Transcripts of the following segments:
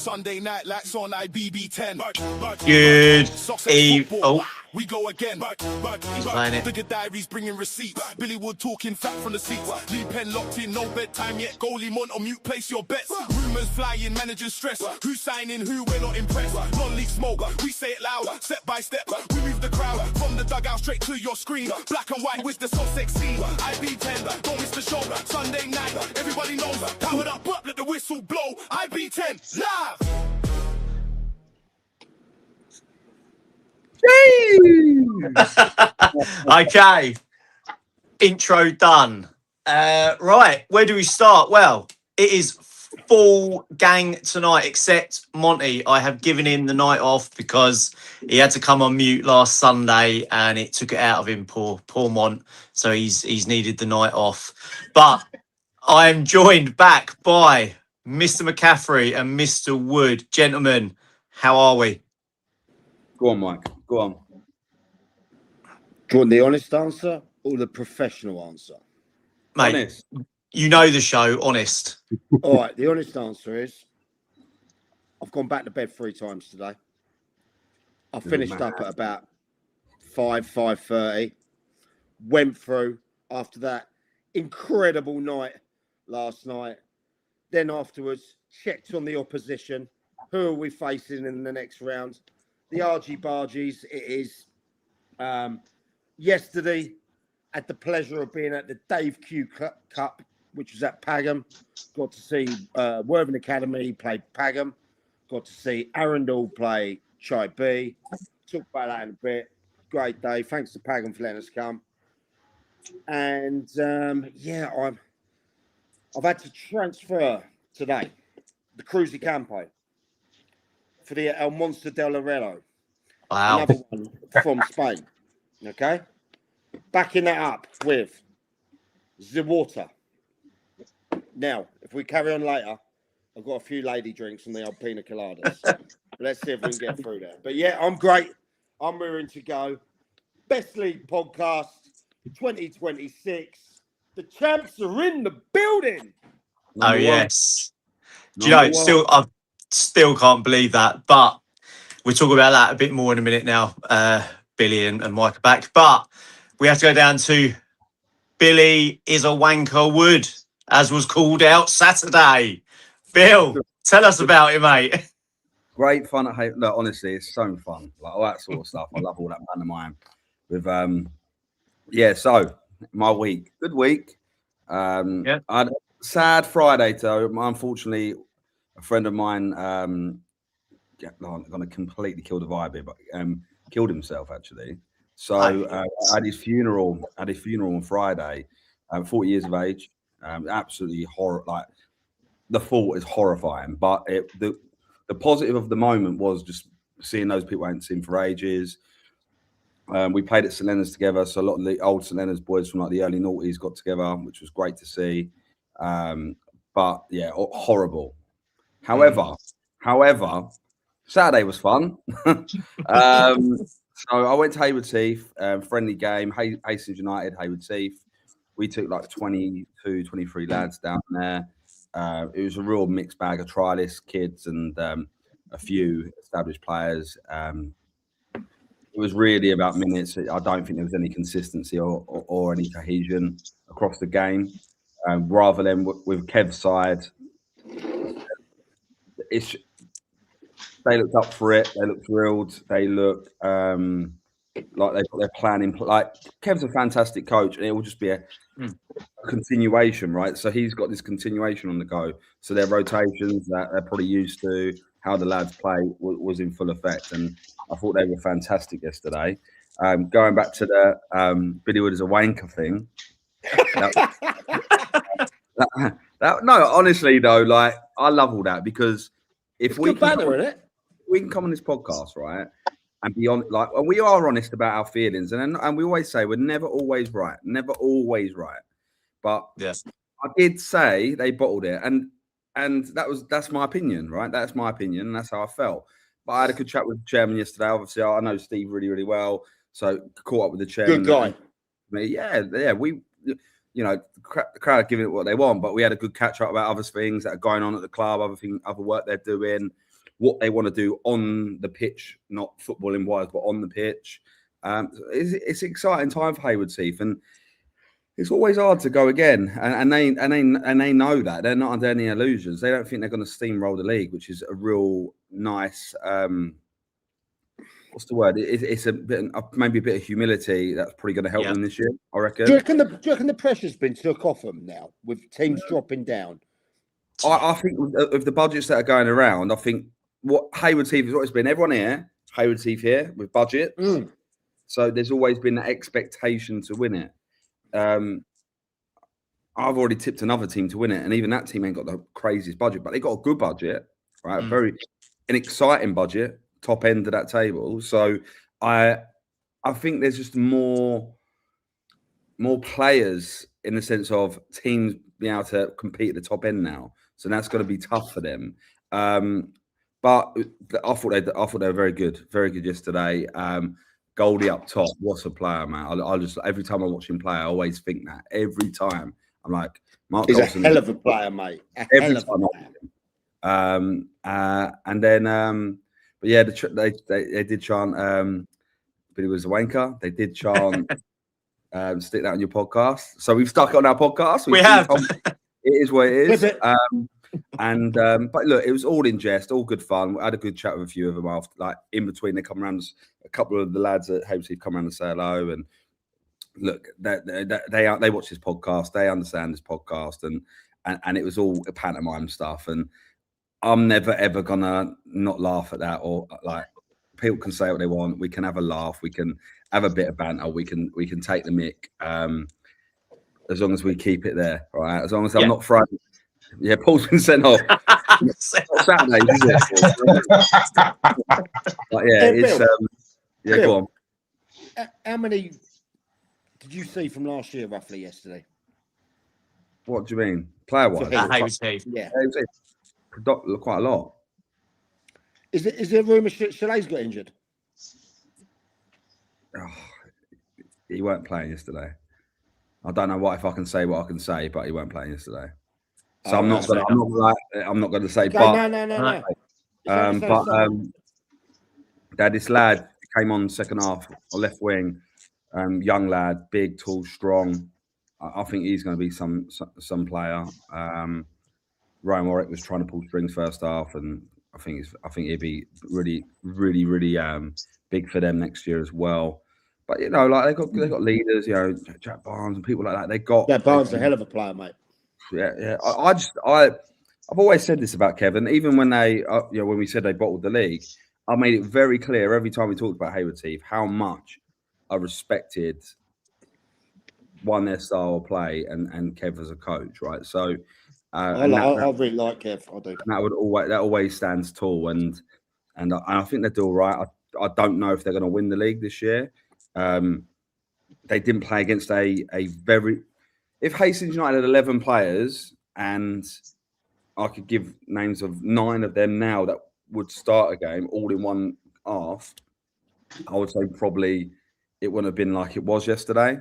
Sunday night lights on IBB10. Good eve. Oh, we go again. he's playing it. Figure diaries bringing receipts. Billy Wood talking fat from the seats. Lee Pen locked in, no bedtime yet. Goalie Mont on mute, place your bets. Rumors flying, managers stress. Who's signing who, we're not impressed. Non-league smoke, we say it loud. Step by step, we move the crowd. From the dugout straight to your screen. Black and white with the Sussex scene. IB10, don't miss the show. Sunday night, everybody knows. Powered up, let the whistle blow. IB10, live! Okay, intro done. Right, where do we start? Well, it is full gang tonight, except Monty. I have given him the night off because he had to come on mute last Sunday and it took it out of him, poor Mont. So he's needed the night off. But I am joined back by Mr. McCaffrey and Mr. Wood. Gentlemen, how are we? Go on, Mike. Go on. Do you want the honest answer or the professional answer? Mate, Honest. you know the show, honest. All right, the honest answer is I've gone back to bed 3 times today. I finished up at about 5:30. Went through after that incredible night last night. Then afterwards, checked on the opposition. Who are we facing in the next round? The Argy Bargies. It is yesterday. Had the pleasure of being at the Dave Q Cup, which was at Pagham. Got to see Worthing Academy play Pagham. Got to see Arundel play Chai B. Talk about that in a bit. Great day. Thanks to Pagham for letting us come. And I've had to transfer today the Cruzy Campo for the El Monster del Arello. Wow. Another one from Spain. Okay? Backing that up with the water. Now, if we carry on later, I've got a few lady drinks and the old pina coladas. Let's see if we can get through there. But yeah, I'm great. I'm rearing to go. Best League podcast 2026. The champs are in the building. Oh, yes. Do you know, I still can't believe that, but we'll talk about that a bit more in a minute now. Billy and Mike are back, but we have to go down to Billy is a wanker Wood, as was called out Saturday. Bill, tell us about it, mate. Great fun at home. Look, honestly, it's so fun. Like all that sort of stuff. I love all that pantomime. With so my week. Good week. I had a sad Friday though. Unfortunately, a friend of mine gonna completely kill the vibe here, but killed himself actually. So I had his funeral. On Friday. 40 years of age. Absolutely horror. Like the thought is horrifying. But the positive of the moment was just seeing those people I hadn't seen for ages. We played at St Leonard's together, so a lot of the old St Leonard's boys from like the early noughties got together, which was great to see. But yeah, horrible. However, Saturday was fun. So I went to Haywards Heath, friendly game, Hastings United, Haywards Heath. We took like 22, 23 lads down there. It was a real mixed bag of trialists, kids, and a few established players. It was really about minutes. I don't think there was any consistency or any cohesion across the game. Rather than with Kev's side, they looked up for it. They looked thrilled. They looked like they've got their plan in place. Like Kev's a fantastic coach, and it will just be a continuation, right? So he's got this continuation on the go. So their rotations that they're probably used to, how the lads play was in full effect, and I thought they were fantastic yesterday. Going back to the Billy Wood is a wanker thing. No, honestly though, like I love all that because if we can come on this podcast, right, and be on, like, and we are honest about our feelings, and we always say we're never always right, but yes, I did say they bottled it, and that's my opinion, right? That's my opinion, and that's how I felt. But I had a good chat with the chairman yesterday. Obviously, I know Steve really, really well, so caught up with the chairman. Good guy. Yeah. We, the crowd are giving it what they want, but we had a good catch up about other things that are going on at the club, other work they're doing. what they want to do on the pitch, not footballing wise, but on the pitch. It's an exciting time for Hayward Heath, and it's always hard to go again. And they know that they're not under any illusions. They don't think they're going to steamroll the league, which is a real nice. What's the word? It's a bit, maybe a bit of humility that's probably going to help them this year, I reckon. Do you reckon the pressure's been took off them now with teams dropping down? I think with the budgets that are going around, I think what Hayward Heath has always been, everyone here, Hayward Heath here with budget. So there's always been that expectation to win it. I've already tipped another team to win it, and even that team ain't got the craziest budget, but they got a good budget, right? An exciting budget. Top end of that table. So I think there's just more players in the sense of teams being able to compete at the top end now. So that's going to be tough for them. But I thought they were very good yesterday. Goldie up top, what's a player, man? I just every time I watch him play, I always think that. Every time I'm like, Mark He's Dawson, a hell of a player, mate. Every time and then but yeah, they did chant, but he was a wanker. They did chant, stick that on your podcast. So we've stuck it on our podcast. We have. It is what it is. But look, it was all in jest, all good fun. I had a good chat with a few of them after, like in between. They come around. A couple of the lads at Hayward Heath come around and say hello. And look, they watch this podcast. They understand this podcast, and it was all pantomime stuff. And I'm never ever gonna not laugh at that, or like people can say what they want. We can have a laugh. We can have a bit of banter. We can take the mic, as long as we keep it there, right? As long as I'm not frightened. Yeah, Paul's been sent off. Saturday, is it? But yeah, it's Bill, go on. How many did you see from last year, roughly, yesterday? What do you mean, player-wise? Hayward Heath. Yeah. Quite a lot. Is there a rumour Chalet's got injured? Oh, he weren't playing yesterday. I don't know if I can say what I can say, but he weren't playing yesterday. So I'm not going to say. Okay, but no. They had this lad came on second half, left wing, young lad, big, tall, strong. I think he's going to be some player. Ryan Warwick was trying to pull strings first half, and I think he'd be really, really, really big for them next year as well. But you know, like they got leaders, you know, Jack Barnes and people like that. They got Barnes is a hell of a player, mate. Yeah. I've always said this about Kevin. Even when when we said they bottled the league, I made it very clear every time we talked about Hayward Heath how much I respected their style of play and Kev as a coach, right? So. I really like Kev. I do. That always stands tall, and I think they do all right. I don't know if they're going to win the league this year. They didn't play against a very. If Hastings United had 11 players, and I could give names of 9 of them now that would start a game all in one half, I would say probably it wouldn't have been like it was yesterday.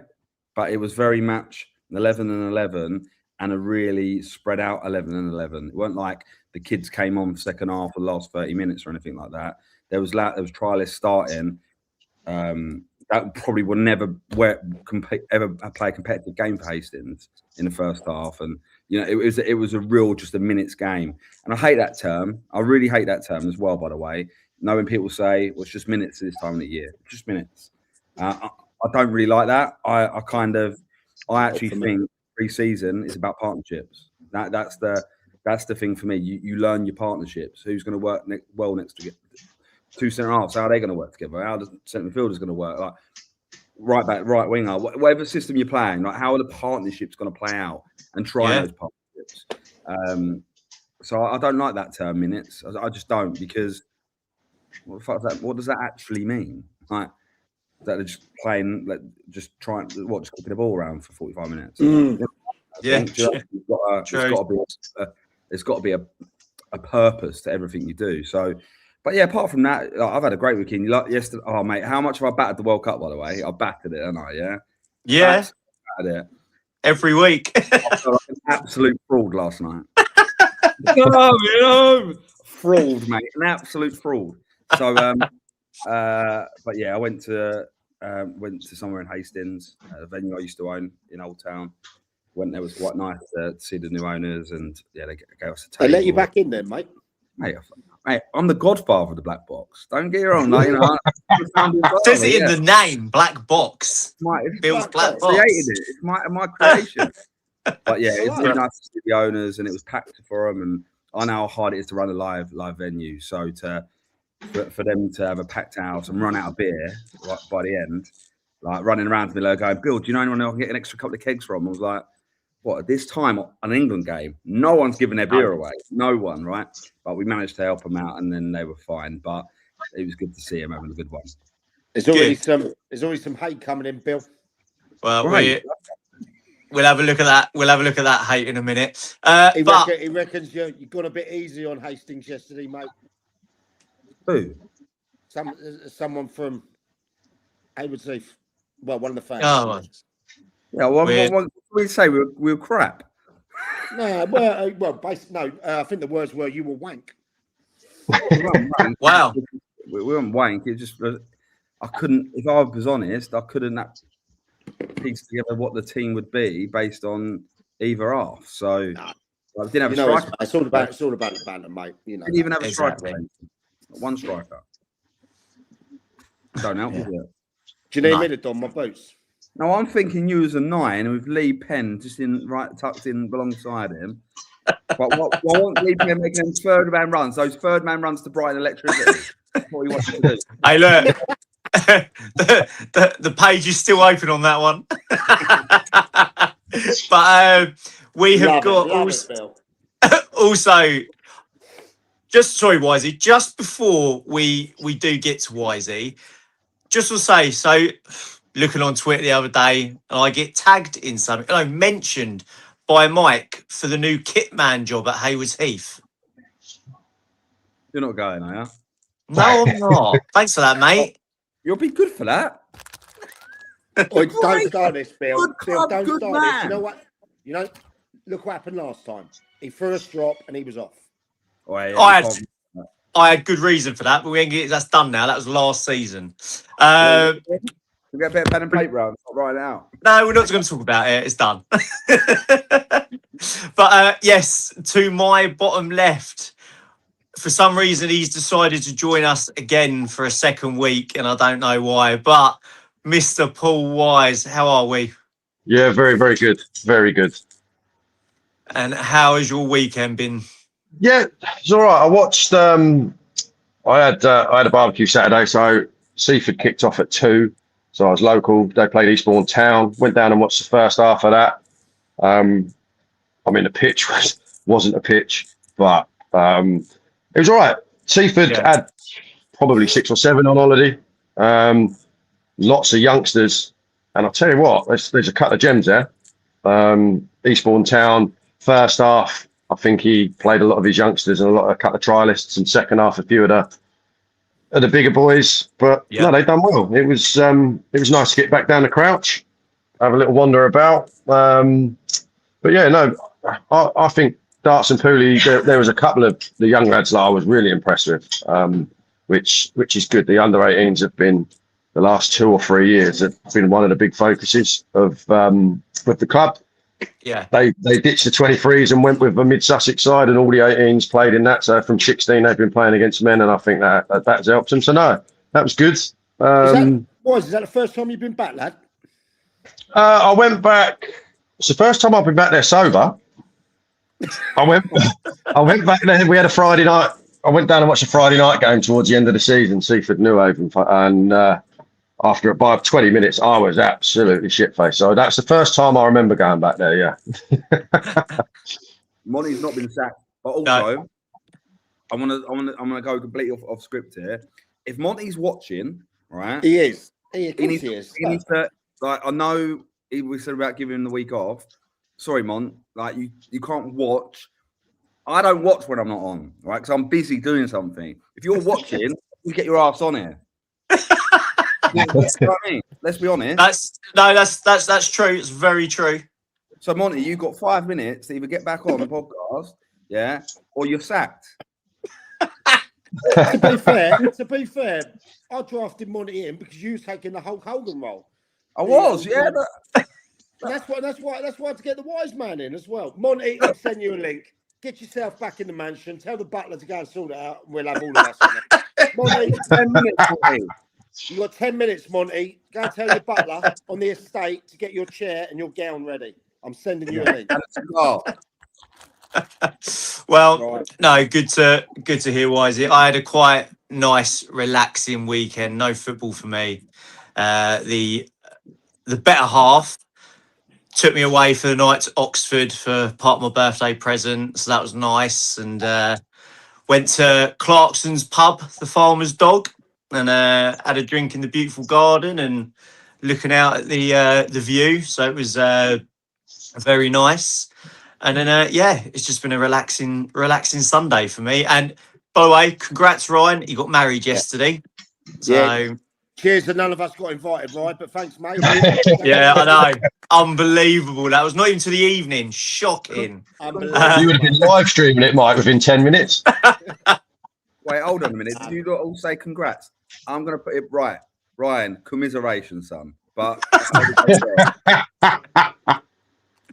But it was very much 11 and 11. And a really spread out 11 and 11. It weren't like the kids came on second half for the last 30 minutes or anything like that. There was trialists starting. That probably would never ever play a competitive game for Hastings in the first half. And you know, it was a real just a minutes game. And I hate that term. I really hate that term as well. By the way, knowing people say, "Well, it's just minutes this time of the year." Just minutes. I don't really like that. I actually think. Pre-season is about partnerships. That's the thing for me. You learn your partnerships. Who's going to work next to get 2 centre halves? How are they going to work together? How the centre midfielder is going to work? Like right back, right winger, whatever system you're playing. Like how are the partnerships going to play out and try those partnerships? So I don't like that term minutes. I just don't, because what the fuck is that? What does that actually mean? Like. That they're just playing, like, just kicking the ball around for 45 minutes. There's got to be a purpose to everything you do. So, but yeah, apart from that, I've had a great weekend. Like yesterday, oh mate, how much have I battered the World Cup? By the way, I battered it, haven't I? Yeah. Battered it every week. I felt like an absolute fraud last night. fraud, mate, an absolute fraud. So, but yeah, I went to somewhere in Hastings, a venue I used to own in Old Town. Went there, was quite nice to see the new owners, and yeah, they gave us a table. They let you back in then, mate. Mate, I'm the godfather of the black box. Don't get your own, like, you know. Says it in the name, black box. Bill's black box. Created it. It's my creation. But yeah, it's really nice to see the owners, and it was packed for them. And I know how hard it is to run a live venue. So for them to have a packed house and run out of beer right by the end, like running around to me, like going, Bill, do you know anyone I can get an extra couple of kegs from? I was like, what, at this time, an England game, no one's giving their beer away. No one, right? But we managed to help them out, and then they were fine. But it was good to see them having a good one. There's already some hate coming in, Bill. Well, we'll have a look at that. We'll have a look at that hate in a minute. He reckons you got a bit easy on Hastings yesterday, mate. Who? Someone from Hayward Heath. Well, one of the fans. Oh, yeah, what we say? We were crap. No, no. I think the words were you were wank. Wow. We weren't wank. It just I couldn't. If I was honest, I couldn't piece together what the team would be based on either half. So I didn't have a striker. It's all about the banter, mate. You know, didn't even have a striker. One striker. Don't help, is it? Do you need me to don my boots? No, I'm thinking you as a 9 with Lee Penn just tucked in alongside him. But what wants Lee Penn making them third man runs? Those third man runs to Brighton Electricity. That's what he wants to do. Hey, look, the page is still open on that one. But we have also. Just sorry, Wisey. Just before we do get to Wisey, just to say, so looking on Twitter the other day, and I get tagged in something, mentioned by Mike for the new kit man job at Haywards Heath. You're not going, are you? No, I'm not. Thanks for that, mate. You'll be good for that. Don't start this, Bill. Bill, don't good start man. this. You know what? Look what happened last time. He threw a strop and he was off. Oh, yeah, I had good reason for that, but that's done now. That was last season. We get a bit of pen and paper around right now. No, we're not going to talk about it. It's done. But yes, to my bottom left, for some reason, he's decided to join us again for a second week, and I don't know why. But Mr. Paul Wise, how are we? Yeah, very, very good. Very good. And how has your weekend been? Yeah, it's all right. I watched. I had a barbecue Saturday, so Seaford kicked off at 2. So I was local. They played Eastbourne Town. Went down and watched the first half of that. The pitch wasn't a pitch, but it was all right. Seaford had probably 6 or 7 on holiday. Lots of youngsters, and I'll tell you what, there's a couple of gems there. Eastbourne Town first half, I think he played a lot of his youngsters and a couple of trialists, and second half a few of the bigger boys. But no, they done well. It was nice to get back down the Crouch, have a little wander about. But yeah, no, I think Darts and Pooley, there was a couple of the young lads that I was really impressed with, which is good. The under-18s have been, the last 2 or 3 years, have been one of the big focuses of the club. Yeah, they ditched the 23s and went with the mid-Sussex side, and all the 18s played in that. So from 16, they've been playing against men, and I think that's helped them. So no, that was good. Is that the first time you've been back, lad? I went back. It's the first time I've been back there sober. I went back there. We had a Friday night. I went down and watched a Friday night game towards the end of the season, Seaford Newhaven, and after about 20 minutes, I was absolutely shit-faced. So that's the first time I remember going back there. Yeah. Monty's not been sacked, but also I'm gonna go completely off script here. If Monty's watching, right? He is. He needs to, like, I know we said about giving him the week off. Sorry, Mont. Like, you can't watch. I don't watch when I'm not on, right? Because I'm busy doing something. If you're watching, you get your ass on here. You know what I mean? Let's be honest. That's true. It's very true. So, Monty, you've got 5 minutes to either get back on the podcast, or you're sacked. To be fair, I drafted Monty in because you was taking the Hulk Hogan role. I was, yeah. That's why to get the wise man in as well. Monty, I'll send you a link. Get yourself back in the mansion. Tell the butler to go and sort it out. And we'll have all of us on it. Monty, 10 minutes, Monty. You got 10 minutes, Monty. Go and tell your butler on the estate to get your chair and your gown ready. I'm sending you a link. Well, Right. no, good to hear, Wisey. I had a quite nice, relaxing weekend. No football for me. The better half took me away for the night to Oxford for part of my birthday present, so that was nice. And went to Clarkson's pub, the Farmer's Dog, and had a drink in the beautiful garden and looking out at the view. So it was very nice. And then it's just been a relaxing Sunday for me. And by the way, congrats, Ryan. He got married yesterday. So Yeah. Cheers that none of us got invited, right? But thanks, mate. yeah, I know. Unbelievable. That was not even to the evening. Shocking. Unbelievable. You would have been live streaming it, Mike, within 10 minutes. Wait, hold on a minute. Did you not all say congrats? I'm going to put it right. Ryan, commiseration, son. But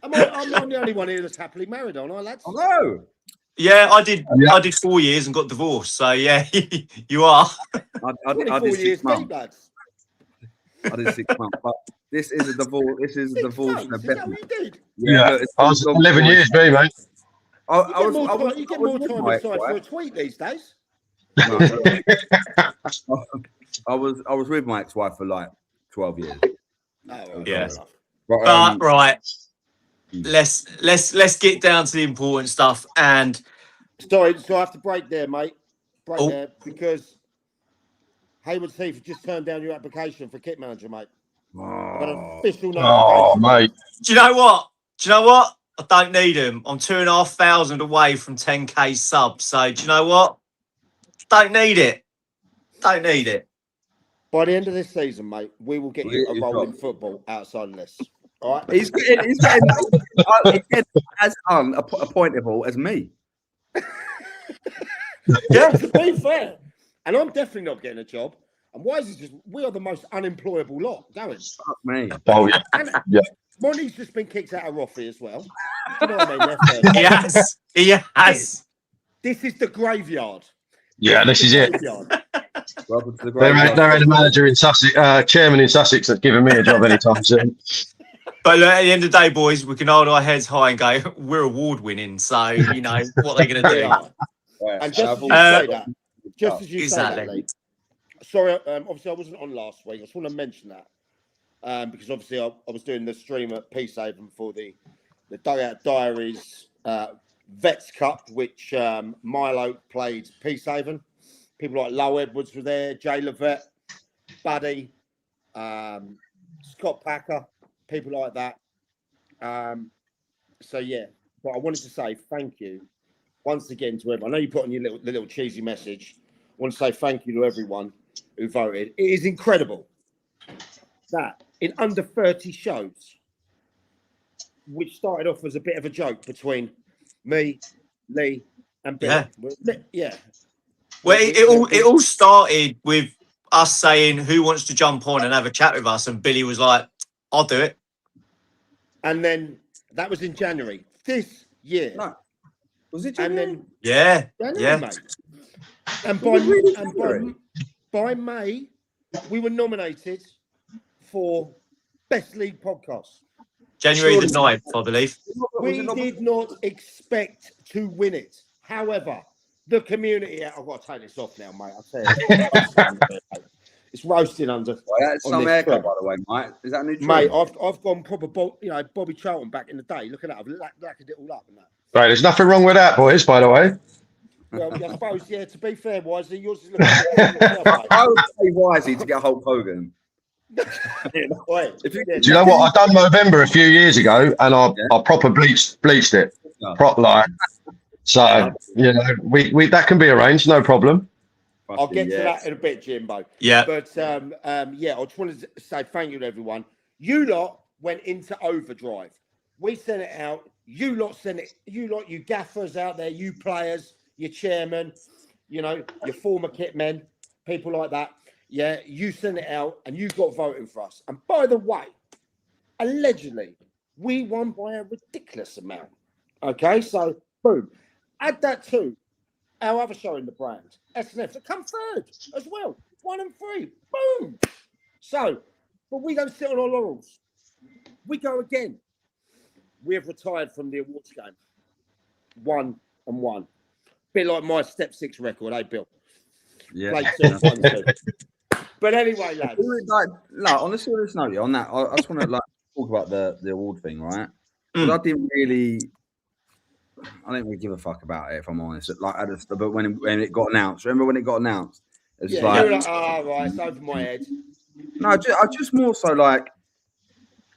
I'm the only one here that's happily married, aren't I, lads? I know. Yeah, I did 4 years and got divorced. So yeah, you are. I 24 did 6 years, months. lads. I did 6 months. But this is a divorce. This is a divorce. Is that what you did? Yeah. look, I was 11 years, me, mate. You get more time inside for a tweet these days. I was with my ex-wife for like 12 years. Oh, Yeah. But, Right. Let's get down to the important stuff. And Sorry, so I have to break there, mate. Break Oh. there because Hayward Heath just turned down your application for kit manager, mate. I've got an official Oh, notification. mate. do you know what? I don't need him. I'm 2,500 away from 10k subs. So do you know what? Don't need it. Don't need it. By the end of this season, mate, we will get you a He's role got- in football outside of this. All right? he's getting as unappointable as me. Yeah. To be fair, and I'm definitely not getting a job. And why is it just we are the most unemployable lot going? Fuck me. Oh, yeah. And Yeah. Monty's just been kicked out of Roffey as well. Do you know what I mean? He has. He has. This is the graveyard. Yeah, this is it. Graveyard. Welcome to the There great. ain't a manager in Sussex, chairman in Sussex that's giving me a job anytime soon. But look, at the end of the day, boys, we can hold our heads high and go, we're award winning. So, you know, what are they going to They do? are. Right. And just as you Uh, say that, Exactly. Lee, sorry, obviously I wasn't on last week. I just want to mention that because obviously I was doing the stream at Peacehaven for the Dugout Diaries Vets Cup, which Milo played Peacehaven. People like Low Edwards were there, Jay Levette, Buddy, Scott Packer, people like that. So yeah, but I wanted to say thank you once again to everyone. I know you put on your little cheesy message. I want to say thank you to everyone who voted. It is incredible that in under 30 shows, which started off as a bit of a joke between me, Lee, and Bill. Yeah. Well, it all started with us saying who wants to jump on and have a chat with us, and Billy was like, "I'll do it." And then that was in January this year. No. Was it And January? then Yeah, January, yeah. mate. And by May, we were nominated for Best League Podcast. January the 9th, I believe. We did not expect to win it. However, the community, I've got to take this off now, mate. I'll tell you. It's roasting under. That's on some this haircut, trip. by the way, Mike. Is that a new trend? Mate, I've gone proper, Bobby Charlton back in the day. Look at that. I've lacquered it all up and that. Right, there's nothing wrong with that, boys, by the way. Well, I suppose, yeah, to be fair, Wisely, yours is looking yourself, mate. I would say wisely to get Hulk Hogan. Oi, If you- yeah, Do you know what? I done November a few years ago, and I proper bleached it, No. prop line. So you know, we that can be arranged, no problem. I'll get to that in a bit, Jimbo. Yeah. But yeah, I just wanted to say thank you to everyone. You lot went into overdrive. We sent it out. You lot sent it. You gaffers out there, you players, your chairman, you know, your former kit men, people like that. Yeah, you sent it out and you got voting for us. And by the way, allegedly, we won by a ridiculous amount. Okay, so boom. Add that to our other show in the brand, SNF, that come third as well. 1 and 3. Boom. So, but we don't sit on our laurels. We go again. We have retired from the awards game. 1 and 1. Bit like my Step 6 record, eh, Bill? Yeah. Played 2 and 2. But anyway, lads. Like, on a serious note, on that, I just want to like talk about the award thing, right? Because I didn't really give a fuck about it, if I'm honest. Like, but when it got announced, remember when it got announced? It's Yeah, like, you were like, oh, right, it's over my head. No, I just more so like,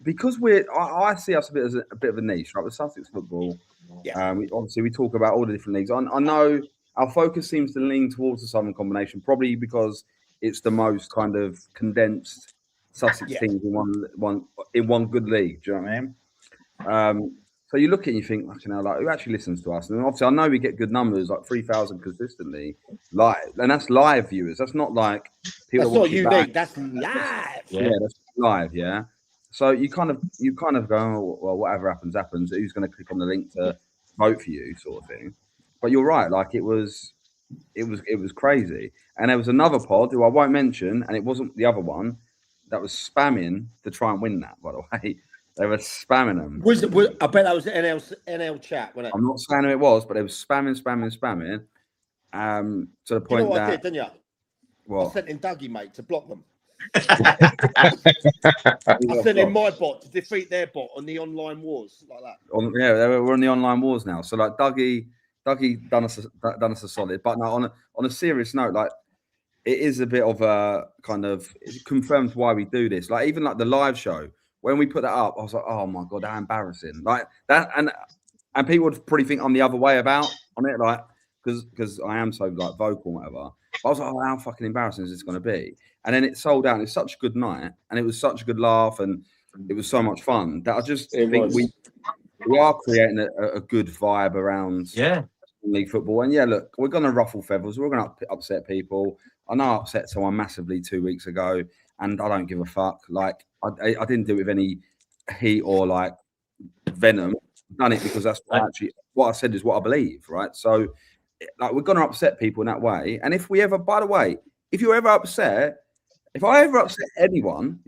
because I see us a bit of a niche, right? With Sussex football, we talk about all the different leagues. I know our focus seems to lean towards the Southern Combination, probably because it's the most kind of condensed Sussex teams in one good league. Do you know what I mean? So you look at it and you think, like, who actually listens to us? And obviously, I know we get good numbers, like 3,000 consistently, live, and that's live viewers. That's not like people. That's not unique. That's live. Yeah, that's live. Yeah. So you kind of go, oh, well, whatever happens. Who's going to click on the link to vote for you, sort of thing? But you're right. Like, it was crazy. And there was another pod who I won't mention, and it wasn't the other one that was spamming to try and win that. By the way, they were spamming them. I bet that was NL chat, wasn't it? I'm not saying who it was, but they were spamming. To the point you know what that I did, didn't you? What? I sent in Dougie, mate, to block them. I sent in my bot to defeat their bot on the online wars, like that. We're on the online wars now. So like Dougie done us a solid. But now on a serious note, like, it is a bit of a kind of, it confirms why we do this. Like, even like the live show, when we put that up, I was like, oh my god, how embarrassing! Like that, and people would probably think I'm the other way about on it, like, because I am so like vocal, whatever. But I was like, oh, how fucking embarrassing is this going to be? And then it sold out. And it's such a good night, and it was such a good laugh, and it was so much fun that I just think we are creating a good vibe around league football. And look, we're going to ruffle feathers. We're going to upset people. I know I upset someone massively 2 weeks ago, and I don't give a fuck. Like, I didn't do it with any heat or like venom. I've done it because that's what I said is what I believe, right? So, like, we're going to upset people in that way. And if we ever, by the way, if you're ever upset, if I ever upset anyone,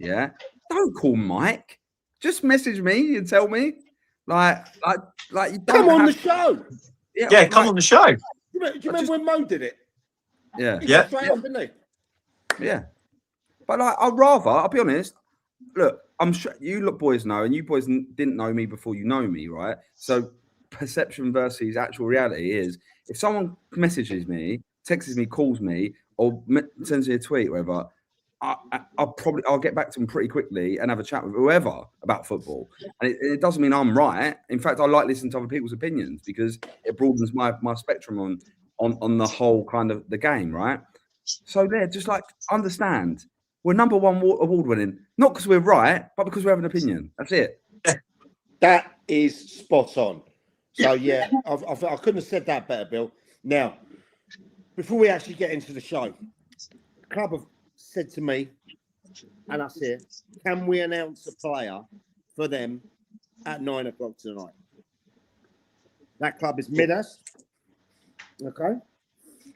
don't call Mike. Just message me and tell me. Like you don't come on the show. Yeah, come on the show. Do you remember when Mo did it? Yeah. He got straight up, didn't he? Yeah. But like, I'll be honest. Look, I'm sure you boys know, and you boys didn't know me before you know me, right? So perception versus actual reality is, if someone messages me, texts me, calls me, or sends me a tweet, whatever, I'll get back to them pretty quickly and have a chat with whoever about football. And it doesn't mean I'm right. In fact, I like listening to other people's opinions because it broadens my spectrum on the whole kind of the game, right? So just like, understand, we're number one award winning, not because we're right, but because we have an opinion. That's it. That is spot on. So yeah, I couldn't have said that better, Bill. Now, before we actually get into the show, the club have said to me, and that's it, can we announce a player for them at 9 o'clock tonight? That club is Midas. Okay.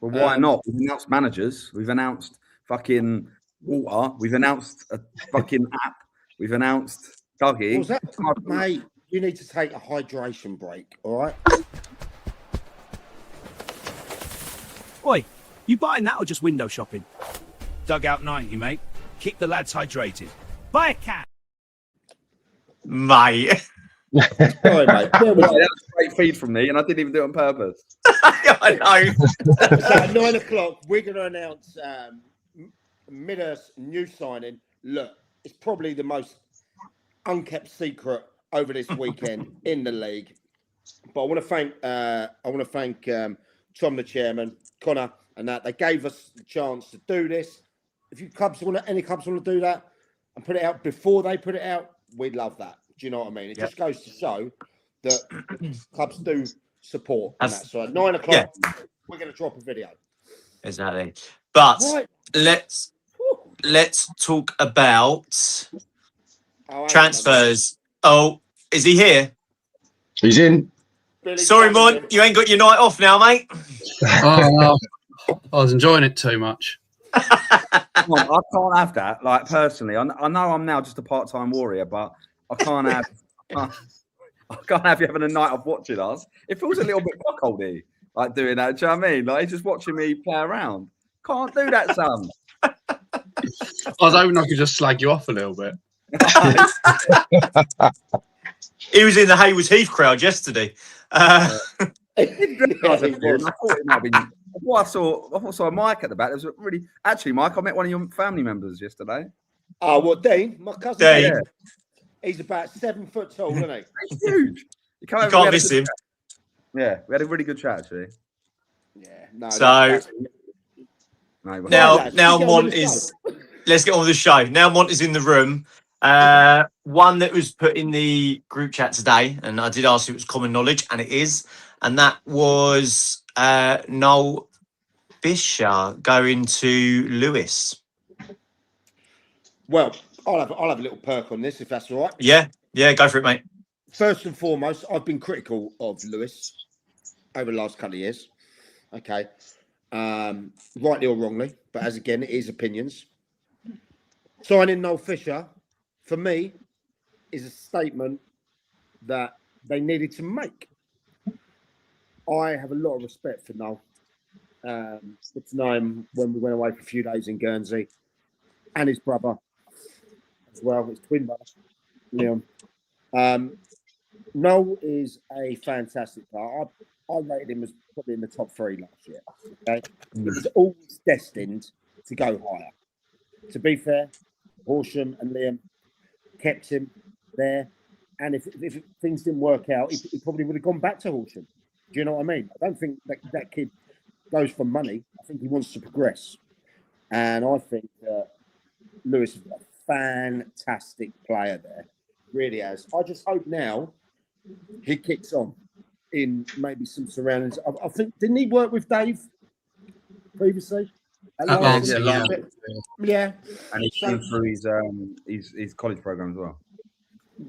Well, why not? We've announced managers. We've announced fucking water. We've announced a fucking app. We've announced Dougie. What was that? Mate, you need to take a hydration break, all right? Oi, you buying that or just window shopping? Dugout 90, mate. Keep the lads hydrated. Buy a cat. Mate. Sorry, mate. That was a great feed from me, and I didn't even do it on purpose. I know. So at 9 o'clock, we're going to announce Midas' new signing. Look, it's probably the most unkept secret over this weekend in the league. But I want to thank Tom, the chairman, Connor, and that they gave us the chance to do this. If any clubs want to do that and put it out before they put it out, we'd love that. Do you know what I mean? It just goes to show that clubs do support that. So at 9 o'clock, we're going to drop a video. Exactly. But Right. let's talk about Oh, hang on, transfers. Oh, is he here? He's in. Billy Sorry, Sutherland. Mon, you ain't got your night off now, mate. Oh, no. I was enjoying it too much. Come on, I can't have that. Like personally, I know I'm now just a part-time warrior, but I can't have. I can't have you having a night off watching us. It feels a little bit cuckoldy, like doing that. Do you know what I mean? Like he's just watching me play around. Can't do that, son. I was hoping I could just slag you off a little bit. He was in the Haywards Heath crowd yesterday. I thought it might be. What I saw a Mike at the back. There was a really actually, Mike. I met one of your family members yesterday. Oh, what, Dean? My cousin. Dean. Yeah. He's about 7 foot tall, isn't he? He's huge. You can't miss him. Yeah, we had a really good chat actually. Yeah. No. So No, now Mont is. Let's get on with the show. Now Mont is in the room. One that was put in the group chat today, and I did ask if it was common knowledge, and it is, and that was Noel Fisher going to Lewis. Well, I'll have a little perk on this if that's all right. Yeah, go for it, mate. First and foremost, I've been critical of Lewis over the last couple of years. Okay. Rightly or wrongly, but as again, it is opinions. Signing Noel Fisher, for me, is a statement that they needed to make. I have a lot of respect for Noel. Got to know him when we went away for a few days in Guernsey, and his brother as well, his twin brother, Leon. Noel is a fantastic player. I rated him as probably in the top 3 last year. Okay, he was always destined to go higher. To be fair, Horsham and Liam kept him there, and if things didn't work out, he probably would have gone back to Horsham. Do you know what I mean? I don't think that kid goes for money. I think he wants to progress, and I think Lewis is a fantastic player there. Really has. I just hope now he kicks on in maybe some surroundings. I think, didn't he work with Dave previously? Yeah. And he's been through his college program as well.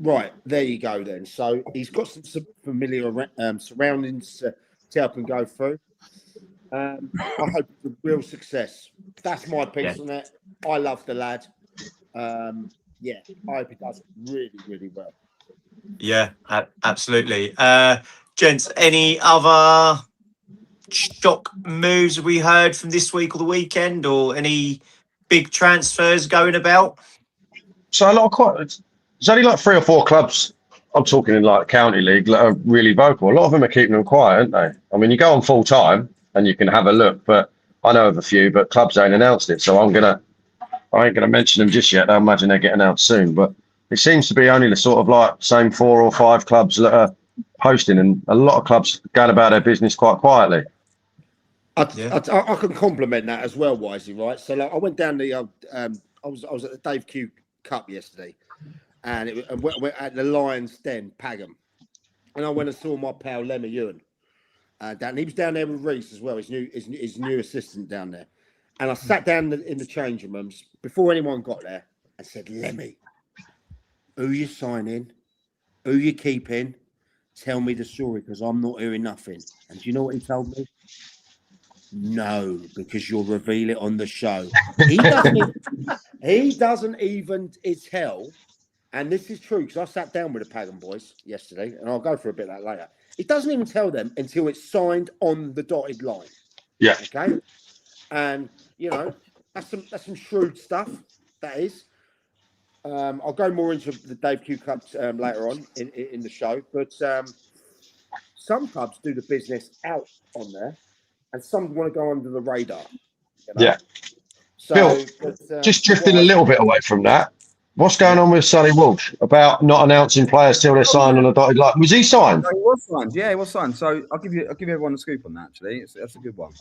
Right, there you go then. So he's got some familiar surroundings to help him go through. I hope it's a real success. That's my piece on it. I love the lad. I hope he does really, really well. Yeah, absolutely. Gents, any other shock moves we heard from this week or the weekend, or any big transfers going about? So there's only like 3 or 4 clubs. I'm talking in like county league that are really vocal. A lot of them are keeping them quiet, aren't they? I mean, you go on full time and you can have a look, but I know of a few, but clubs ain't announced it, so I ain't gonna mention them just yet. I imagine they get announced soon, but it seems to be only the sort of like same 4 or 5 clubs that are posting, and a lot of clubs going about their business quite quietly. I can compliment that as well, Wisey. Right, so like I went down the I was at the Dave Q Cup yesterday, and we're at the Lions Den, Pagham, and I went and saw my pal Lemmy Ewan. He was down there with Reese as well, his new assistant down there. And I sat down in the changing rooms before anyone got there and said, Lemmy, who you signing? Who you keeping? Tell me the story, because I'm not hearing nothing. And do you know what he told me? No, because you'll reveal it on the show. He doesn't even tell, and this is true, because I sat down with the Pagan boys yesterday, and I'll go for a bit of that later. He doesn't even tell them until it's signed on the dotted line. Yeah. Okay. And that's some shrewd stuff. That is. I'll go more into the Dave Q Cups later on in the show, but some clubs do the business out on there, and some want to go under the radar. Yeah. So, Bill, just drifting a little bit away from that. What's going on with Sonny Walsh about not announcing players till they're signed on a dotted line? Was he signed? No, he was signed. Yeah, he was signed. So I'll give everyone a scoop on that. Actually, that's a good one.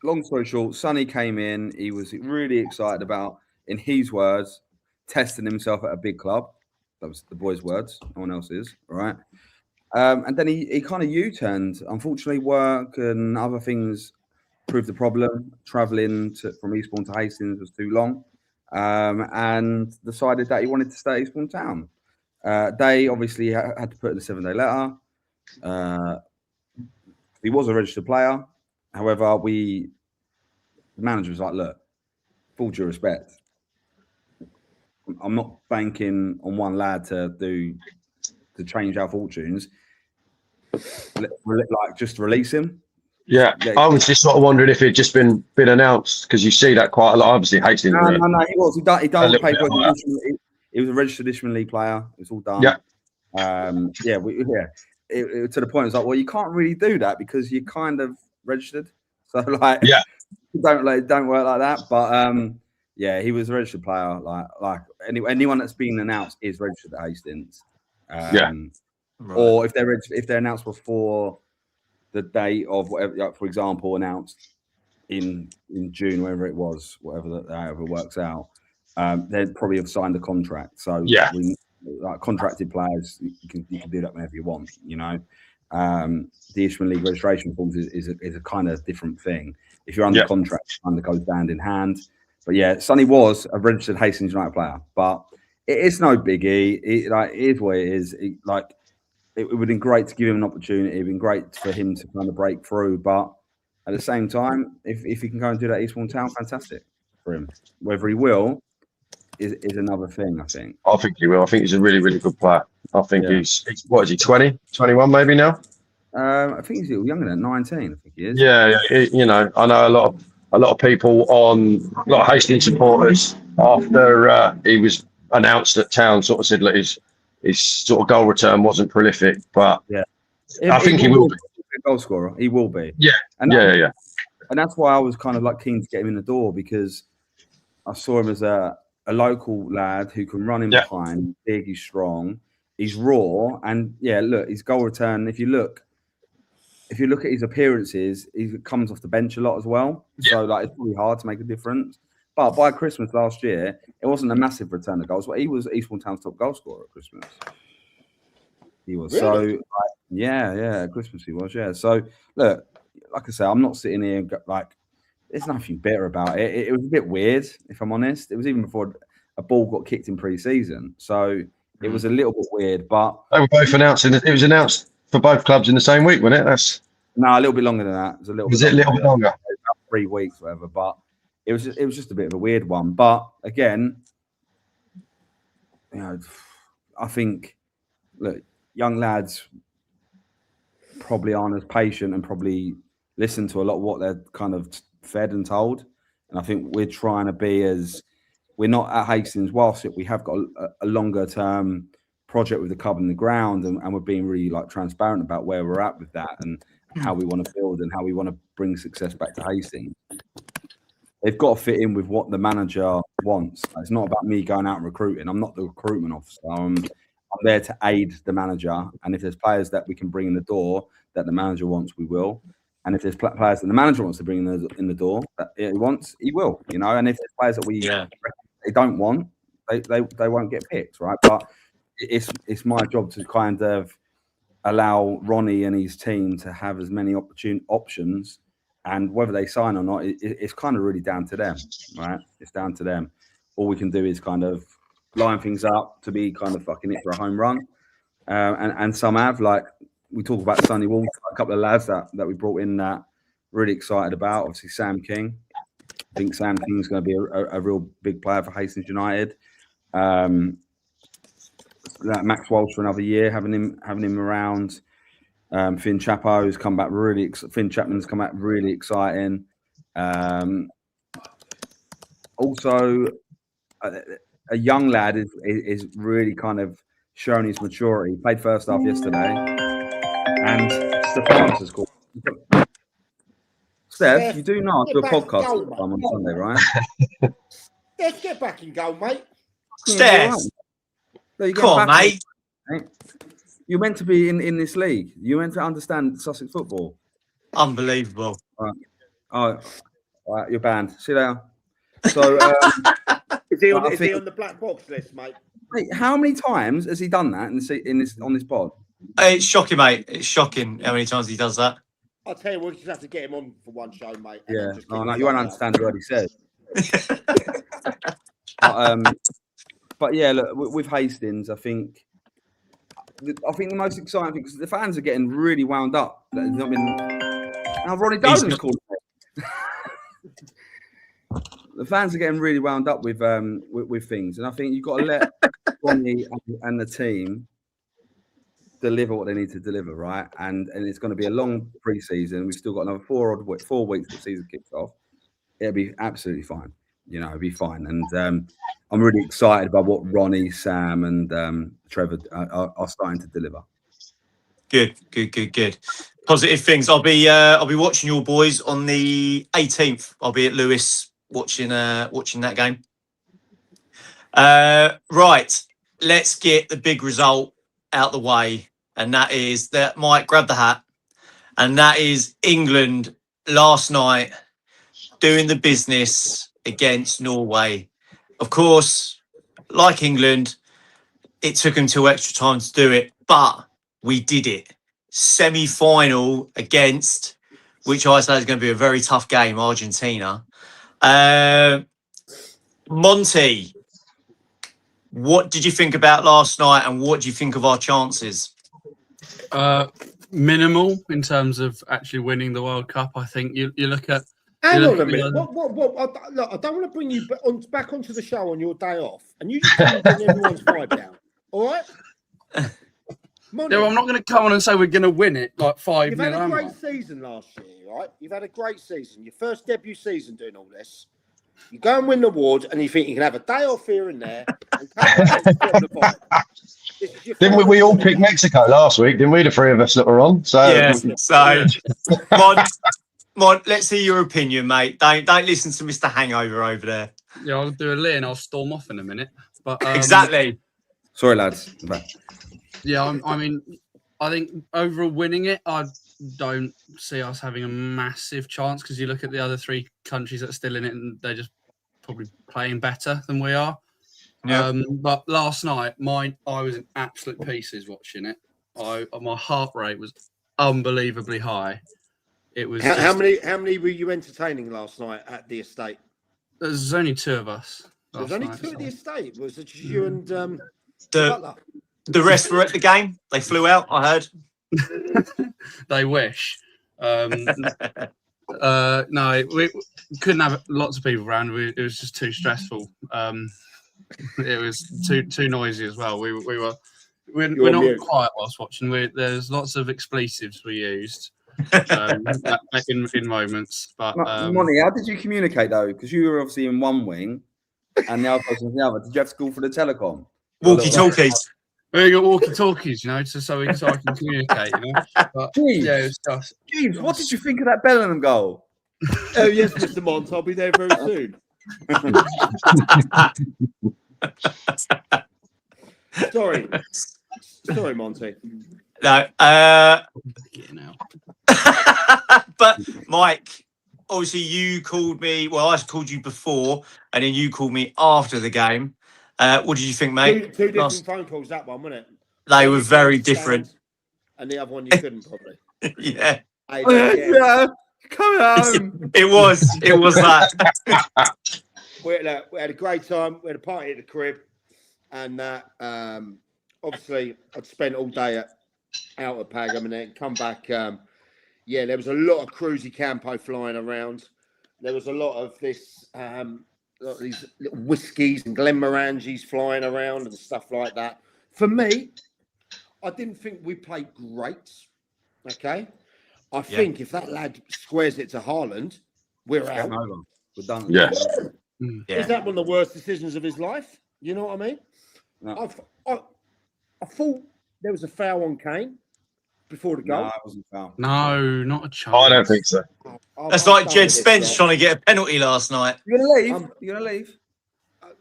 Long story short, Sonny came in. He was really excited about, in his words, testing himself at a big club. That was the boys' words. No one else's. All right. And then he kind of U-turned. Unfortunately, work and other things proved the problem. Travelling from Eastbourne to Hastings was too long, and decided that he wanted to stay at Eastbourne Town. They obviously had to put in a 7-day letter. He was a registered player. However, the manager was like, look, full due respect, I'm not banking on one lad to change our fortunes. Like, just release him. Yeah, I was just sort of wondering if it had just been announced, because you see that quite a lot. Obviously, Hastings. No, he was. He done all the paperwork. He was a registered Ishman League player. It's all done. Yeah. It to the point, it's like, well, you can't really do that because you're kind of registered. So like, yeah, don't work like that. But yeah, he was a registered player. Like anyone that's been announced is registered at Hastings. Right. Or if they're announced before the date of whatever, like, for example, announced in June, wherever it was, however works out, they'd probably have signed a contract. So yeah, like contracted players, you can do that whenever you want. You know, the Ishman League registration forms is a kind of different thing. If you're under contract, it kind of goes hand in hand. But yeah, Sonny was a registered Hastings United player, but it's no biggie. It is what it is. It would have been great to give him an opportunity. It would have been great for him to kind of break through. But at the same time, if he can go and do that at Eastbourne Town, fantastic for him. Whether he will is another thing, I think. I think he will. I think he's a really, really good player. I think he's what is he, 20, 21 maybe now? I think he's a little younger than 19, I think he is. Yeah. You know, I know a lot of people a lot of Hastings supporters after he was announced at Town sort of said that his sort of goal return wasn't prolific, but I think he will be a goal scorer. He will be. Yeah. And that's why I was kind of like keen to get him in the door, because I saw him as a local lad who can run in behind, big, he's strong, he's raw, and look, his goal return. If you look at his appearances, he comes off the bench a lot as well. Yeah. So like, it's really hard to make a difference. But by Christmas last year, it wasn't a massive return of goals. But he was Eastbourne Town's top goal scorer at Christmas. He was. Really? So at Christmas he was. Yeah. So look, like I say, I'm not sitting here like, there's nothing bitter about it. It was a bit weird, if I'm honest. It was even before a ball got kicked in pre-season, so it was a little bit weird. But they were both announcing. It was announced for both clubs in the same week, wasn't it? No, a little bit longer than that. It was a little. Was it a little bit longer? About 3 weeks, whatever. But it was just a bit of a weird one. But again, you know, I think, look, young lads probably aren't as patient and probably listen to a lot of what they're kind of fed and told. And I think we're trying to be we're not at Hastings, whilst we have got a longer term project with the club in the ground, and we're being really like transparent about where we're at with that and how we want to build and how we want to bring success back to Hastings. They've got to fit in with what the manager wants. It's not about me going out and recruiting. I'm not the recruitment officer. I'm there to aid the manager. And if there's players that we can bring in the door that the manager wants, we will. And if there's players that the manager wants to bring in the door that he wants, he will. You know. And if there's players that they don't want, they won't get picked, right? But it's my job to kind of allow Ronnie and his team to have as many options, and whether they sign or not, it's kind of really down to them, right? It's down to them. All we can do is kind of line things up to be kind of fucking it for a home run, and some have, like we talk about Sonny Walter, a couple of lads that we brought in that really excited about. Obviously, Sam King. I think Sam King's going to be a real big player for Hastings United. Max Walsh for another year, having him around. Finn Chapman's come back really exciting. Also, a young lad is really kind of showing his maturity. He played first half yesterday, and Stefanus has called. Steph, you do not do a podcast on Sunday, right? Let's get back in goal, mate. Steph, come on, mate. You're meant to be in this league. You're meant to understand Sussex football. Unbelievable. All right, you're banned. See you later. So, is he on the black box list, mate? How many times has he done that on this pod? It's shocking, mate. It's shocking how many times he does that. I'll tell you, we'll just have to get him on for one show, mate. and Yeah, then just no, keep no, him you won't out. understand what he said. But yeah, look, with Hastings, I think the most exciting thing, because the fans are getting really wound up. That there's not been. Now Ronnie Dolan's called. The fans are getting really wound up with things, and I think you've got to let Ronnie and the team deliver what they need to deliver, right? And it's going to be a long pre-season. We've still got another 4 weeks before the season kicks off. It'll be absolutely fine. It'll be fine. And I'm really excited about what Ronnie, Sam, and Trevor are starting to deliver. Good. Positive things. I'll be watching your boys on the 18th. I'll be at Lewis watching that game. Right. Let's get the big result out the way, and that is that Mike grab the hat, and that is England last night doing the business against Norway. Of course, like England, it took them 2 extra time to do it, but we did it. Semi-final against, which I say is going to be a very tough game, Argentina. Monty, what did you think about last night, and what do you think of our chances? Minimal in terms of actually winning the World Cup. I think you look at. Hang on a minute. Look, I don't want to bring you back onto the show on your day off, and you just bring everyone's vibe down. All right? No, I'm not going to come on and say we're going to win it like 5-0. You've had a great season last year, right? You've had a great season. Your first debut season doing all this. You go and win the award, and you think you can have a day off here and there. And didn't we all pick Mexico last week? Didn't we, the three of us that were on? So, yes. So, Mon, let's hear your opinion, mate. Don't listen to Mr. Hangover over there. Yeah, I'll do a lay and I'll storm off in a minute. But exactly. Sorry, lads. Yeah, I mean, I think overall winning it, I don't see us having a massive chance, because you look at the other 3 countries that are still in it, and they're just probably playing better than we are. Yeah. But last night, I was in absolute pieces watching it. My heart rate was unbelievably high. It was. How many were you entertaining last night at the estate? There's only 2 of us. There's only 2 at the estate. Was it just you and the rest were at the game? They flew out, I heard. They wish. No, we couldn't have lots of people around. It was just too stressful. It was too noisy as well. We're not quiet whilst watching. There's lots of expletives we used in moments. But Monty, how did you communicate though? Because you were obviously in one wing, and the other person's in the other. Did you have to call for the telecom? Walkie-talkies. We got walkie-talkies, so I can communicate. But, Jeez. Yeah, it's just. Jeez, what did you think of that Bellingham goal? Oh yes, Mr. Mont, I'll be there very soon. Sorry, Monty. No, but Mike, obviously you called me. Well, I called you before, and then you called me after the game. What did you think, mate? Two different phone calls. That one, wasn't it? They were very different. And the other one you couldn't probably. Yeah. Yeah. Come home. It was that. We had a great time. We had a party at the crib, and obviously I'd spent all day out at Pagham, and then come back. Yeah, there was a lot of Cruzy Campo flying around. There was a lot of this, these little whiskies and Glenmorangis flying around and stuff like that. For me, I didn't think we played great. Okay, I think if that lad squares it to Haaland, we're out. We're done. Yes. Yeah. Is that one of the worst decisions of his life? You know what I mean? No. I thought there was a foul on Kane before the goal. No, it wasn't foul. No, not a chance. I don't think so. That's like Jed Spence trying to get a penalty last night. You're gonna leave? You're gonna leave? I'm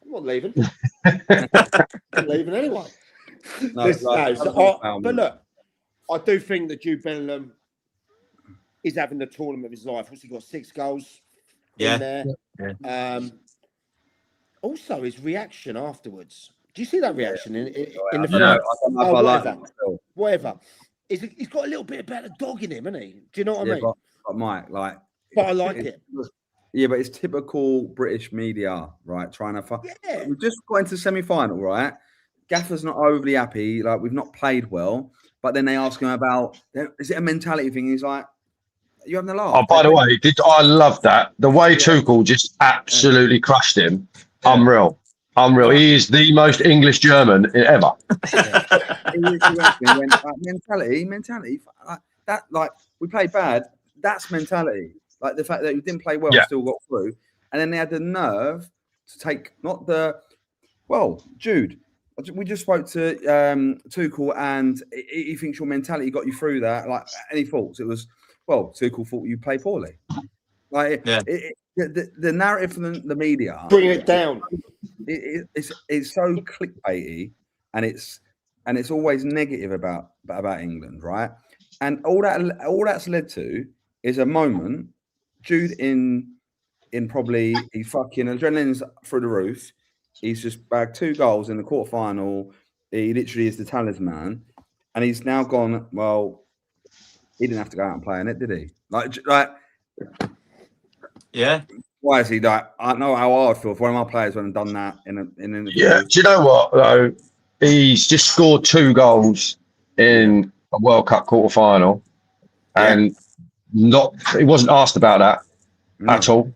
not leaving. I'm leaving anyway. But look, I do think that Jude Bellingham is having the tournament of his life. He got 6 goals in there. Yeah. Also, his reaction afterwards, Do you see that reaction in the I don't film? know. I don't know if I like that myself. Whatever. He's got a little bit about the dog in him, hasn't he? Do you know what I mean? But Mike, like, But I like it. Yeah, but it's typical British media, right? Trying to Yeah. We just got into semi-final, right? Gaffer's not overly happy. Like, we've not played well. But then they ask him about, is it a mentality thing? He's like, you having a laugh? Oh, by the way, I love that. The way Tuchel just absolutely crushed him. Unreal. He is the most English German ever. Mentality. That, like, we played bad. That's mentality. Like, the fact that we didn't play well, still got through. And then they had the nerve to take Jude. We just spoke to Tuchel, and he thinks your mentality got you through that. Like, any faults? It was, Tuchel thought you played poorly. Like, the narrative from the media, bring it down. It's so clickbaity, and it's always negative about England, right? And all that's led to is a moment. Jude in probably he's fucking adrenaline's through the roof. He's just bagged 2 goals in the quarterfinal. He literally is the talisman, and he's now gone. Well, he didn't have to go out and play in it, did he? Like, yeah. Why is he like? I know how I would feel if one of my players went and done that in an interview. Yeah. Do you know what though? He's just scored 2 goals in a World Cup quarterfinal, and he wasn't asked about that at all.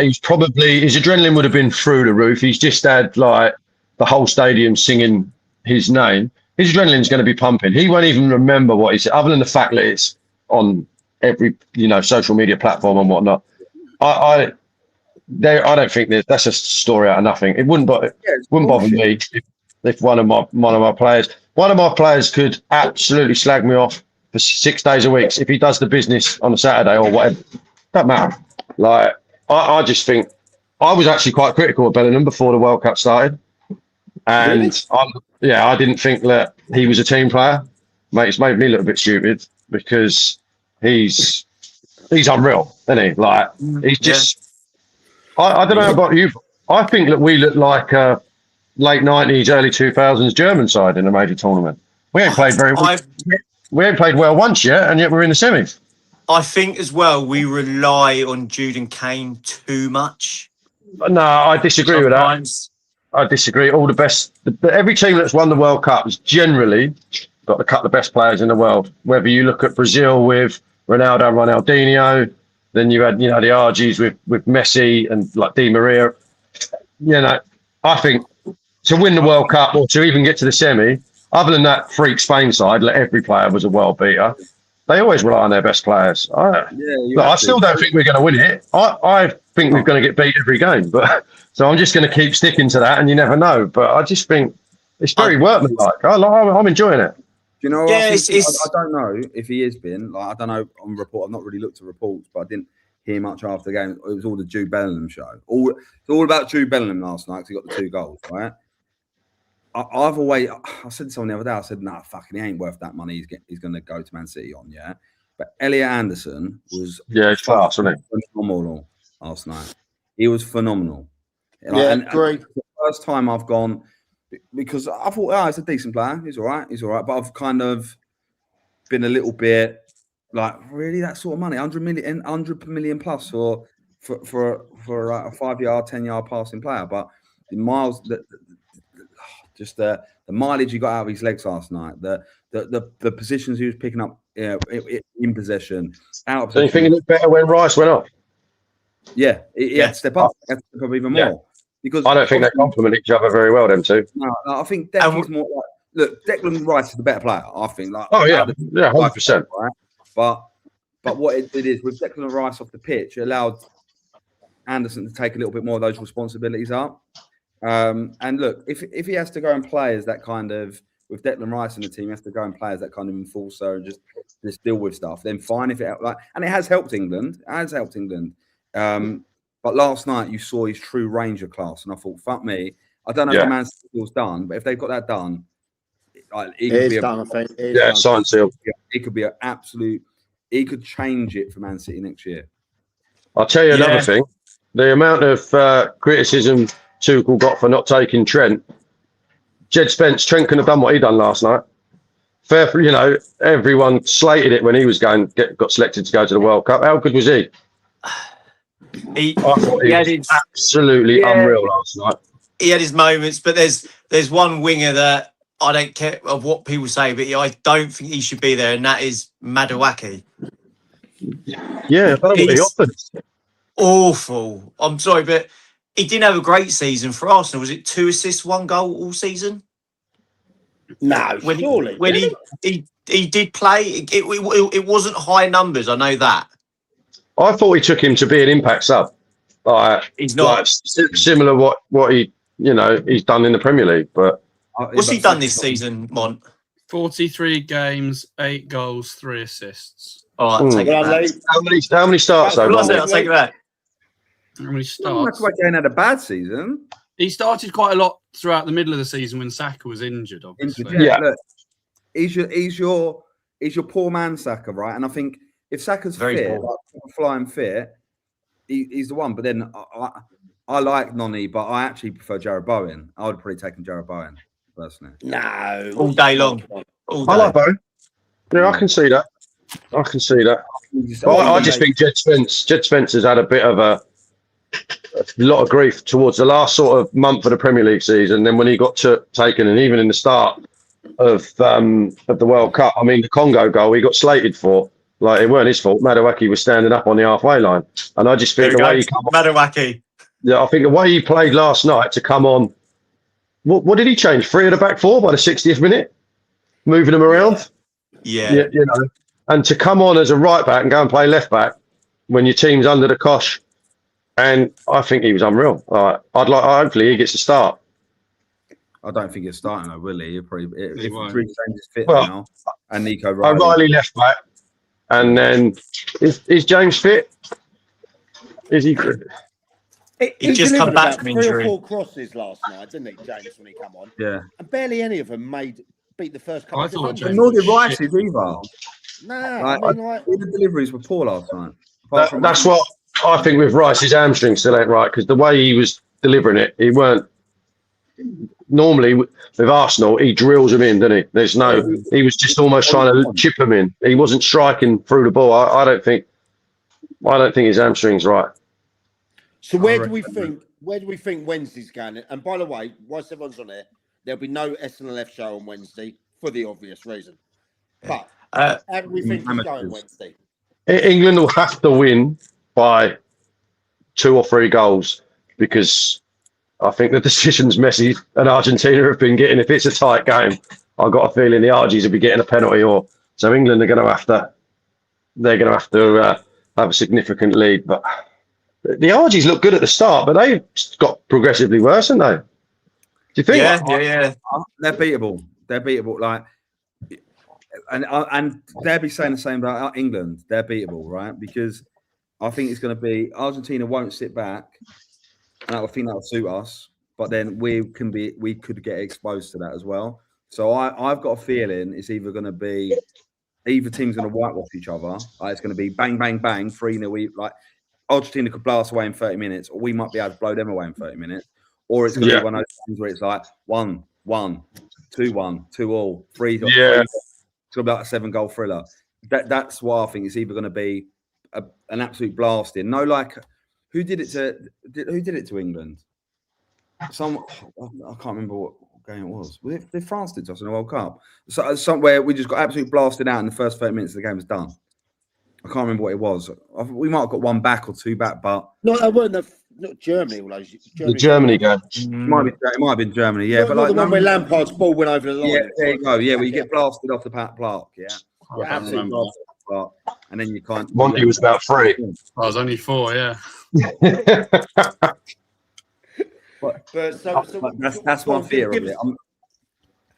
He's probably, his adrenaline would have been through the roof. He's just had like the whole stadium singing his name. His adrenaline's going to be pumping. He won't even remember what he said, other than the fact that it's on every social media platform and whatnot. I don't think that's a story out of nothing. It wouldn't bother me if one of my players could absolutely slag me off for 6 days a week if he does the business on a Saturday or whatever. Don't matter. Like, I just think I was actually quite critical of Bellingham before the World Cup started, and I didn't think that he was a team player. Mate, it's made me look a bit stupid because he's unreal, isn't he? Like, he's just. I don't know about you. I think that we look like a late 90s, early 2000s German side in a major tournament. We ain't played very well. We ain't played well once yet, and yet we're in the semis. I think as well we rely on Jude and Kane too much. No, I disagree with that. I disagree. All the best. Every team that's won the World Cup has generally got a couple of best players in the world. Whether you look at Brazil with Ronaldo, Ronaldinho, then you had the RGs with Messi and like Di Maria. I think to win the World Cup or to even get to the semi, other than that freak Spain side, every player was a world beater. They always rely on their best players. I still don't think we're going to win it. I think we're going to get beat every game. But so I'm just going to keep sticking to that, and you never know. But I just think it's very workmanlike. I'm enjoying it. Do you know? Yeah, I don't know if he has been. Like, I don't know on report. I've not really looked at reports, but I didn't hear much after the game. It was all the Jude Bellingham show. It's all about Jude Bellingham last night because he got the 2 goals, right? I said to someone the other day, I said, nah, fucking, he ain't worth that money. He's going to go to Man City on, yeah. But Elliot Anderson was it's class, wasn't he? Phenomenal last night. He was phenomenal. And great. The first time I've gone, because I thought, he's a decent player. He's all right. But I've kind of been a little bit like, really, that sort of money, 100 million plus for a 5-yard, 10-yard passing player. But the miles just the mileage he got out of his legs last night, the positions he was picking up in possession, out of So you think it looked better when Rice went off? Yeah, he had to step up. He had to step up even more. Because I don't think they complement each other very well, them two. No, I think Declan is more like, look, Declan Rice is the better player, I think. Like, 100%. Right? But what it is with Declan Rice off the pitch, it allowed Anderson to take a little bit more of those responsibilities up. And look, if he has to go and play as that kind of, with Declan Rice in the team, he has to go and play as that kind of enforcer and just deal with stuff, then fine. If it and it has helped England. But last night you saw his true range of class, and I thought, fuck me, I don't know if the Man City's done, but if they've got that done, it could be done. I think. Sign seal. It could be an absolute. He could change it for Man City next year. I'll tell you another thing. The amount of criticism Tuchel got for not taking Trent, Jed Spence, Trent couldn't have done what he done last night. Fair, you know, everyone slated it when he was got selected to go to the World Cup. How good was he? He I thought he had was his, absolutely unreal last night. he had his moments, but there's one winger that I don't care of what people say, but I don't think he should be there, and that is Madawaki. Yeah, I don't know what he He's offered. awful. I'm sorry, but he didn't have a great season for Arsenal. Was it 2 assists, 1 goal all season? No, When, surely. when he did play, it wasn't high numbers. I know that. I thought he took him to be an impact sub. He's not. Like, similar what he, you know, he's done in the Premier League. But What's he done this season, Mont? 43 games, 8 goals, 3 assists. All right, take it Well, back. how many starts though? Well, Mate? I'll take it back. How many That's starts? why Kane had a bad season. He started quite a lot throughout the middle of the season when Saka was injured, obviously. Yeah. Look, he's your poor man Saka, right? And I think if Saka's Very fit, poor. like, flying fit, he's the one. But then I like Noni, but I actually prefer Jared Bowen. I would probably take him Jared Bowen personally. No. All day long. All day. I like Bowen. Yeah, I can see that. I can see that. I just think Jed Spence has had a bit of a lot of grief towards the last sort of month of the Premier League season. Then when he got taken, and even in the start of the World Cup, I mean, the Congo goal he got slated for, like it weren't his fault. Madawaki was standing up on the halfway line, and I just think the way Madawaki. Yeah, I think the way he played last night to come on. What did he change? 3 of the back 4 by the 60th minute, moving them around. Yeah. You know, and to come on as a right back and go and play left back when your team's under the cosh, and I think he was unreal. Hopefully he gets to start. I don't think he's starting though, will he? He'll probably if won't. Reece James is fit Well, now, and Nico Riley. O'Reilly left back, and then is James fit? Is he? He just come delivered back about from 3 injury. or 4 crosses last night, didn't he, James, when he come on? Yeah. And barely any of them beat the first couple I of thought defenders. James Nor did was Rice's shit. either. No, Like, I mean, like, all the deliveries were poor last night. Apart from That's what I think with Rice. His hamstring still ain't right, because the way he was delivering it, he weren't. Normally with Arsenal, he drills him in, doesn't he? There's no. He was just almost trying to chip him in. He wasn't striking through the ball. I don't think his hamstring's right. so where do we think Wednesday's going? And by the way, whilst everyone's on there, there'll be no SNLF show on Wednesday for the obvious reason. But how do we think it's going Wednesday? England will have to win by 2 or 3 goals, because I think the decisions Messi and Argentina have been getting, if it's a tight game, I've got a feeling the Argies will be getting a penalty, so England are going to have to. They're going to have to have a significant lead. But the Argies look good at the start, but they've got progressively worse, haven't they? Do you think? Yeah. They're beatable. They're beatable. Like, and they'll be saying the same about England. They're beatable, right? Because I think it's going to be Argentina won't sit back, and I think that'll suit us. But then we could get exposed to that as well. So I've got a feeling it's either going to be either team's going to whitewash each other. Like, it's going to be bang, bang, bang, 3-0. Like, Argentina could blow us away in 30 minutes, or we might be able to blow them away in 30 minutes. Or it's going to be one of those things where it's like 1-1, 2-1, 2-2, 3. Yeah. It's going to be like a 7-goal thriller. That's why I think it's either going to be an absolute blasting. No, like who did it to England? I can't remember what game it was. Was it France did to us in the World Cup? So somewhere we just got absolutely blasted out in the first 30 minutes. The game was done. I can't remember what it was. We might have got 1 back or 2 back, but No, that weren't not Germany. All those The Germany game. it might have been Germany. Yeah, but not like the one where Lampard's ball went over the line. yeah, there you go. Yeah, where you get blasted off the plaque. Yeah, Absolutely. blasted off the plaque, and then you can't. Monty was about 3. I was only 4, yeah. But That's my fear of it.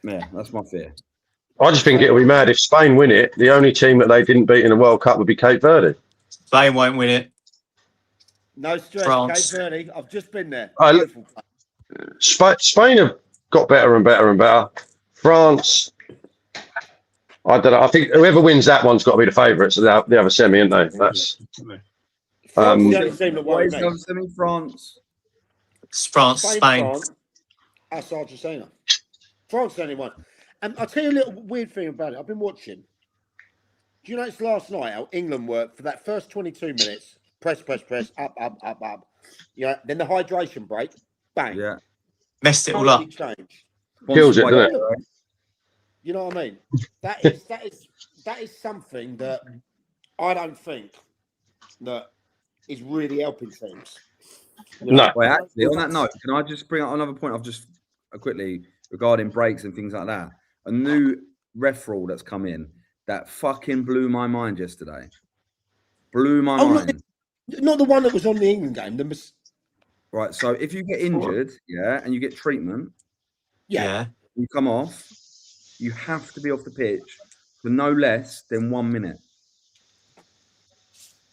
Yeah, that's my fear. I just think it'll be mad if Spain win it. The only team that they didn't beat in the World Cup would be Cape Verde. Spain won't win it. No stress, France. Cape Verde. I've just been there. Look, Spain have got better and better and better. France, I don't know. I think whoever wins that one's got to be the favourites of the other semi, isn't they? That's France is the only team that What worries is me. the semi France? It's France, Spain. France, that's Argentina. France only won. And I'll tell you a little weird thing about it. I've been watching. Do you notice last night how England worked for that first 22 minutes? Press, up. Yeah. Then the hydration break, bang. Yeah. Messed it all up. Changed. Kills it, doesn't it? You know what I mean? That is something that I don't think that is really helping teams. You know? No. Well, actually, on that note, can I just bring up another point? I've just quickly regarding breaks and things like that. A new ref rule that's come in that fucking blew my mind yesterday. Blew my mind. Not the one that was on the England game. Right. So if you get injured, yeah, and you get treatment, Yeah. you come off, you have to be off the pitch for no less than 1 minute.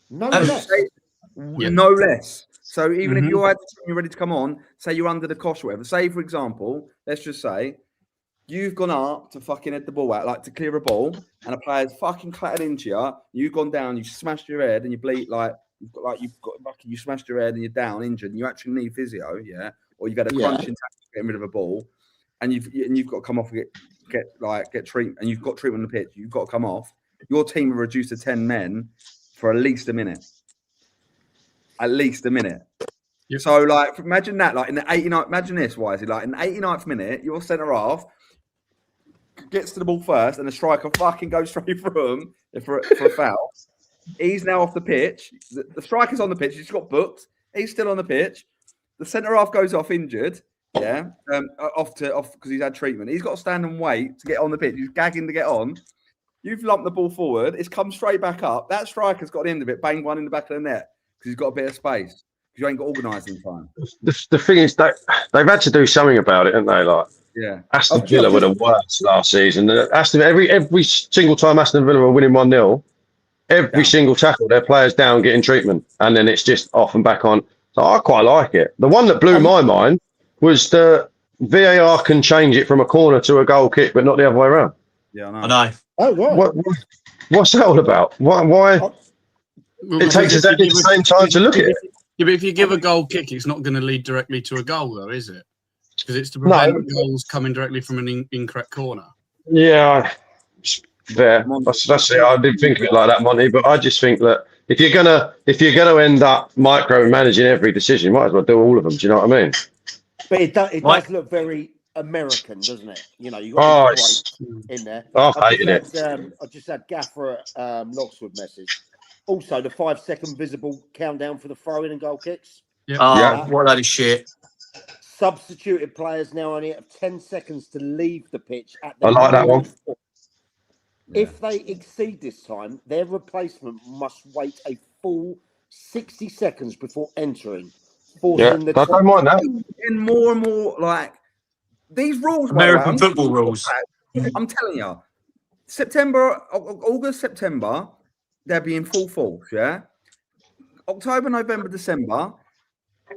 No less. No less. So even if you're ready to come on, say you're under the cosh or whatever. Say, for example, let's just say you've gone up to fucking head the ball out, like to clear a ball, and a player's fucking clattered into you. You've gone down, you smashed your head, and you bleed you smashed your head and you're down, injured, and you actually need physio, yeah, or you've had a crunching tackle getting rid of a ball, and you've got to come off and get treatment, and you've got treatment on the pitch. You've got to come off. Your team are reduced to 10 men for at least a minute. At least a minute. Yep. So, like, imagine that. Like in the 89th, imagine this, Wisey. Like in the 89th minute, your centre half gets to the ball first, and the striker fucking goes straight through him for a foul. He's now off the pitch. The striker's on the pitch. He's got booked. He's still on the pitch. The centre half goes off injured. Yeah, off because he's had treatment. He's got to stand and wait to get on the pitch. He's gagging to get on. You've lumped the ball forward. It's come straight back up. That striker's got the end of it. Bang one in the back of the net because he's got a bit of space. Because you ain't got organised in time. The thing is that they've had to do something about it, haven't they? Like, yeah, Aston Villa were the worst last season. Every single time Aston Villa were winning 1-0, every single tackle, their players down getting treatment, and then it's just off and back on. So I quite like it. The one that blew my mind was the VAR can change it from a corner to a goal kick, but not the other way around. Yeah, I know. Oh, right. What's that all about? Why? It takes exactly the same time to look at it. Yeah, but if you give a goal kick, it's not going to lead directly to a goal, though, is it? Because it's to prevent goals coming directly from an incorrect corner. Yeah, fair. That's it. I didn't think of it like that, Monty. But I just think that if you're gonna end up micromanaging every decision, you might as well do all of them. Do you know what I mean? But it does look very American, doesn't it? You know, you got in there. I've hated it. I just had Gaffer at Loxwood message. Also, the 5-second visible countdown for the throw-in and goal kicks. Yep. What a load of shit. Substituted players now only have 10 seconds to leave the pitch. I like that one. If they exceed this time, their replacement must wait a full 60 seconds before entering. I don't mind that. And more like these rules. American football rules. I'm telling you, August, September, they'll be in full force. Yeah, October, November, December,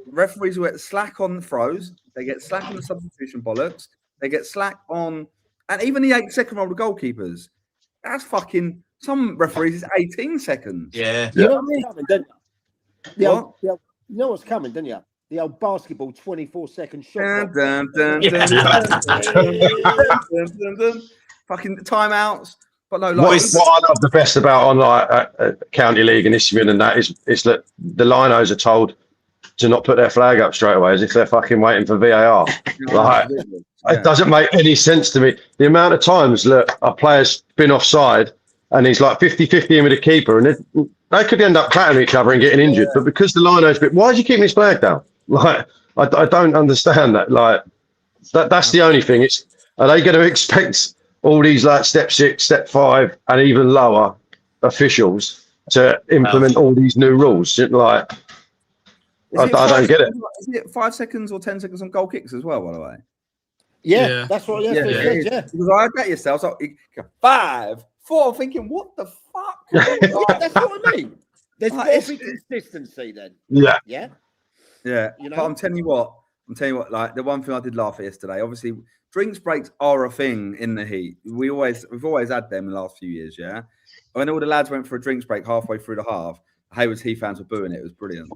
referees will get slack on the throws. They get slack on the substitution bollocks. They get slack on, and even the 8-second rule of goalkeepers. That's fucking. Some referees is 18 seconds. Yeah. You know what's coming, don't you? You know what's coming, don't you? The old basketball 24-second shot. Fucking timeouts. But no, like, what I love the best about on like County League and Isthmian and that is that the linos are told to not put their flag up straight away as if they're fucking waiting for VAR. Like, it doesn't make any sense to me. The amount of times that a player's been offside and he's like 50-50 in with the keeper and they could end up clattering each other and getting injured. But because the lino's why is he keeping his flag down? Like, I don't understand that. Like, that's the only thing. Are they going to expect all these like step 6, step 5, and even lower officials to implement all these new rules? Like, I don't get it. Is it 5 seconds or 10 seconds on goal kicks as well, by the way? Yeah. That's what Yeah. Because I bet yourself, so 5, 4, thinking, what the fuck? That's what I mean. There's got to be consistency then. Yeah. Yeah. Yeah. You know? But I'm telling you what, like the one thing I did laugh at yesterday, obviously drinks breaks are a thing in the heat. We've always had them in the last few years, yeah. When all the lads went for a drinks break halfway through the half, Haywards Heath fans were booing it. It was brilliant.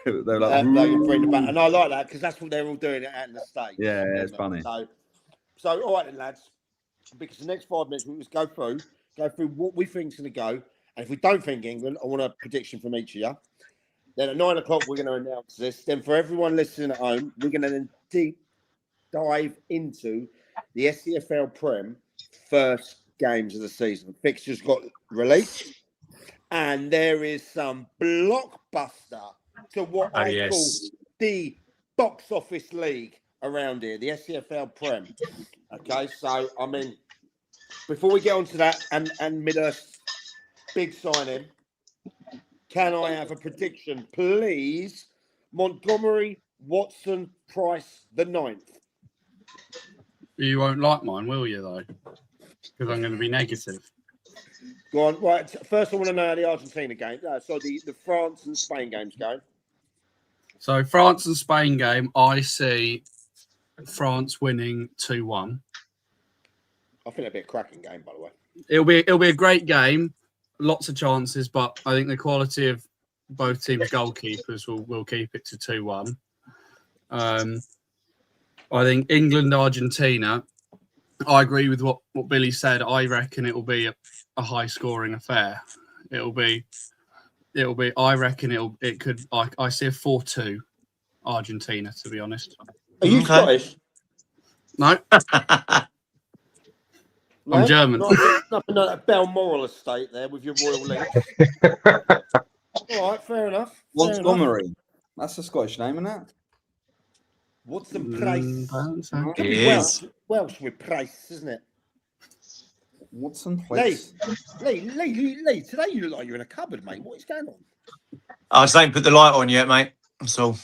They were like, and I like that because that's what they're all doing out in the States. Yeah, it's funny. So So, all right, then, lads. Because the next 5 minutes we just go through what we think's going to go, and if we don't think England, I want a prediction from each of you. Then at 9 o'clock we're going to announce this. Then for everyone listening at home, we're going to then deep dive into the SCFL Prem first games of the season. Fixtures got released, and there is some blockbuster to what I call the box office league around here, the SCFL Prem. Okay, so I mean, before we get on to that and Midhurst's big signing, can I have a prediction, please? Montgomery, Watson, Price, the 9th. You won't like mine, will you, though? Because I'm going to be negative. Go on. Right. First, I want to know how the Argentina game, so the France and Spain game's going. So, France and Spain game, I see France winning 2-1. I think it'll be a cracking game, by the way. It'll be a great game. Lots of chances, but I think the quality of both teams' goalkeepers will keep it to 2-1. I think England, Argentina. I agree with what Billy said. I reckon it will be a high scoring affair. It'll be. I reckon it could. I see a 4-2 Argentina. To be honest. Are you Scottish? No. No? I'm German. Nothing like that Balmoral estate there with your royal links. All right, fair enough. Montgomery. That's a Scottish name, isn't it? Watson Price. It is. Welsh with Price, isn't it? Watson Price. Lee, today you look like you're in a cupboard, mate. What is going on? I just ain't put the light on yet, mate. So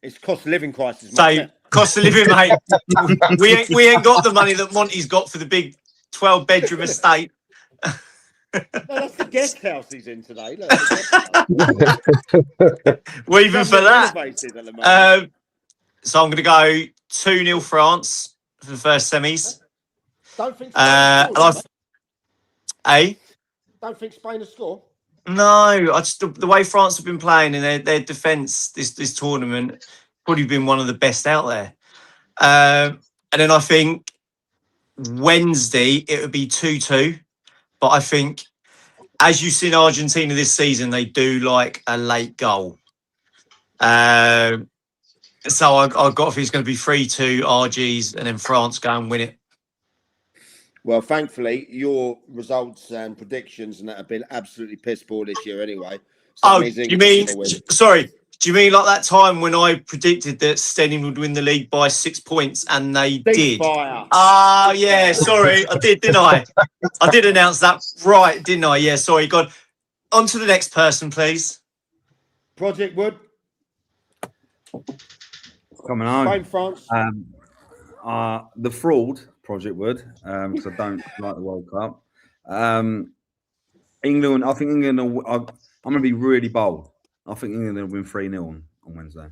It's cost of living crisis, mate. So, cost of living, mate. we ain't got the money that Monty's got for the big 12-bedroom estate. no, that's the guest house he's in today. Look, Well, even for that. So I'm going to go 2-0 France for the first semis. Don't think Don't think Spain will score. No, I just the way France have been playing in their defence this tournament, probably been one of the best out there. And then I think Wednesday it would be 2-2. But I think, as you've seen Argentina this season, they do like a late goal. So I got if it's going to be 3-2 RGs and then France go and win it. Well, thankfully, your results and predictions and that have been absolutely piss poor this year anyway. So do you mean? Sorry, do you mean like that time when I predicted that Stenion would win the league by 6 points and they did? Ah, yeah. Sorry, I did, didn't I? I did announce that, right? Didn't I? Yeah. Sorry. God. On to the next person, please. Project Wood. Coming on. Spain, France. The fraud. Project Wood, because I don't like the World Cup. England, I think England, I'm going to be really bold. I think England will win 3-0 on Wednesday.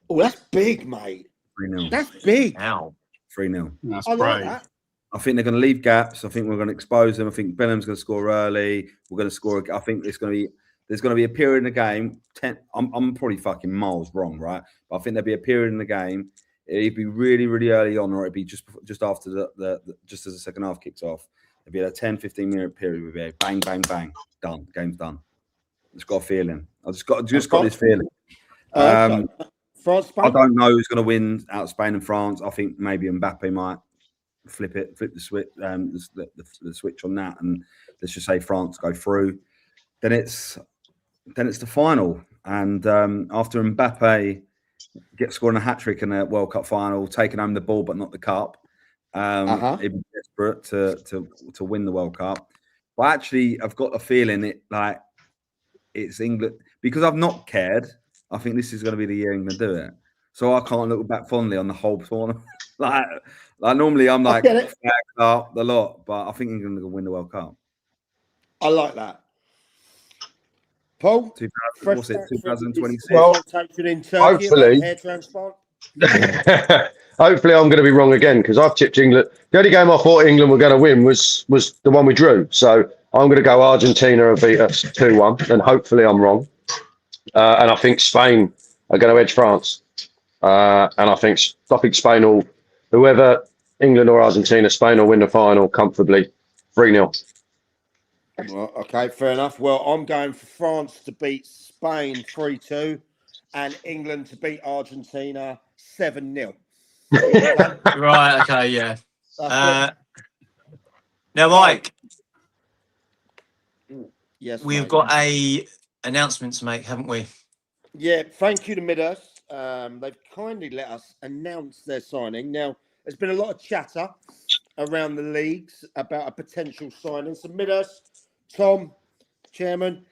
Oh, that's big, mate. 3-0. That's big. Ow. 3-0. That's I like brave. that. I think they're going to leave gaps. I think we're going to expose them. I think Bellingham going to score early. We're going to score. I think there's going to be a period in the game. I'm probably fucking miles wrong, right? But I think there'll be a period in the game. It'd be really, really early on, or it'd be just after the just as the second half kicks off. It'd be a 10-15 minute period. Would be a bang, bang, bang, done. Game's done. Just got a feeling. I just got this feeling. France, Spain. I don't know who's going to win out of Spain and France. I think maybe Mbappe might flip the switch, the switch on that, and let's just say France go through. Then it's the final, and after Mbappe get scoring a hat-trick in a World Cup final, taking home the ball but not the cup. He'd be desperate to win the World Cup. But actually, I've got a feeling it's England, because I've not cared. I think this is going to be the year England do it. So I can't look back fondly on the whole tournament. like normally I'm like flagged up the lot, but I think England will win the World Cup. I like that. Paul, 2026? Well, in Turkey, hopefully. Hair transplant. Hopefully, I'm going to be wrong again because I've tipped England. The only game I thought England were going to win was the one we drew. So I'm going to go Argentina and beat us 2-1, and hopefully I'm wrong. And I think Spain are going to edge France. And I think Spain will, whoever England or Argentina, Spain will win the final comfortably, 3-0. Well, okay, fair enough. Well, I'm going for France to beat Spain 3-2 and England to beat Argentina 7-0. Okay? Right. Okay. Yeah. That's Now, Mike, it. Yes, we've mate. got a announcement to make, haven't we? Yeah, thank you to Midas. They've kindly let us announce their signing. Now, there's been a lot of chatter around the leagues about a potential signing. So, Midas, Tom, Chairman,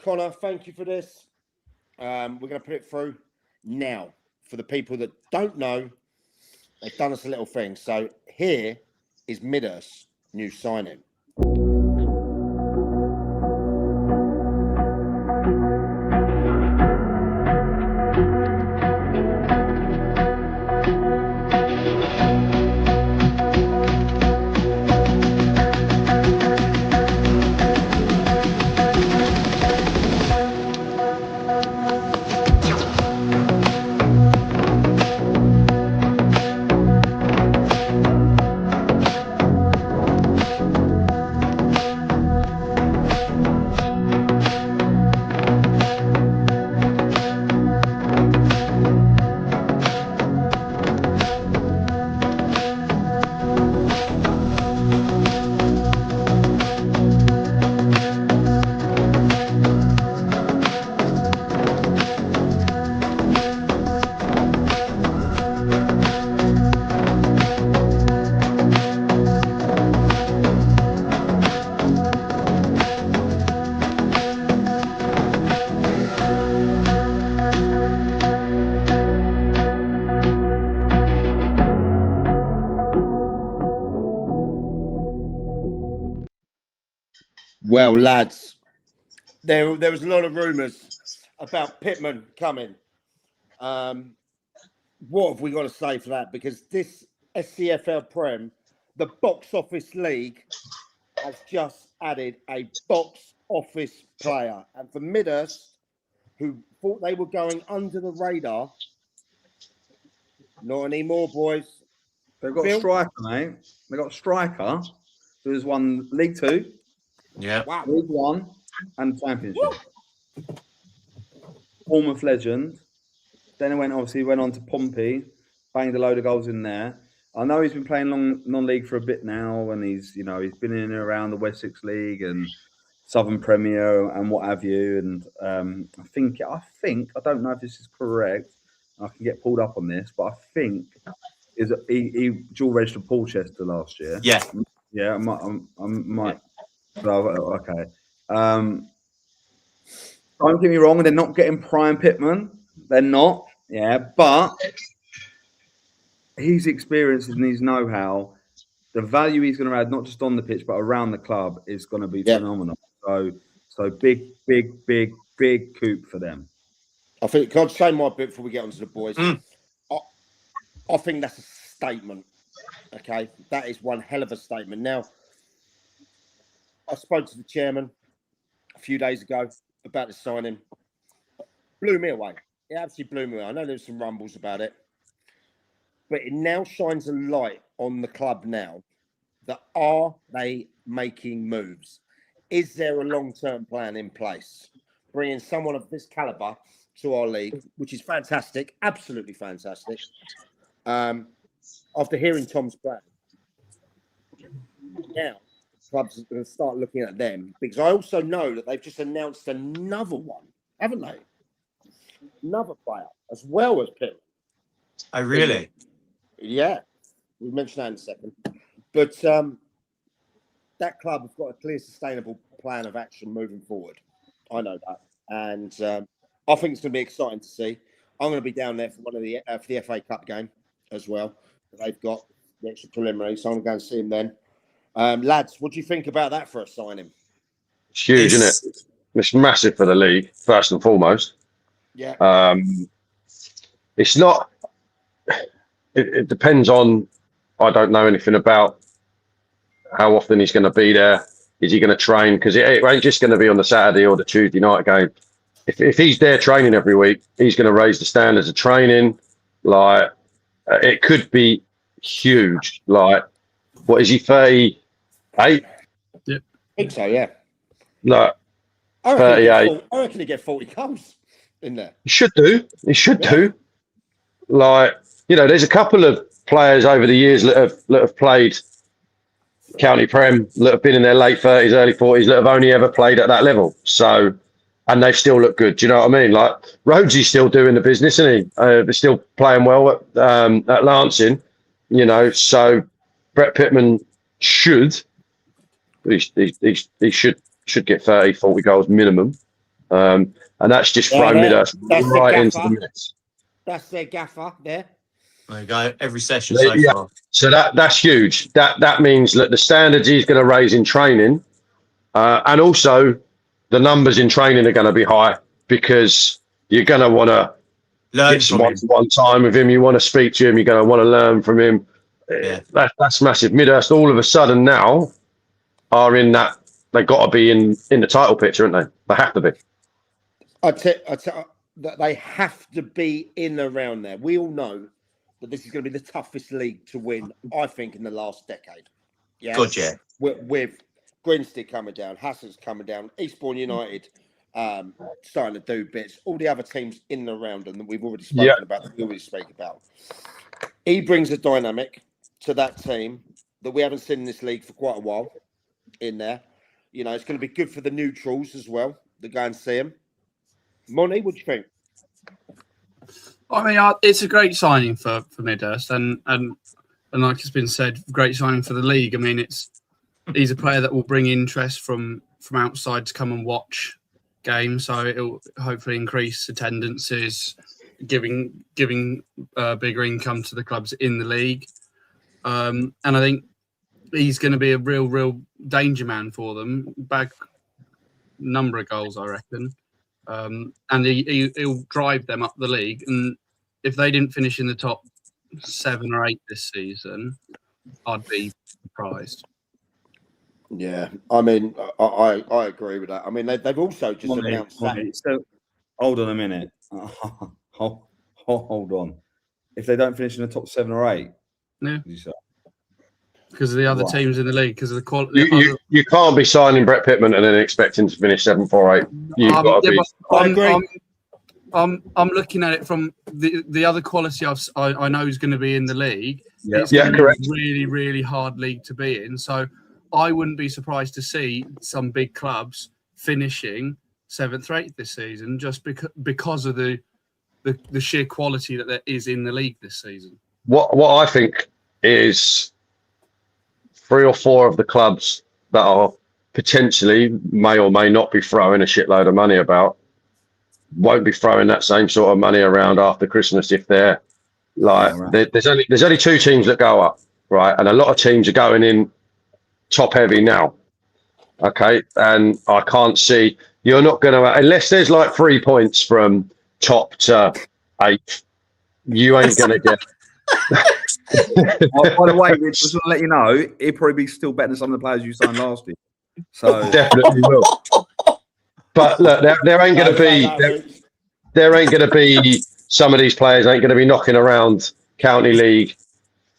Connor, thank you for this. We're going to put it through now. For the people that don't know, they've done us a little thing. So, here is Midas' new signing. Well, lads, there was a lot of rumours about Pittman coming. What have we got to say for that? Because this SCFL Prem, the box office league, has just added a box office player. And for Midhurst, who thought they were going under the radar, not anymore, boys. They've got Phil? a striker, mate. They've got a striker who has won League Two, Yeah. Wow. League One, and Championship. Bournemouth legend. Then he went on to Pompey, banged a load of goals in there. I know he's been playing non-league for a bit now, and he's been in and around the Wessex League and Southern Premier and what have you. And I think I don't know if this is correct. I can get pulled up on this, but I think he dual registered Portchester last year. Yeah. Yeah, I might. So, okay. Don't get me wrong, they're not getting prime Pittman. They're not. Yeah, but his experience and his know-how, the value he's going to add, not just on the pitch but around the club, is going to be phenomenal. So big coup for them. I think, can I say my bit before we get on to the boys? I think that's a statement. Okay, that is one hell of a statement. Now, I spoke to the chairman a few days ago about the signing. Blew me away. It absolutely blew me away. I know there's some rumbles about it, but it now shines a light on the club now that are they making moves? Is there a long-term plan in place? Bringing someone of this caliber to our league, which is fantastic, absolutely fantastic. After hearing Tom's plan, now clubs are going to start looking at them, because I also know that they've just announced another one, haven't they? Another player as well as Pitt. Oh, really? Yeah, we'll mention that in a second. But that club has got a clear, sustainable plan of action moving forward. I know that, and I think it's going to be exciting to see. I'm going to be down there for one of the for the FA Cup game as well. They've got the extra preliminary, so I'm going to go and see them then. Lads, what do you think about that for a signing? It's huge, isn't it? It's massive for the league, first and foremost. Yeah. It's not. It depends on. I don't know anything about how often he's going to be there. Is he going to train? Because it ain't just going to be on the Saturday or the Tuesday night game. If he's there training every week, he's going to raise the standards of training. Like it could be huge. Like, what is he, 38? I think so, yeah. Like, I 38. reckon he get 40 goals in there. He should do. He should do. Like, you know, there's a couple of players over the years that have played County Prem, that have been in their late 30s, early 40s, that have only ever played at that level. So, and they still look good. Do you know what I mean? Like, Rhodes's still doing the business, isn't he? They're still playing well at Lancing, you know. So, Brett Pittman should should get 30, 40 goals minimum. And that's just thrown Midhurst right into the mix. That's their gaffer there. There you go. Every session so far. So that's huge. That means that the standards he's going to raise in training, and also the numbers in training are going to be high, because you're going to want to learn get one time with him. You want to speak to him. You're going to want to learn from him. Yeah. That's massive. Midhurst all of a sudden now are in that. They've got to be in the title picture, aren't they? They have to be. I tell that they have to be in around there. We all know that this is going to be the toughest league to win, I think, in the last decade. Yeah. Good, yeah. With Grinstead coming down, Hassan's coming down, Eastbourne United starting to do bits, all the other teams in and around them that we've already spoken about, that we always speak about. He brings a dynamic to that team that we haven't seen in this league for quite a while in there. You know, it's going to be good for the neutrals as well to go and see him. Monty, what do you think? I mean, it's a great signing for Midhurst, and like it's been said, great signing for the league. I mean, he's a player that will bring interest from outside to come and watch games, so it'll hopefully increase attendances, giving bigger income to the clubs in the league. And I think he's going to be a real danger man for them. Bag number of goals, I reckon. And he'll drive them up the league. And if they didn't finish in the top 7 or 8 this season, I'd be surprised. Yeah, I mean, I agree with that. I mean, they've also just announced that. So, hold on a minute. Hold on. If they don't finish in the top 7 or 8, yeah, because of the other teams in the league, because of the quality. You can't be signing Brett Pittman and then expecting to finish 7, 4, 8. You've got to be. I agree. I'm looking at it from the other quality I know is going to be in the league. Yeah, it's correct. Be a really, really hard league to be in. So I wouldn't be surprised to see some big clubs finishing 7th or 8th this season, just because of the sheer quality that there is in the league this season. What I think is 3 or 4 of the clubs that are potentially may or may not be throwing a shitload of money about won't be throwing that same sort of money around after Christmas if they're like there's only 2 teams that go up, right? And a lot of teams are going in top heavy now. Okay, and I can't see you're not going to, unless there's like 3 points from top to 8th, you ain't going to get. By the way, just to let you know, he'd probably be still better than some of the players you signed last year. So definitely will. But look, there ain't going to be some of these players ain't going to be knocking around county league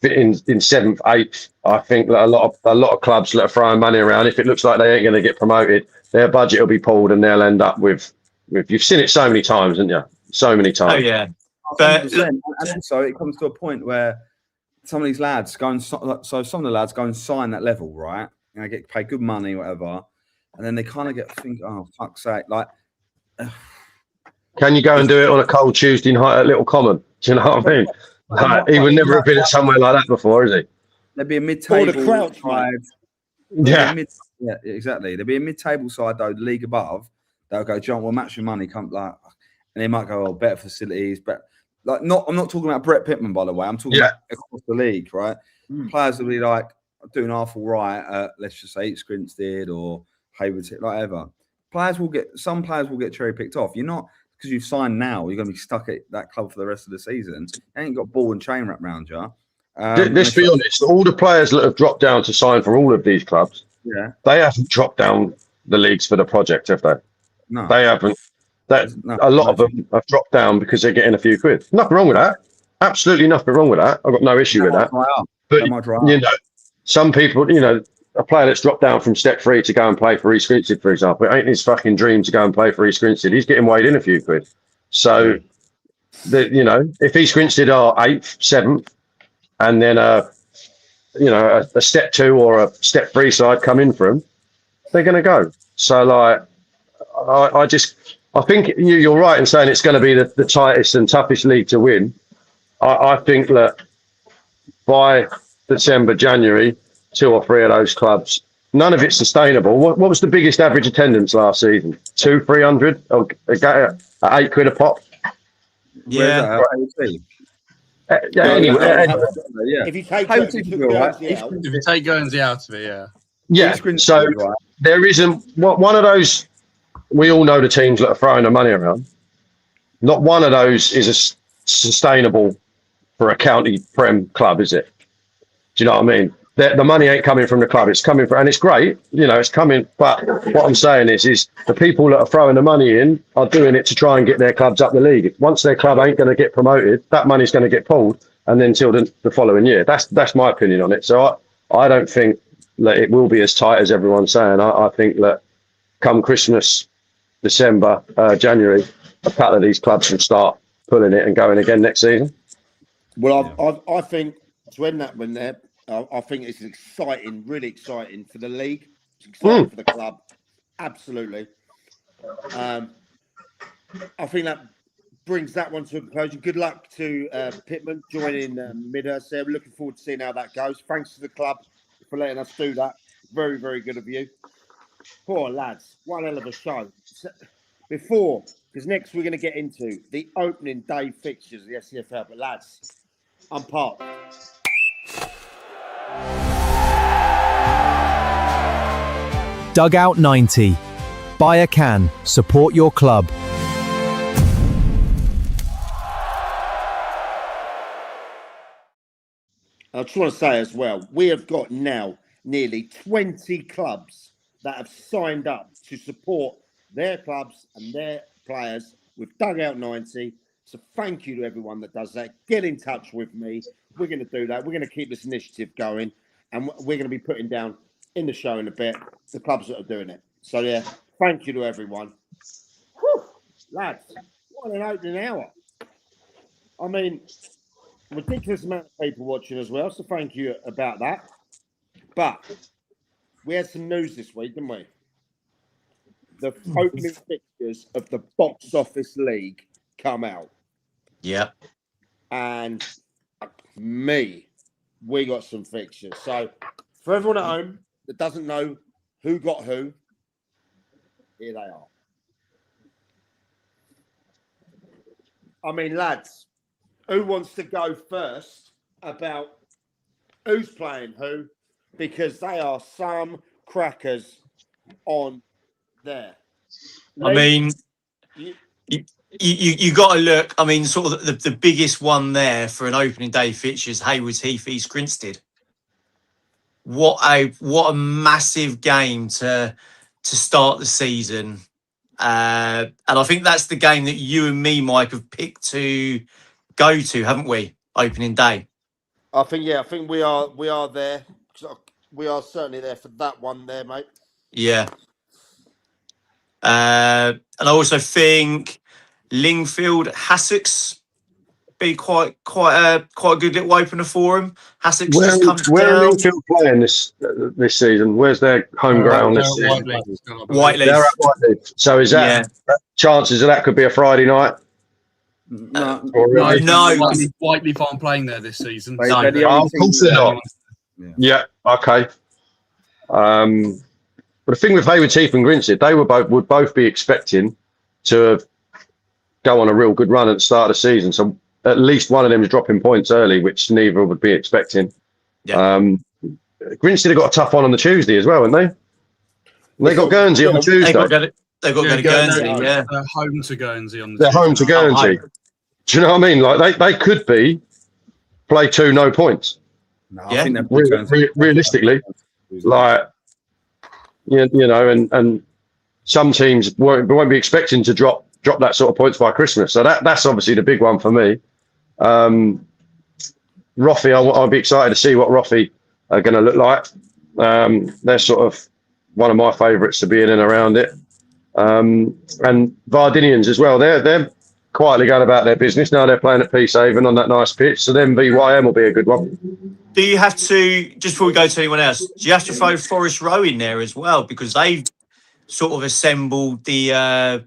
in 7th, 8th. I think that a lot of clubs that are throwing money around, if it looks like they ain't going to get promoted, their budget will be pulled and they'll end up with you've seen it so many times, haven't you? So many times. Oh yeah. But and also it comes to a point where some of these lads go and some of the lads go and sign that level, right? And they get paid good money, whatever, and then they kind of think, oh fuck's sake, like. Can you go and do it on a cold Tuesday night at Little Common? Do you know what I mean? Like, he would never have been at somewhere like that before, is he? There'd be a mid-table side. Yeah, exactly. There'd be a mid-table side though, the league above. They'll go, John, we'll match your money. Come like, and they might go, oh, better facilities, but like, I'm not talking about Brett Pittman, by the way. I'm talking about across the league, right? Players will be like doing half all right at, let's just say, Grinstead or Hayward, whatever. Some players will get cherry picked off. You're not, because you've signed now, you're going to be stuck at that club for the rest of the season. You ain't got ball and chain wrapped around you. Let's be honest. All the players that have dropped down to sign for all of these clubs, they haven't dropped down the leagues for the project, have they? No, they haven't. A lot of them have dropped down because they're getting a few quid. Nothing wrong with that. Absolutely nothing wrong with that. I've got no issue with that. But you know, some people, you know, a player that's dropped down from step 3 to go and play for East Grinstead, for example, it ain't his fucking dream to go and play for East Grinstead. He's getting weighed in a few quid. So, you know, if East Grinstead are 8th, 7th, and then you know, a step 2 or a step 3 side come in for them, they're going to go. So, like, I think you're right in saying it's going to be the tightest and toughest league to win. I think that by December, January, 2 or 3 of those clubs, none of it's sustainable. What was the biggest average attendance last season? 200-300 at £8 a pop. Yeah. If you take Guernsey out of it, yeah. Yeah. So there isn't one of those. We all know the teams that are throwing the money around. Not one of those is sustainable for a county prem club, is it? Do you know what I mean? The money ain't coming from the club; it's coming from, and it's great, you know, it's coming. But what I'm saying is the people that are throwing the money in are doing it to try and get their clubs up the league. Once their club ain't going to get promoted, that money's going to get pulled, and then till the following year. That's my opinion on it. So I don't think that it will be as tight as everyone's saying. I think that come Christmas, December, January, a couple of these clubs will start pulling it and going again next season. Well, I think to end that one there, I think it's exciting, really exciting for the league. It's exciting for the club. Absolutely. I think that brings that one to a conclusion. Good luck to Pittman joining Midhurst there. We're looking forward to seeing how that goes. Thanks to the club for letting us do that. Very, very good of you. Poor lads. One hell of a show. Because next we're going to get into the opening day fixtures of the SCFL. But lads, I'm part. Dugout 90. Buy a can. Support your club. I just want to say as well, we have got now nearly 20 clubs that have signed up to support their clubs and their players with Dugout 90. So thank you to everyone that does that. Get in touch with me. We're going to do that. We're going to keep this initiative going. And we're going to be putting down in the show in a bit the clubs that are doing it. So, yeah, thank you to everyone. Whew, lads, what an opening hour. I mean, ridiculous amount of people watching as well. So thank you about that. But we had some news this week, didn't we? The opening fixtures of the Box Office League come out. Yeah. And we got some fixtures. So for everyone at home that doesn't know who got who, here they are. I mean, lads, who wants to go first about who's playing who? Because they are some crackers on there. I mean, you got to look. I mean, sort of the biggest one there for an opening day fixture is Haywards Heath East Grinstead. What a massive game to start the season, and I think that's the game that you and me, Mike, have picked to go to, haven't we? Opening day. I think we are there. We are certainly there for that one there, mate. Yeah. And I also think Lingfield Hassocks be quite a good little opener for them. Hassocks just comes down. Where are Lingfield playing this season? Where's their home ground this season? Whiteleaf. They're at Whiteleaf. So is that chances of that could be a Friday night? No. Whiteleaf aren't playing there this season. No. Of course they're not. Yeah. Okay. But the thing with Haywards Heath and Grinstead, they would both be expecting to go on a real good run at the start of the season. So at least one of them is dropping points early, which neither would be expecting. Yeah. Grinstead have got a tough one on the Tuesday as well, haven't they? They got Guernsey on Tuesday. They've got to go to Guernsey. Yeah, they're home to Guernsey on the They're home to Guernsey. Do you know what I mean? Like they could play 2 no points. No, I think they're realistically, like you know, and some teams won't be expecting to drop that sort of points by Christmas. So that's obviously the big one for me. Roffey, I'll be excited to see what Roffey are going to look like. They're sort of one of my favourites to be in and around it. And Vardinians as well. They're quietly going about their business. Now they're playing at Peacehaven on that nice pitch. So then BYM will be a good one. Do you have to, just before we go to anyone else, do you have to throw Forest Row in there as well? Because they've sort of assembled the,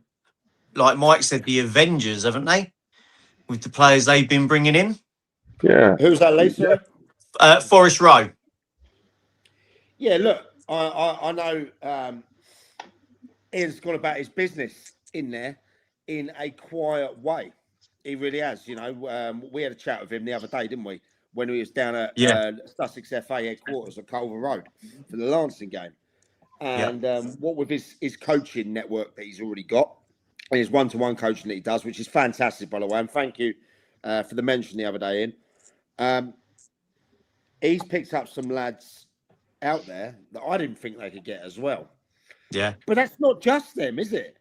like Mike said, the Avengers, haven't they? With the players they've been bringing in. Yeah. Who's that, Lisa? Forest Row. Yeah, look, I know Ian's gone about his business in there in a quiet way. He really has. You know, we had a chat with him the other day, didn't we? When he was down at Sussex FA headquarters at Culver Road for the Lancing game. And what with his coaching network that he's already got, and his one-to-one coaching that he does, which is fantastic, by the way. And thank you for the mention the other day, Ian. He's picked up some lads out there that I didn't think they could get as well. Yeah. But that's not just them, is it?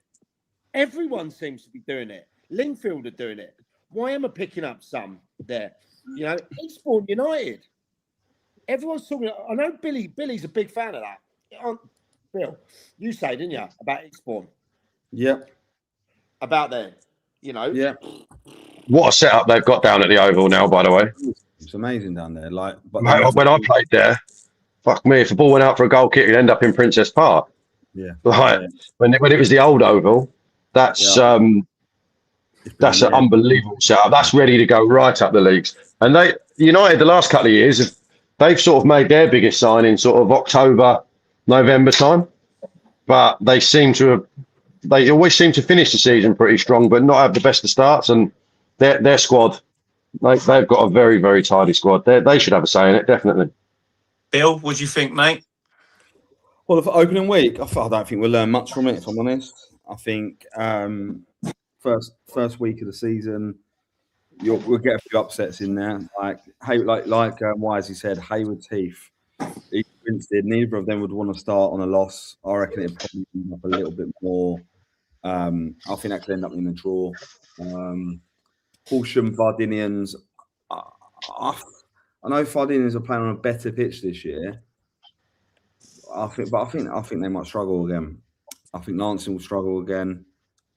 Everyone seems to be doing it. Lingfield are doing it. YM are picking up some there. You know, Eastbourne United. Everyone's talking. I know Billy's a big fan of that. Bill, you say, didn't you, about Eastbourne? Yeah. About them, you know. Yeah. What a setup they've got down at the Oval now, by the way. It's amazing down there. Like, but Mate, when I played there, fuck me, if the ball went out for a goal kick, it'd end up in Princess Park. Yeah. Like, when it was the old Oval, that's an unbelievable setup. That's ready to go right up the leagues. And United, the last couple of years, they've sort of made their biggest signing sort of October, November time. But they always seem to finish the season pretty strong, but not have the best of starts. And their squad, they've got a very, very tidy squad. They should have a say in it, definitely. Bill, what do you think, mate? Well, for opening week, I don't think we'll learn much from it, if I'm honest. I think first week of the season, we'll get a few upsets in there. Like Wisey said, Haywards Heath, neither of them would want to start on a loss. I reckon it'd probably end up a little bit more. I think that could end up in a draw. Horsham, Vardinians. I know Vardinians are playing on a better pitch this year. I think they might struggle again. I think Lancing will struggle again.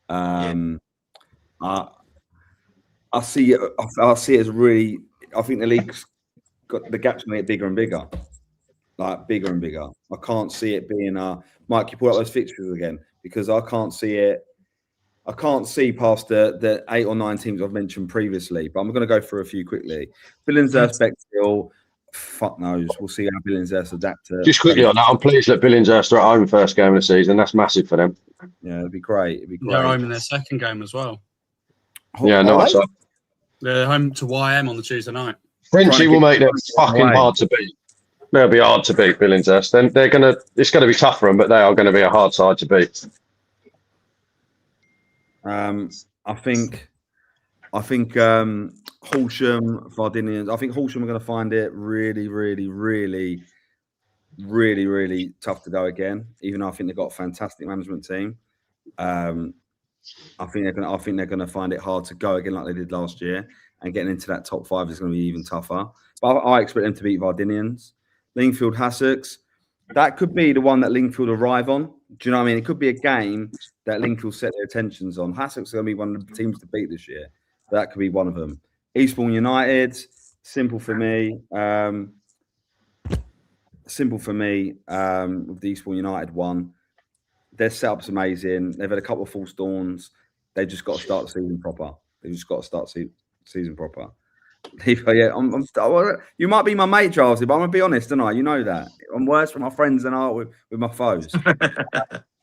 I see it as really. I think the league's got the gaps make it bigger and bigger, like bigger and bigger. I can't see it being Mike. You pull up those fixtures again because I can't see it. I can't see past the 8 or 9 teams I've mentioned previously, but I'm going to go through a few quickly. Billingshurst, Bexhill, fuck knows. We'll see how Billingshurst adapt to. Just quickly on that, I'm pleased that Billingshurst are at home first game of the season. That's massive for them. Yeah, it'd be great. They're home in their second game as well. Yeah, nice. They're home to YM on the Tuesday night. Frenchy will make them fucking hard to beat. They'll be hard to beat, Billingshurst. Then it's going to be tough for them, but they are going to be a hard side to beat. I think Horsham, Vardinians. I think Horsham are going to find it really, really, really, really, really tough to go again. Even though I think they've got a fantastic management team. I think they're going to find it hard to go again like they did last year. And getting into that top 5 is going to be even tougher. But I expect them to beat Vardinians. Lingfield, Hassocks. That could be the one that Lingfield arrive on. Do you know what I mean? It could be a game that Lingfield set their attentions on. Hassocks are going to be one of the teams to beat this year. That could be one of them. Eastbourne United, simple for me. With the Eastbourne United one. Their setup's amazing. They've had a couple of false dawns. They've just got to start the season proper. Season proper. Yeah, you might be my mate, Charles, but I'm going to be honest, don't I? You know that. I'm worse with my friends than I are with my foes.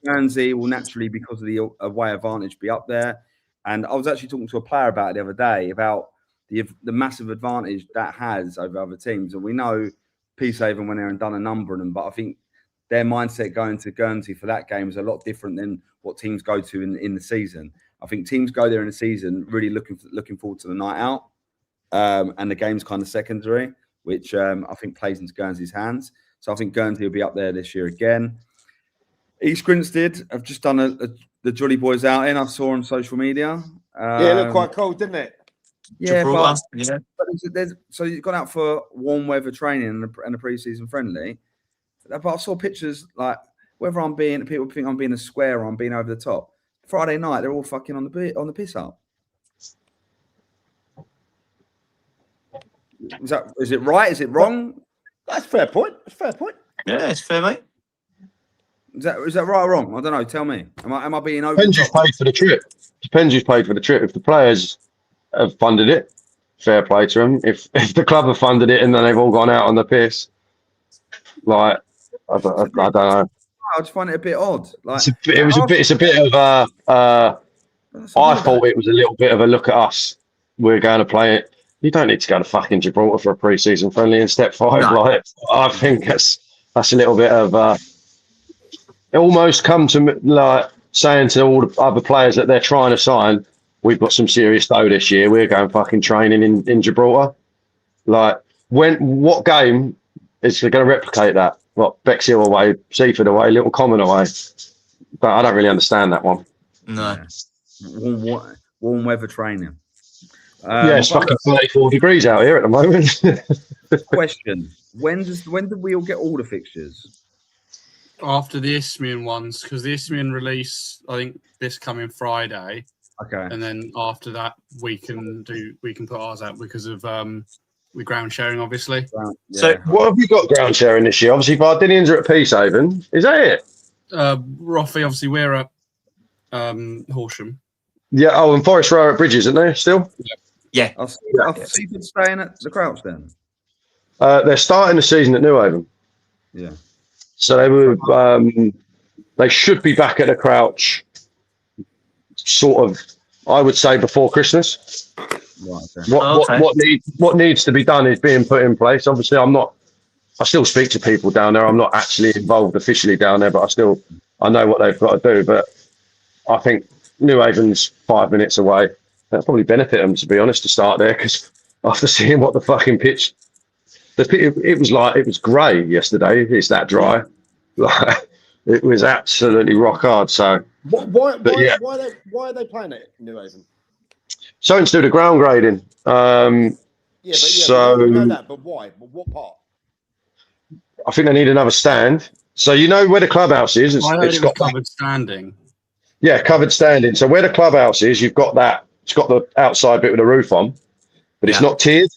Guernsey will naturally, because of the away advantage, be up there. And I was actually talking to a player about it the other day, about the massive advantage that has over other teams. And we know Peacehaven went there and done a number on them, but I think their mindset going to Guernsey for that game is a lot different than what teams go to in the season. I think teams go there in the season really looking forward to the night out. And the game's kind of secondary, which I think plays into Guernsey's hands. So I think Guernsey will be up there this year again. East Grinstead have just done the Jolly Boys outing. I saw on social media. Yeah, it looked quite cool, didn't it? Yeah, Gibraltar, yeah. but so you've gone out for warm weather training and a pre-season friendly. But I saw pictures like whether people think I'm being a square or I'm being over the top. Friday night, they're all fucking on the piss up. Is it right? Is it wrong? That's a fair point. That's a fair point. Yeah, it's fair, mate. Is that right or wrong? I don't know. Tell me. Am I being over? Depends who's paid for the trip. Depends who's paid for the trip. If the players have funded it, fair play to them. If the club have funded it and then they've all gone out on the piss, like I don't know. I just find it a bit odd. Like It's a bit of I thought it was a little bit of a look at us. We're going to play it. You don't need to go to fucking Gibraltar for a pre-season friendly in step 5. No. Like I think that's a little bit of it almost come to like saying to all the other players that they're trying to sign, we've got some serious dough this year. We're going fucking training in Gibraltar. Like what game is going to replicate that? What, Bexhill away, Seaford away, Little Common away? But I don't really understand that one. No. Warm weather training. Yeah, it's fucking 34 degrees out here at the moment. Question: When do we all get all the fixtures? After the Isthmian ones, because the Isthmian release, I think this coming Friday. Okay. And then after that, we can put ours out because of we ground sharing, obviously. Yeah. So, what have you got ground sharing this year? Obviously, Bardinians are at Peacehaven. Is that it? Roughly, obviously, we're at Horsham. Yeah. Oh, and Forest Row at Bridges, isn't there still? Yeah. I'll see them staying at the Crouch then. They're starting the season at Newhaven. Yeah. So they were. They should be back at the Crouch. Sort of, I would say before Christmas. Right, okay. What needs to be done is being put in place. Obviously, I still speak to people down there. I'm not actually involved officially down there, but I know what they've got to do. But I think Newhaven's 5 minutes away. That'll probably benefit them, to be honest, to start there, because after seeing what the fucking pitch, it was grey yesterday. It's that dry. Like, it was absolutely rock hard. So Why are they playing it in Newhaven? something to do with ground grading. So we know that, but why? But what part? I think they need another stand. So you know where the clubhouse is? I heard it was covered standing. Yeah, covered standing. So where the clubhouse is, you've got that. It's got the outside bit with the roof on, but it's not tiered.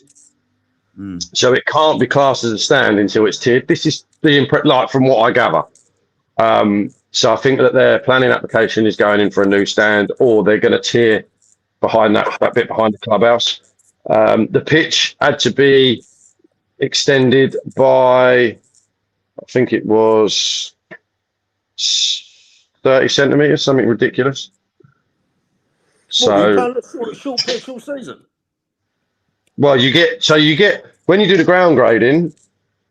So it can't be classed as a stand until it's tiered. This is like from what I gather. So I think that their planning application is going in for a new stand, or they're going to tier behind that bit behind the clubhouse. The pitch had to be extended by, I think it was 30 centimetres, something ridiculous. So short pitch all season. Well, you get when you do the ground grading,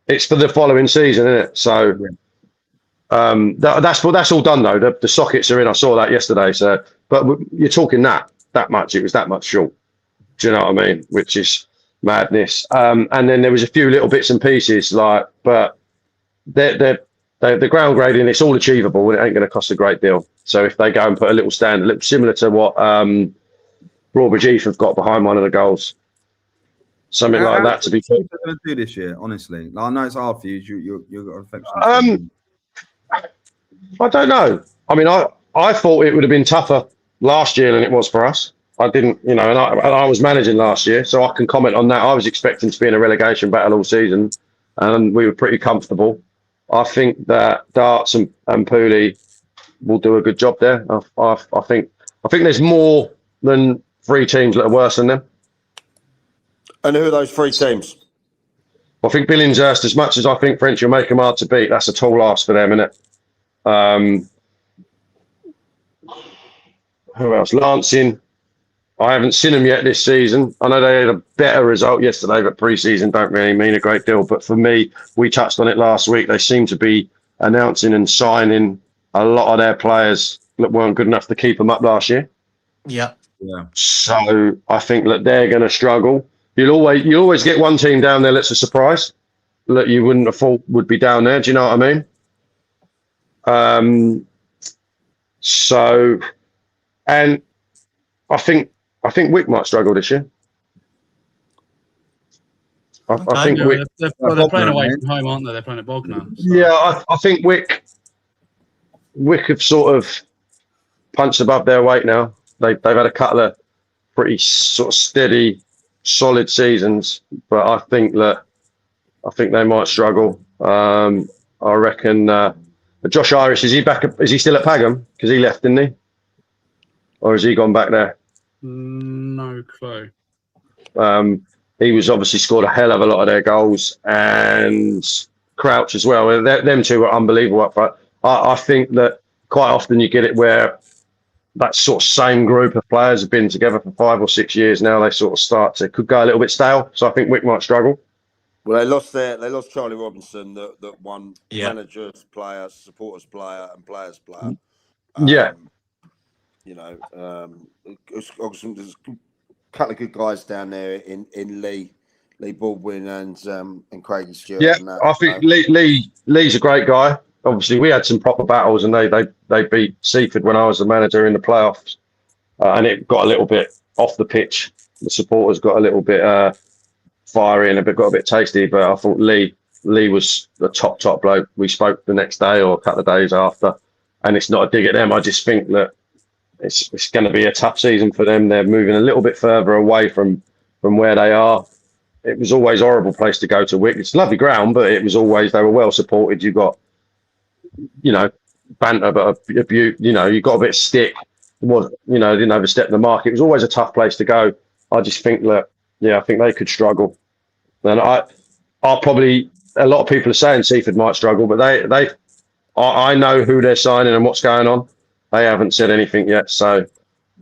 it's for the following season, isn't it? So that's all done though. The sockets are in. I saw that yesterday. So, but you're talking that much. It was that much short. Do you know what I mean? Which is madness. And then there was a few little bits and pieces but the ground grading, it's all achievable and it ain't going to cost a great deal. So if they go and put a little stand, a little similar to what Broadbridge Heath have got behind one of the goals, something like that to be put. What are going to do this year? Honestly, I know it's hard for you. You've got affection. I don't know. I mean, I thought it would have been tougher last year than it was for us. I didn't, and I was managing last year, so I can comment on that. I was expecting to be in a relegation battle all season, and we were pretty comfortable. I think that Darts and Pooley will do a good job there. I think there's more than 3 teams that are worse than them. And who are those 3 teams? I think Billingshurst, as much as I think French will make them hard to beat, that's a tall ask for them, isn't it? Who else? Lancing. I haven't seen them yet this season. I know they had a better result yesterday, but pre-season don't really mean a great deal. But for me, we touched on it last week. They seem to be announcing and signing a lot of their players that weren't good enough to keep them up last year. Yeah. So I think that they're going to struggle. You always get one team down there that's a surprise that you wouldn't have thought would be down there. Do you know what I mean? So, and I think Wick might struggle this year. I think Yeah, Wick. they're playing away from home, aren't they? They're playing at Bognor. So. Yeah, I think Wick have sort of punched above their weight now. They've had a couple of pretty sort of steady, solid seasons, but I think they might struggle. I reckon Josh Irish, is he back? Is he still at Pagham? Because he left, didn't he? Or has he gone back there? No clue. He was obviously scored a hell of a lot of their goals, and Crouch as well. Them two were unbelievable up front. I think that quite often you get it where that sort of same group of players have been together for 5 or 6 years now. They sort of could go a little bit stale. So I think Wick might struggle. Well, they lost Charlie Robinson, that won managers, players, supporters, player, and players, player. Yeah. You know, there's a couple of good guys down there in Lee Baldwin and Craigie Stewart. Yeah, and that, I think Lee's a great guy. Obviously, we had some proper battles, and they beat Seaford when I was the manager in the playoffs, and it got a little bit off the pitch. The supporters got a little bit fiery and got a bit tasty, but I thought Lee was the top bloke. We spoke the next day or a couple of days after, and it's not a dig at them. I just think that it's going to be a tough season for them. They're moving a little bit further away from where they are. It was always a horrible place to go to Wick. It's lovely ground, but it was always, they were well supported. You got, banter, but you got a bit of stick. Didn't overstep the mark. It was always a tough place to go. I just think that, I think they could struggle. And I'll probably, a lot of people are saying Seaford might struggle, but I know who they're signing and what's going on. They haven't said anything yet, so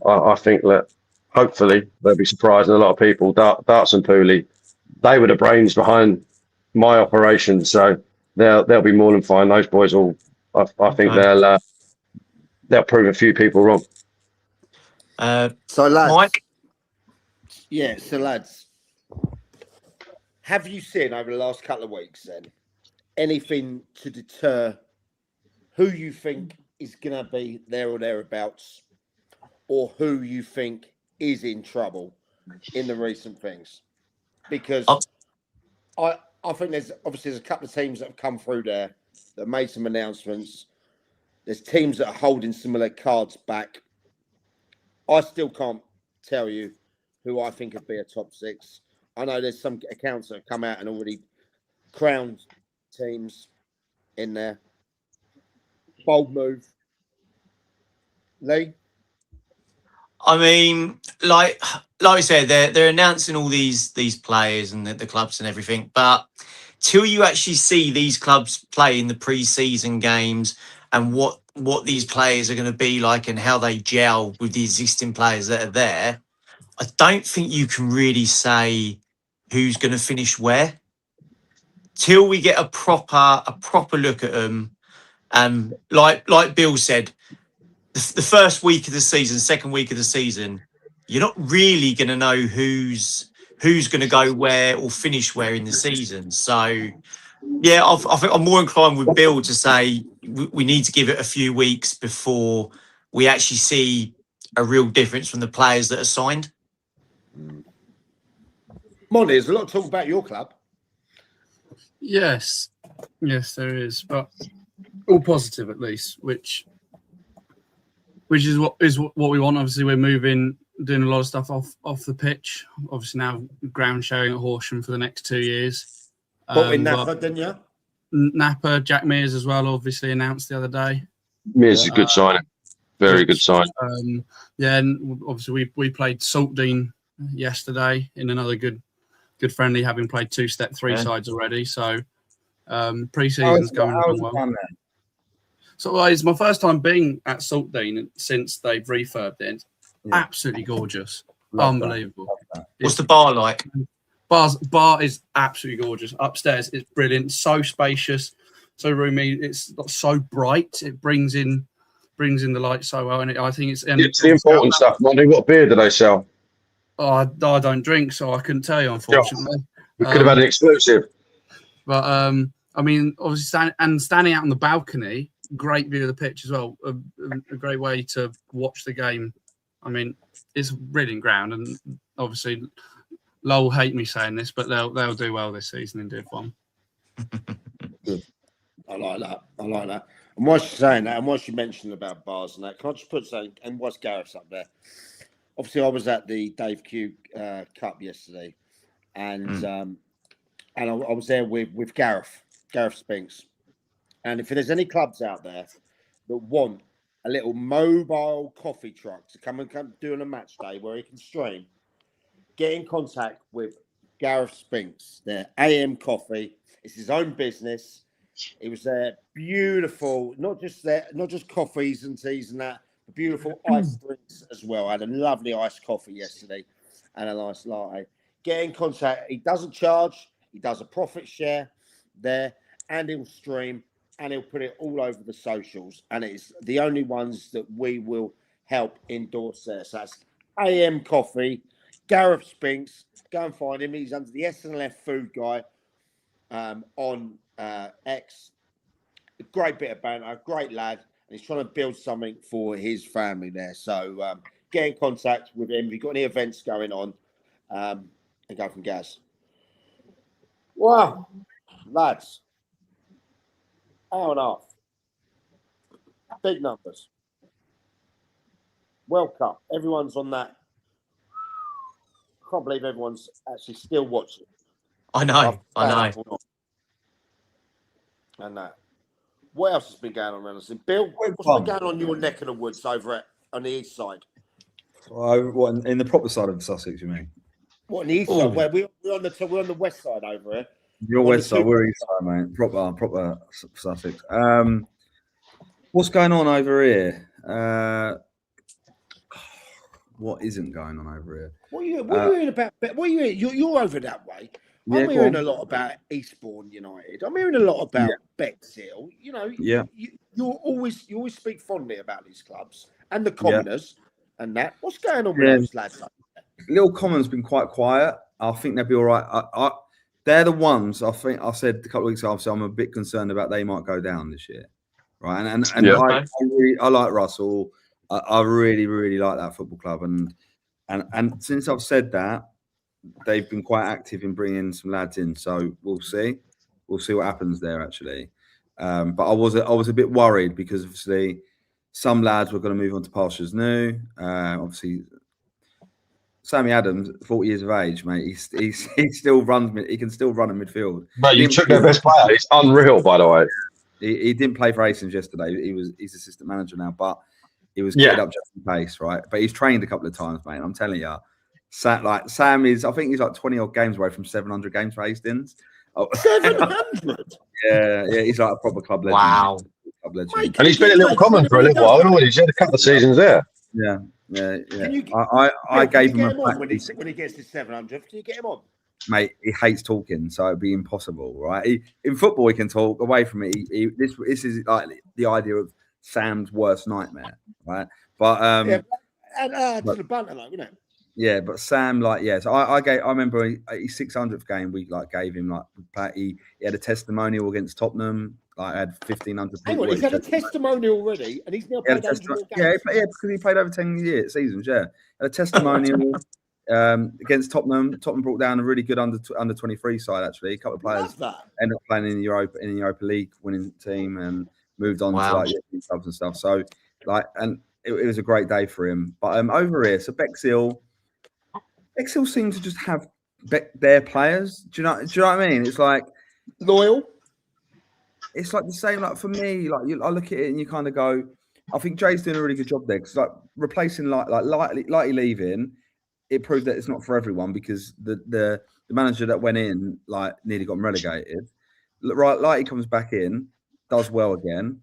I think that hopefully they'll be surprising a lot of people. Darts and Pooley, they were the brains behind my operation, so they'll be more than fine. Those boys will, I think they'll prove a few people wrong. So lads, Mike? So lads, have you seen over the last couple of weeks then anything to deter who you think is going to be there or thereabouts, or who you think is in trouble in the recent things? Because I think there's a couple of teams that have come through there that made some announcements. There's teams that are holding some of their cards back. I still can't tell you who I think would be a top 6. I know there's some accounts that have come out and already crowned teams in there. Bold move. Lee? I mean, like I said, they're announcing all these players and the clubs and everything, but till you actually see these clubs play in the pre-season games and what these players are going to be like and how they gel with the existing players that are there, I don't think you can really say who's going to finish where till we get a proper look at them. Like Bill said, the first week of the season, second week of the season, you're not really going to know who's going to go where or finish where in the season. So, yeah, I think I'm more inclined with Bill to say we need to give it a few weeks before we actually see a real difference from the players that are signed. Monty, there's a lot of talk about your club. Yes, there is, but all positive at least, which is what we want. Obviously, we're doing a lot of stuff off the pitch. Obviously, now ground sharing at Horsham for the next 2 years. But in Napa, didn't you? Napa, Jack Mears as well, obviously announced the other day. Mears is a good signing. Very good sign. And obviously we played Saltdean yesterday in another good friendly, having played 2 step 3 sides already. So pre-season's going along well. So it's my first time being at Saltdean since they've refurbed it. Absolutely gorgeous. Unbelievable. What's the bar like? Bar is absolutely gorgeous. Upstairs, it's brilliant. So spacious, so roomy. It's so bright. It brings in the light so well. And I think it's the important stuff, Monty. What beer do they sell? Oh, I don't drink, so I couldn't tell you, unfortunately. We could have had an exclusive. But I mean, obviously, standing out on the balcony, great view of the pitch as well. A great way to watch the game. I mean, it's brilliant ground, and obviously, Lowell will hate me saying this, but they'll do well this season in Div 1. Good. I like that. I like that. And whilst you're saying that, and whilst you mentioned about bars and that, can I just put something? And whilst Gareth's up there, obviously I was at the Dave Q Cup yesterday, and I was there with Gareth Spinks. And if there's any clubs out there that want a little mobile coffee truck to come do on a match day where he can stream, get in contact with Gareth Spinks. Their AM Coffee. It's his own business. It was there, beautiful. Not just coffees and teas and that, but beautiful iced drinks as well. I had a lovely iced coffee yesterday and a nice latte. Get in contact. He doesn't charge. He does a profit share there, and he'll stream, and he'll put it all over the socials. And it's the only ones that we will help endorse there. So that's AM Coffee, Gareth Spinks. Go and find him. He's under the SNLF Food Guy on X. A great bit of banter, great lad, and he's trying to build something for his family there. So get in contact with him if you've got any events going on, and go from Gaz. Wow, lads, hour and a half, big numbers. World Cup, everyone's on that. I can't believe everyone's actually still watching. I know. And that. What else has been going on around us? Bill, what's been going on in your neck of the woods over on the east side? What, in the proper side of Sussex, you mean? What, on the east side? Where we're on the west side over here. You're west side, we're east side, mate. Proper Sussex. What's going on over here? What isn't going on over here? What are you hearing about? What are you hearing? You're over that way. I'm hearing a lot about Eastbourne United. I'm hearing a lot about Bexhill. You know, you always speak fondly about these clubs and the Commoners and that. What's going on with those lads? Little Common's been quite quiet. I think they'll be all right. They're the ones I think I said a couple of weeks ago. So I'm a bit concerned about they might go down this year, right? And I like Russell. I really, really like that football club, and since I've said that, they've been quite active in bringing some lads in. So we'll see what happens there actually. But I was a bit worried because obviously some lads were going to move on to pastures new. Obviously, Sammy Adams, 40 years of age, mate. He still runs. He can still run in midfield. But you took their best player. He's unreal, by the way. He didn't play for Hastings yesterday. He's assistant manager now, but he was getting up just in pace, right? But he's trained a couple of times, mate. I'm telling you, Sam is. I think he's like 20 odd games away from 700 games for Hastings. 700. Yeah. He's like a proper club legend. Wow. Club legend. And he's been at Little Common for a little while, hasn't he? He's had a couple of seasons there. Yeah. I gave him when he gets to 700. Can you get him on? Mate, he hates talking, so it'd be impossible, right? In football, he can talk. Away from it, this is like the idea of Sam's worst nightmare, right? But to the banter, though, isn't it? Yeah, but Sam, so I remember his 600th game. We gave him he had a testimonial against Tottenham. I had 1,500 people. Hang on, he's had a testimonial already, and he's now played over 10 games. Yeah, because he played over 10 seasons. Yeah, had a testimonial against Tottenham. Tottenham brought down a really good under 23 side. Actually, a couple of players ended up playing in the Europa League winning team and moved on to European clubs and stuff. So and it was a great day for him. But over here, so Bexhill seems to just have their players. Do you know what I mean? It's like loyal. It's like the same. Like for me, I look at it and you kind of go, I think Jay's doing a really good job there because replacing Lightly leaving, it proved that it's not for everyone because the manager that went in nearly got him relegated. Lighty comes back in, does well again,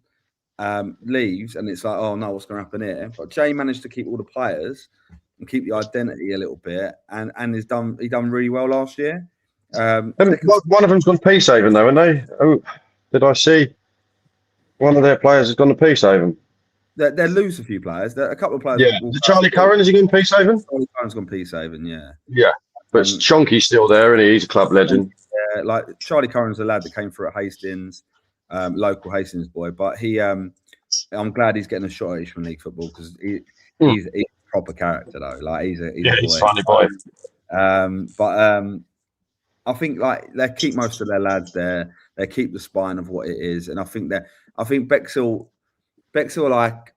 leaves, and it's like, oh no, what's going to happen here? But Jay managed to keep all the players and keep the identity a little bit, and he done really well last year. One of them's gone Peacehaven though, haven't they? Oh, did I see one of their players has gone to Peacehaven? They lose a few players. A couple of players. Yeah, Charlie Curran, has he gone Peacehaven? Charlie Curran's gone Peacehaven, yeah. Yeah, but Chonky's still there, and he's a club legend. Yeah, Charlie Curran's a lad that came through at Hastings, local Hastings boy. But I'm glad he's getting a shot at Ishmael League football because he's a proper character though. He's a funny boy. I think like they keep most of their lads there. They keep the spine of what it is, and I think Bexhill like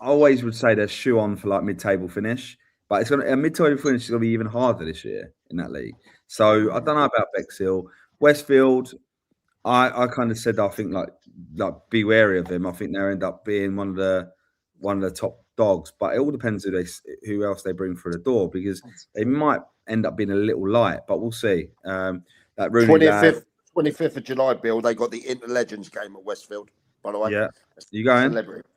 I always would say they're shoe on for like mid-table finish, but a mid-table finish is gonna be even harder this year in that league. So I don't know about Bexhill. Westfield, I kind of said I think like be wary of them. I think they'll end up being one of the top dogs, but it all depends who else they bring through the door, because they might end up being a little light, but we'll see. That Rooney 25th of July, Bill. They got the Inter Legends game at Westfield. By the way, yeah, you going? Celebrity.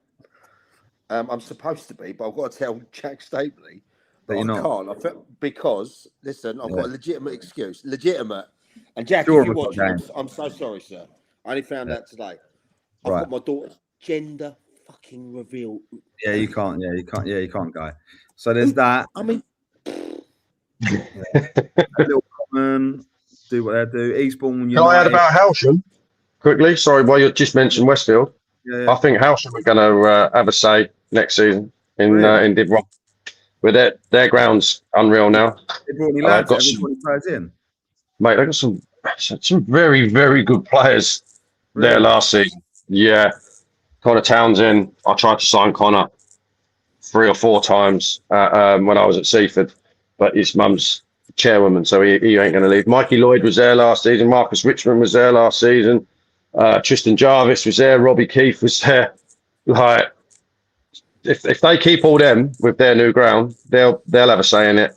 I'm supposed to be, but I've got to tell Jack Stapley that you're I not. can't. Because listen, I've got a legitimate excuse. Legitimate. And Jack, Sure, if you we've watch, got I'm so sorry, sir. I only found out today. I've Right. got my daughter's gender fucking reveal. Yeah, you can't. Yeah, you can't go. So there's that. I mean, Little Common do what they do. Eastbourne United. Can I add about Howsham quickly? Sorry, while you just mentioned Westfield. Yeah. I think Howsham are going to have a say next season in Div 1. With their ground's unreal now. They brought any lads. got Got 20 players in. Mate, they got some very, very good players there last season. Yeah. Connor Townsend. I tried to sign Connor 3 or 4 times when I was at Seaford, but his mum's chairwoman, so he ain't going to leave. Mikey Lloyd was there last season. Marcus Richmond was there last season. Tristan Jarvis was there. Robbie Keefe was there. Like, if they keep all them with their new ground, they'll have a say in it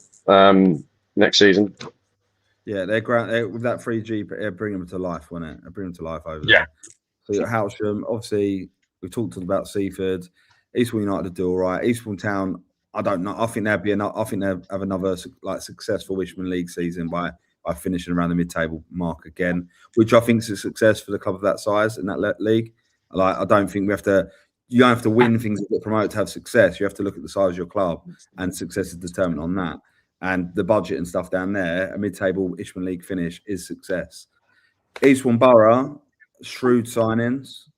next season. Yeah, their ground with that 3G, bring them to life, won't it? Bring them to life over Yeah. there. So you got Howsham. Obviously, we talked about Seaford. Eastbourne United will do all right. Eastbourne Town, I don't know. I think they'll be enough. I think they'll have another like successful Wishman League season by finishing around the mid-table mark again, which I think is a success for the club of that size in that league. Like, I don't think you don't have to win things that get promoted to have success. You have to look at the size of your club, and success is determined on that. And the budget and stuff down there, a mid-table Ishman League finish is success. Eastbourne Borough, shrewd signings.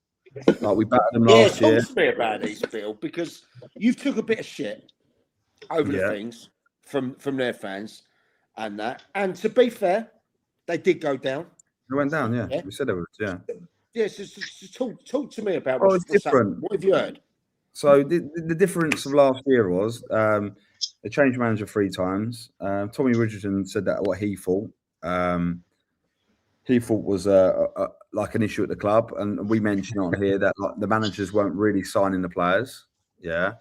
Like, we battered them last year. Talk to me about these, Bill, because you've took a bit of shit over the things from their fans and that. And to be fair, they did go down. They went down, yeah. We said it was, yeah. Yeah, so talk to me about what's different. What have you heard? So the difference of last year was they changed manager 3 times. Tommy Richardson said that what he thought. He thought was like an issue at the club, and we mentioned on here that like the managers weren't really signing the players. Yeah,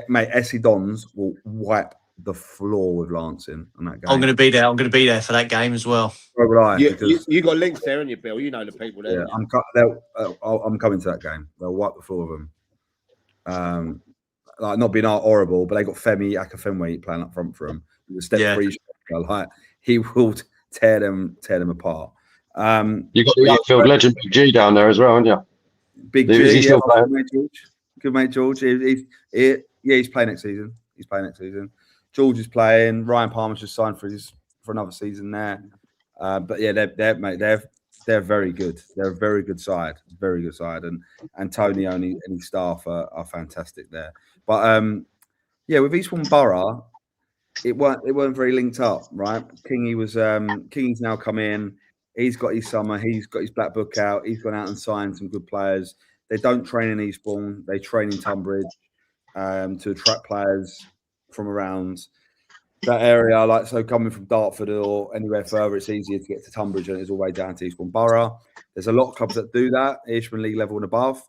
mate, Essie Dons will wipe the floor with Lancing on that game. I'm going to be there. I'm going to be there for that game as well. So would I, you got links there, haven't you, Bill? You know the people there. Yeah, I'm coming to that game. They'll wipe the floor with them. Like, not being horrible, but they got Femi Akafenwe playing up front for them. The step 3 striker, like, he will tear them apart. You got the outfield legend Big G down there as well, haven't you? Big G, is he still playing? Good mate, George. He's playing next season. George is playing. Ryan Palmer's just signed for another season there. But yeah, they're very good. They're a very good side, and Tony and his staff are fantastic there. But with Eastbourne Borough, it weren't very linked up, right? Kingy's now come in. He's got his summer. He's got his black book out. He's gone out and signed some good players. They don't train in Eastbourne. They train in Tunbridge to attract players from around that area. Like, so coming from Dartford or anywhere further, it's easier to get to Tunbridge than it is all the way down to Eastbourne Borough. There's a lot of clubs that do that, Ishman League level and above.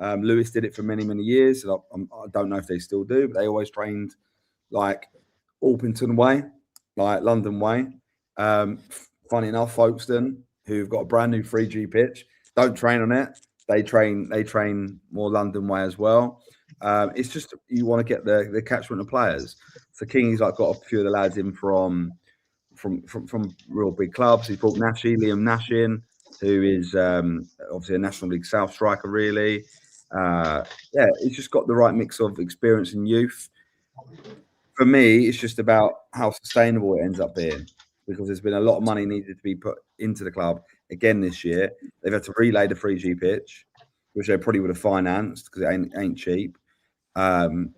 Lewis did it for many, many years. And I don't know if they still do, but they always trained like Orpington way, like London way. Funny enough, Folkestone, who've got a brand new 3G pitch, don't train on it. They train more London way as well. It's just you want to get the catchment of players. So King's like got a few of the lads in from real big clubs. He's brought Liam Nash in, who is obviously a National League South striker. Really, he's just got the right mix of experience and youth. For me, it's just about how sustainable it ends up being, because there's been a lot of money needed to be put into the club again this year. They've had to relay the 3G pitch, which they probably would have financed because it ain't cheap. The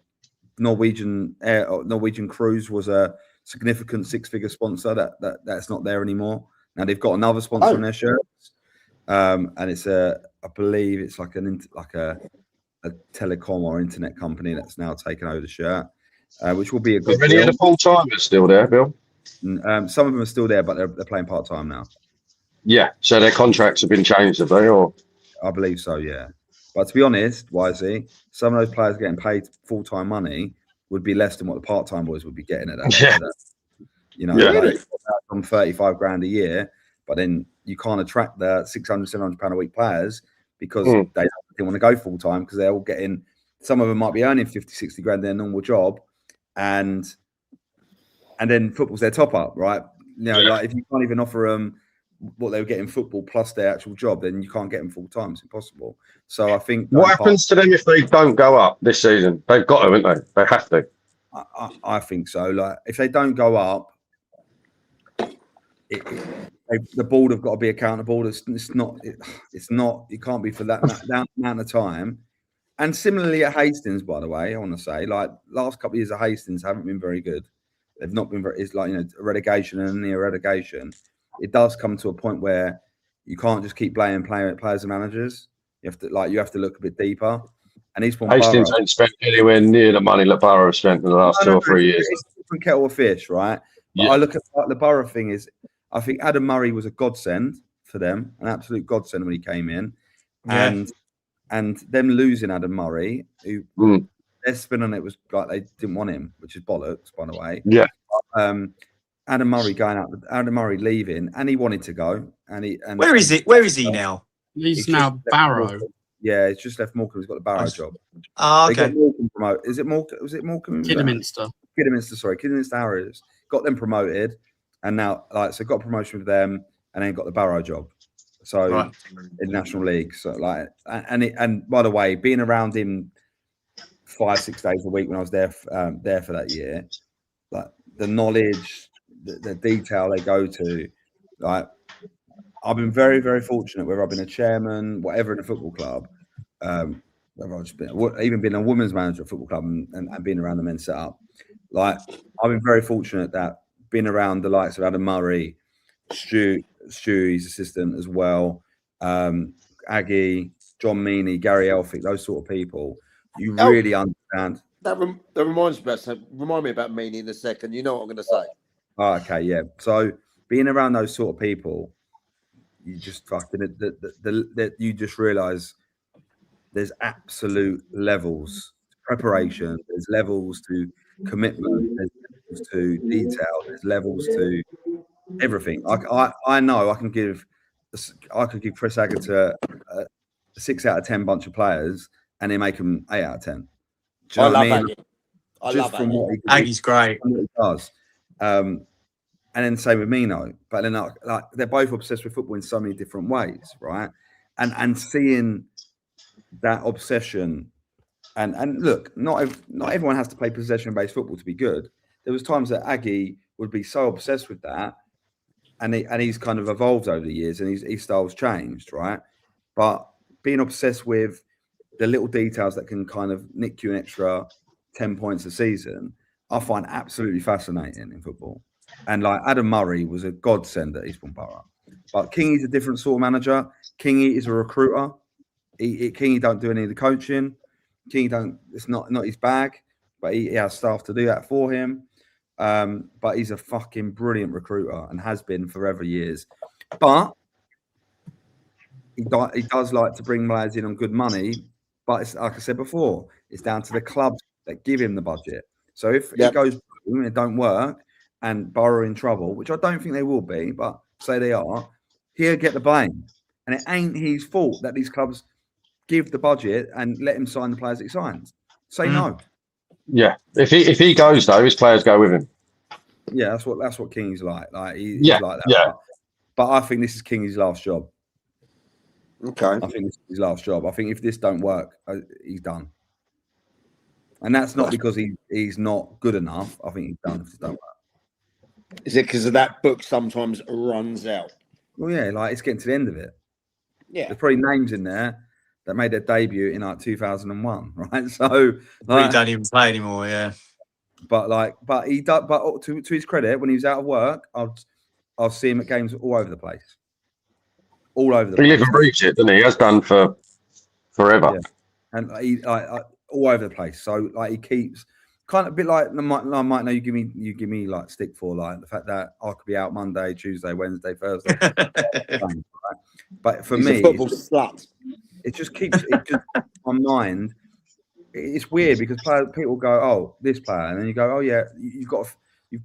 Norwegian Cruise was a significant six-figure sponsor. That's not there anymore. Now they've got another sponsor on their shirts, and it's I believe it's like a telecom or internet company that's now taken over the shirt, which will be a good Are any of the full timers still there, Bill? Some of them are still there, but they're playing part time now. Yeah, so their contracts have been changed, have they? Or I believe so, yeah. But to be honest, Wisey, some of those players getting paid full time money would be less than what the part time boys would be getting at that. You know, like on 35 grand a year, but then you can't attract the 600, 700 pound a week players because they didn't want to go full time because they're all getting. Some of them might be earning 50, 60 grand in their normal job, and then football's their top up, right? You know, like if you can't even offer them what they were getting football plus their actual job, then you can't get them full time. It's impossible. So I think what happens to them if they don't go up this season? They've got to, haven't they? They have to. I think so. Like if they don't go up, the board have got to be accountable. It's not. It can't be for that amount of time. And similarly at Hastings, by the way, I want to say, like last couple of years at Hastings haven't been very good. They've not been very. It's like, you know, relegation and near relegation. It does come to a point where you can't just keep blaming players and managers. You have to look a bit deeper. And Hastings ain't spent anywhere near the money that Borough have spent in the last 2 or 3 years. It's a different kettle of fish, right? But I look at the Borough thing is, I think Adam Murray was a godsend for them, an absolute godsend when he came in, and them losing Adam Murray, who their spin on it was like they didn't want him, which is bollocks, by the way. Yeah. Adam Murray going out, Adam Murray leaving, and he wanted to go. Where is it? Where is he now? He's now Barrow. Yeah, it's just left Morecambe. He's got the Barrow job. Oh, okay. They got Morecambe promoted. Is it Morecambe? Was it Morecambe? Kidderminster. Sorry, Kidderminster Harriers got them promoted, and now got a promotion with them, and then got the Barrow job. So in National League, so and by the way, being around him 5-6 days a week when I was there for that year, like the knowledge, the detail they go to, like I've been very, very fortunate. Whether I've been a chairman, whatever in a football club, whether I've just even been a women's manager at a football club and being around the men's setup, like I've been very fortunate that being around the likes of Adam Murray, Stewie's assistant as well, Aggie, John Meaney, Gary Elphick, those sort of people. You really understand. That reminds me. Remind me about Meaney in a second. You know what I'm going to say. Oh, okay, yeah. So being around those sort of people, you just fucking you just realise there's absolute levels to preparation. There's levels to commitment. There's levels to detail. There's levels to everything. I know I could give Chris Agata a 6 out of 10 bunch of players, and they make them 8 out of 10. Do you know what I mean? I love Aggie. Aggie's great. What he does. And then same with Mino. But then like they're both obsessed with football in so many different ways, right? And seeing that obsession and look, not everyone has to play possession-based football to be good. There was times that Aggie would be so obsessed with that, and he's kind of evolved over the years, and his style's changed, right? But being obsessed with the little details that can kind of nick you an extra 10 points a season, I find absolutely fascinating in football. And like Adam Murray was a godsend at Eastbourne Borough. But Kingy's a different sort of manager. Kingy is a recruiter. Kingy don't do any of the coaching. It's not his bag, but he has staff to do that for him. But he's a fucking brilliant recruiter and has been forever years. But he does like to bring players in on good money. But it's, like I said before, it's down to the clubs that give him the budget. So if it goes and it don't work and Borough in trouble, which I don't think they will be, but say they are, he'll get the blame. And it ain't his fault that these clubs give the budget and let him sign the players that he signs. Say no. Yeah. If he goes though, his players go with him. Yeah, that's what King's like. Like he's like that. Yeah. But I think this is King's last job. Okay. I think this is his last job. I think if this don't work, he's done. And that's not because he's not good enough. I think he's done if this don't work. Is it because of that book sometimes runs out? Well, yeah, like it's getting to the end of it. Yeah. There's probably names in there that made their debut in like 2001, right? So We like, don't even play anymore. Yeah. but he does. But to his credit, when he was out of work, I'll see him at games all over the place, all over the He place. lives and breathes it, doesn't he? He has done for forever. Yeah. And he all over the place. So like he keeps kind of a bit like I might know you give me like stick for like the fact that I could be out Monday, Tuesday, Wednesday, Thursday. Right? But for He's me, a football slut. it just keeps my mind. It's weird because people go, "Oh, this player," and then you go, "Oh yeah, you've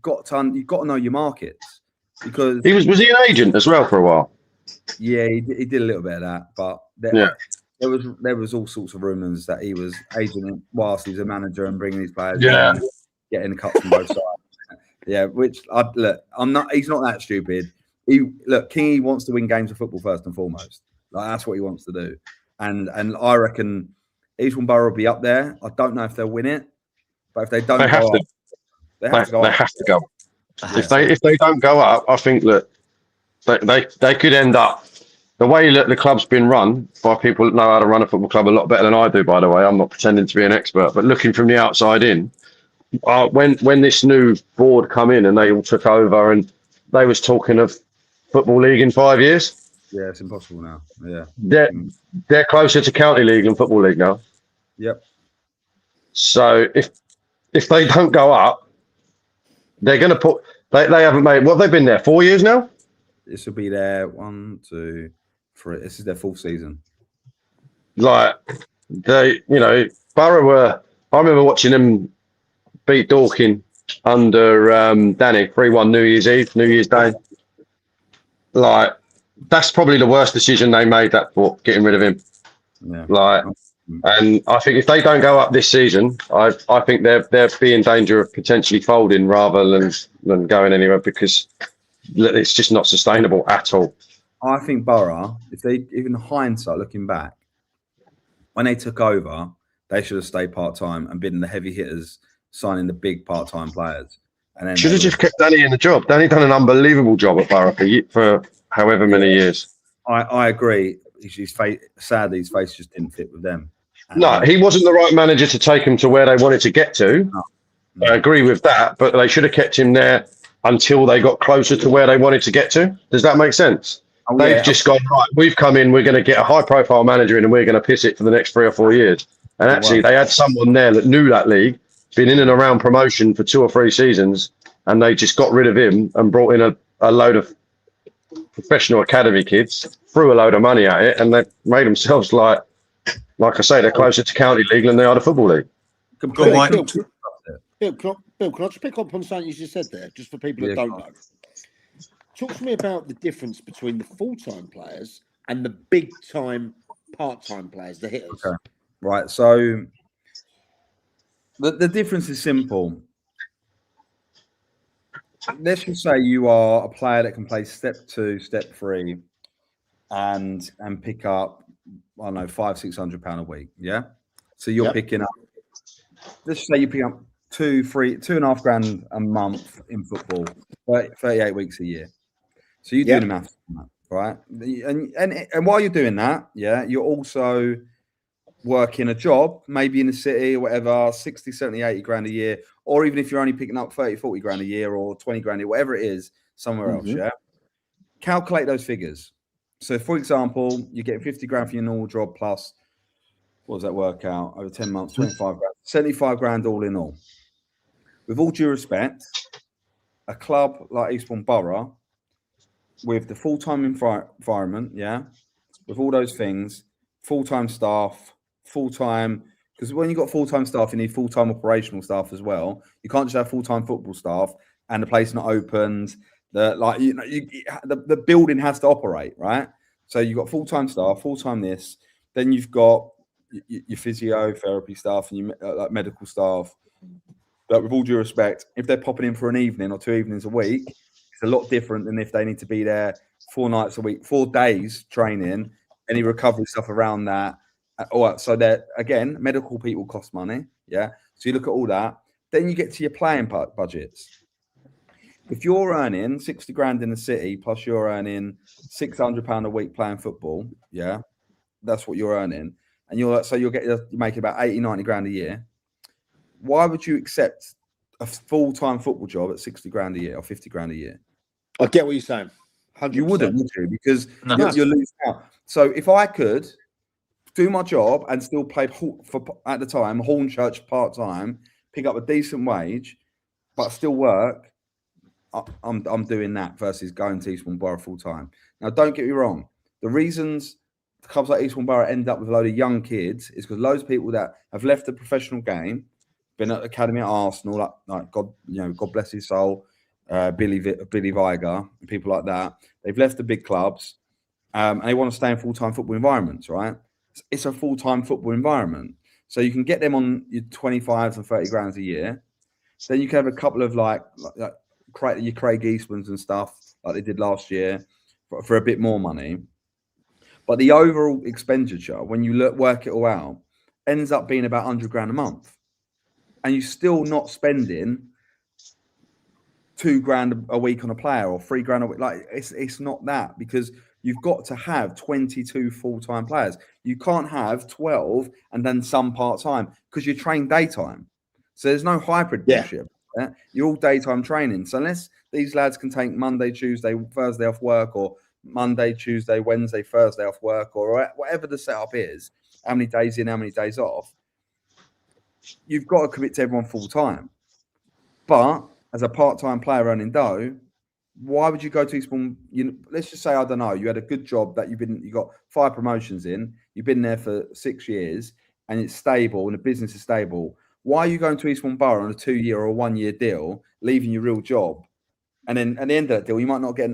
got to know your markets." Because Was he an agent as well for a while? yeah, he did a little bit of that, but there was all sorts of rumours that he was agenting whilst he was a manager and bringing these players in, getting cuts from both sides. Yeah, which I'm not. He's not that stupid. Kingy wants to win games of football first and foremost. Like that's what he wants to do, and I reckon Eastbourne Borough will be up there. I don't know if they'll win it, but if they don't, they have to go. They have to go. If they don't go up, I think that they could end up the way that the club's been run by people that know how to run a football club a lot better than I do. By the way, I'm not pretending to be an expert, but looking from the outside in, when this new board come in and they all took over and they was talking of football league in 5 years. Yeah, it's impossible now. Yeah, they're closer to county league than football league now. Yep. So if they don't go up, they're going to put. They haven't made. What they've been there 4 years now. This will be their 1, 2, 3. This is their full season. Like Borough were. I remember watching them beat Dorking under Danny 3-1 New Year's Eve, New Year's Day. Like that's probably the worst decision they made. That for getting rid of him. Yeah. And I think if they don't go up this season, I think they'll be in danger of potentially folding rather than going anywhere because it's just not sustainable at all. I think Borough, even hindsight, looking back, when they took over, they should have stayed part-time and been the heavy hitters, signing the big part-time players. And then should have just kept Danny in the job. Danny done an unbelievable job at Borough for however many years. I agree. Sadly, his face just didn't fit with them. No, he wasn't the right manager to take them to where they wanted to get to. No. I agree with that, but they should have kept him there until they got closer to where they wanted to get to. Does that make sense? They've just gone, right, we've come in, we're going to get a high-profile manager in and we're going to piss it for the next 3 or 4 years. And actually, they had someone there that knew that league, been in and around promotion for 2 or 3 seasons, and they just got rid of him and brought in a load of professional academy kids, threw a load of money at it, and they made themselves like I say, they're closer to county league than they are to football league. Bill, can I just pick up on something you just said there, just for people that don't know? Talk to me about the difference between the full-time players and the big-time part-time players, the hitters. Okay. Right, so the difference is simple. Let's just say you are a player that can play step 2, step 3, and pick up, I don't know, £500-600 a week. Yeah. So you're picking up. Let's say you pick up 2.5 grand a month in football, 38 weeks a year. So you do the maths on that, right? And while you're doing that, you're also working a job, maybe in the city or whatever, 60, 70, 80 grand a year, or even if you're only picking up 30, 40 grand a year or 20 grand a year, whatever it is, somewhere else, calculate those figures. So, for example, you get 50 grand for your normal job plus, what does that work out? Over 10 months, 25 grand, 75 grand all in all. With all due respect, a club like Eastbourne Borough, with the full-time environment, with all those things, full-time staff, full-time, because when you've got full-time staff, you need full-time operational staff as well. You can't just have full-time football staff and the place not opened. The building has to operate, right? So you've got full-time staff, full-time this. Then you've got your physiotherapy staff and your medical staff. But with all due respect, if they're popping in for an evening or 2 evenings a week, it's a lot different than if they need to be there 4 nights a week, 4 days training, any recovery stuff around that. So that again, medical people cost money. Yeah. So you look at all that. Then you get to your playing budgets. If you're earning 60 grand in the city, plus you're earning £600 a week playing football, that's what you're earning. and you're making about 80, 90 grand a year. Why would you accept a full-time football job at 60 grand a year or 50 grand a year? I get what you're saying. 100%. You wouldn't, would you? Because No. you're losing out. So if I could do my job and still play for at the time Hornchurch part-time, pick up a decent wage, but still work, I'm doing that versus going to Eastbourne Borough full-time. Now, don't get me wrong. The reasons clubs like Eastbourne Borough end up with a load of young kids is because loads of people that have left the professional game, been at the academy at Arsenal, like God bless his soul, Billy Viger, and people like that. They've left the big clubs, and they want to stay in full-time football environments, right? It's a full-time football environment, so you can get them on your 25 and 30 grand a year. Then you can have a couple of like your Craig Eastmans and stuff like they did last year for a bit more money. But the overall expenditure, when you work it all out, ends up being about 100 grand a month. And you're still not spending 2 grand a week on a player or 3 grand a week. Like it's not that, because you've got to have 22 full-time players. You can't have 12 and then some part-time, because you train daytime. So there's no hybrid bullshit. Yeah? You're all daytime training. So unless these lads can take Monday, Tuesday, Thursday off work, or Monday, Tuesday, Wednesday, Thursday off work, or whatever the setup is, how many days in, how many days off, you've got to commit to everyone full time. But as a part-time player earning dough, why would you go to Eastbourne? Let's just say, I don't know, you had a good job that you got 5 promotions in, you've been there for 6 years, and it's stable and the business is stable. Why are you going to Eastbourne Borough on a 2-year or a 1-year deal, leaving your real job, and then at the end of that deal, you might not get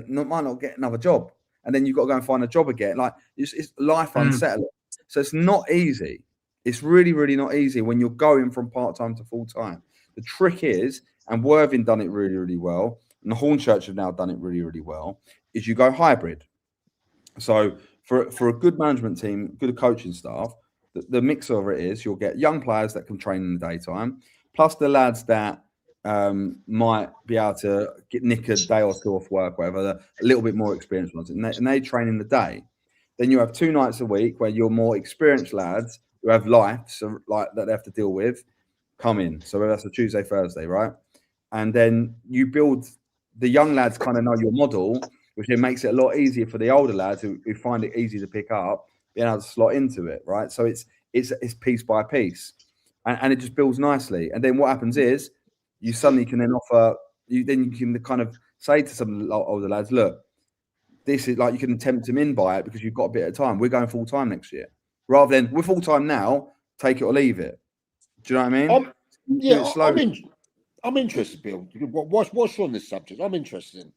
another job, and then you've got to go and find a job again? Like it's life unsettling. So it's not easy. It's really, really not easy when you're going from part-time to full-time. The trick is, and Worthing done it really, really well, and the Hornchurch have now done it really, really well, is you go hybrid. So for a good management team, good coaching staff, the mix of it is you'll get young players that can train in the daytime, plus the lads that might be able to nick a day or two off work, whatever, a little bit more experienced ones, and they train in the day. Then you have 2 nights a week where your more experienced lads who have lives like that they have to deal with come in. So that's a Tuesday, Thursday, right? And then you build, the young lads kind of know your model, which then makes it a lot easier for the older lads who find it easy to pick up, being able to slot into it, right? So it's piece by piece, and it just builds nicely. And then what happens is you suddenly can then offer, you can kind of say to some of the older lads, look, this is like, you can tempt them in by it because you've got a bit of time. We're going full time next year, rather than we're full time now, take it or leave it. Do you know what I mean? I'm interested, Bill. What's on this subject? I'm interested in.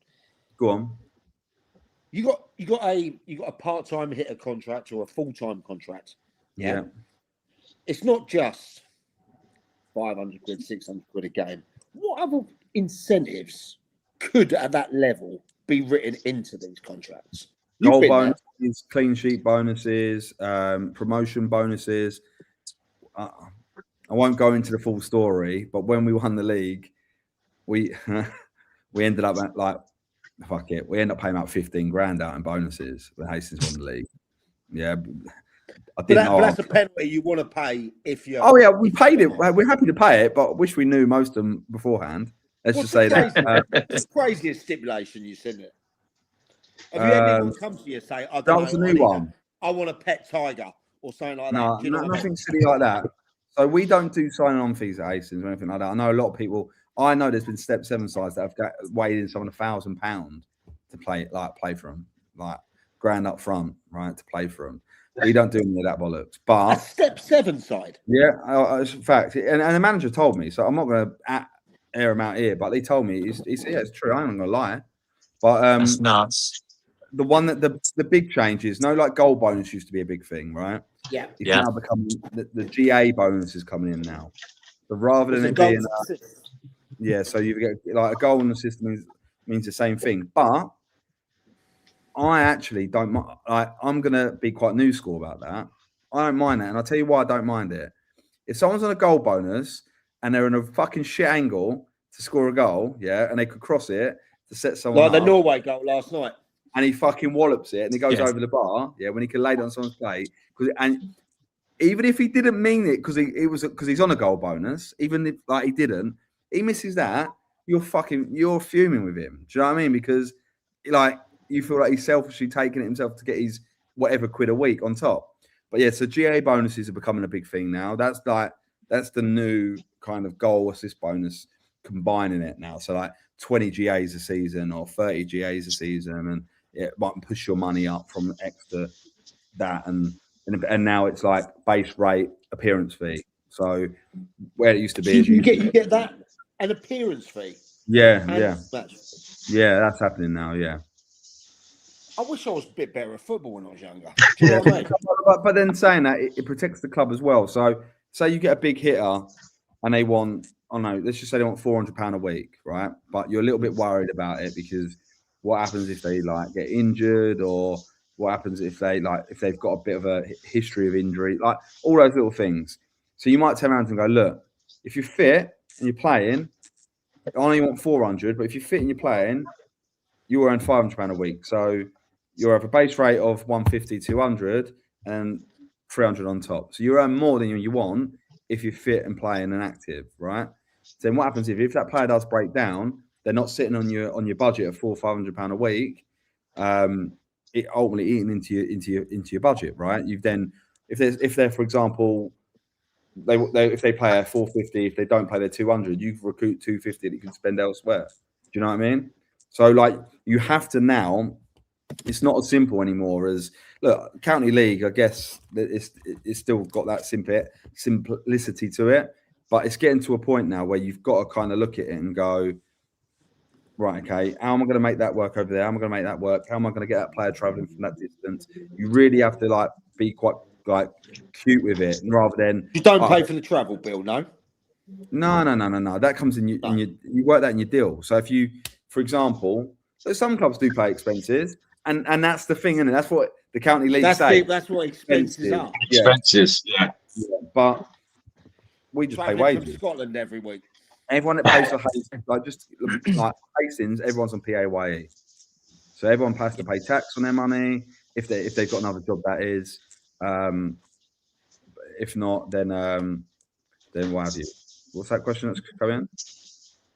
Go on. You got a part-time hitter contract or a full-time contract. Yeah. It's not just 500 quid, 600 quid a game. What other incentives could at that level be written into these contracts? Goal bonuses, clean sheet bonuses, promotion bonuses. I won't go into the full story, but when we won the league, we ended up at we ended up paying about 15 grand out in bonuses when Hastings won the league. Yeah. But that's a penalty you want to pay if you're... Oh, yeah, we paid it. We're happy to pay it, but I wish we knew most of them beforehand. Let's just say that. The craziest stipulation you seen it. Have you had anyone come to you and say, that was a new one. I want a pet tiger or something like that? No, nothing silly like that. So we don't do signing on fees at Hastings or anything like that. I know a lot of people. I know there's been Step 7 sides that have weighed in someone £1,000 to play for them, like grand up front, right, to play for them. We don't do any of that bollocks. But a Step 7 side. Yeah, it's a fact. And the manager told me, so I'm not going to air him out here, but they told me it's true. I'm not going to lie. But that's nuts. The one that the big changes, like goal bonus used to be a big thing, right? Yeah. It's now become the GA bonus is coming in now. So rather than it being so you get like a goal in the system means the same thing. But I actually don't mind. I'm gonna be quite new school about that. I don't mind that, and I'll tell you why I don't mind it. If someone's on a goal bonus and they're in a fucking shit angle to score a goal, and they could cross it to set someone like up, the Norway goal last night, and he fucking wallops it and he goes over the bar, when he can lay it on someone's plate, and even if he didn't mean it because he's on a goal bonus, even if like he didn't, he misses that, you're fuming with him. Do you know what I mean? Because like you feel like he's selfishly taking it himself to get his whatever quid a week on top. But yeah, so GA bonuses are becoming a big thing now. That's the new kind of goal assist bonus, combining it now. So like 20 GAs a season or 30 GAs a season, and it might push your money up from X to that, and now it's like base rate appearance fee. So where it used to be, So you get that an appearance fee. Yeah, that's happening now. Yeah. I wish I was a bit better at football when I was younger. Do you know what I mean? But then saying that, it protects the club as well. So say you get a big hitter and they want, let's just say they want £400 a week, right? But you're a little bit worried about it because what happens if they like get injured, or what happens if they've got a bit of a history of injury, like all those little things. So you might turn around and go, look, if you're fit and you're playing, I only want 400, but if you're fit and you're playing, you earn £500 a week. So you have a base rate of 150, 200, and 300 on top. So you earn more than you want if you're fit and playing and active, right? So then what happens if that player does break down, they're not sitting on your budget of £400-500 a week. It ultimately eating into your budget, right? You've then, if they're for example, if they play a 450, if they don't play their 200, you've recouped 250 that you can spend elsewhere. Do you know what I mean? So like you have to now. It's not as simple anymore as look. County League, I guess it's still got that simplicity to it, but it's getting to a point now where you've got to kind of look at it and go, right, okay, how am I going to make that work over there? How am I going to make that work? How am I going to get that player traveling from that distance? You really have to like be quite like cute with it, rather than you don't pay for the travel bill, no. No. That comes in you work that in your deal. So if you, for example, so some clubs do pay expenses, and that's the thing, isn't it? That's what the county league say. That's what expenses are. Expenses, yeah. But we just pay wages. From Scotland every week. Everyone that pays for like Hastings, everyone's on PAYE. So everyone has to pay tax on their money if they've got another job, that is. If not, then what have you? What's that question that's coming in?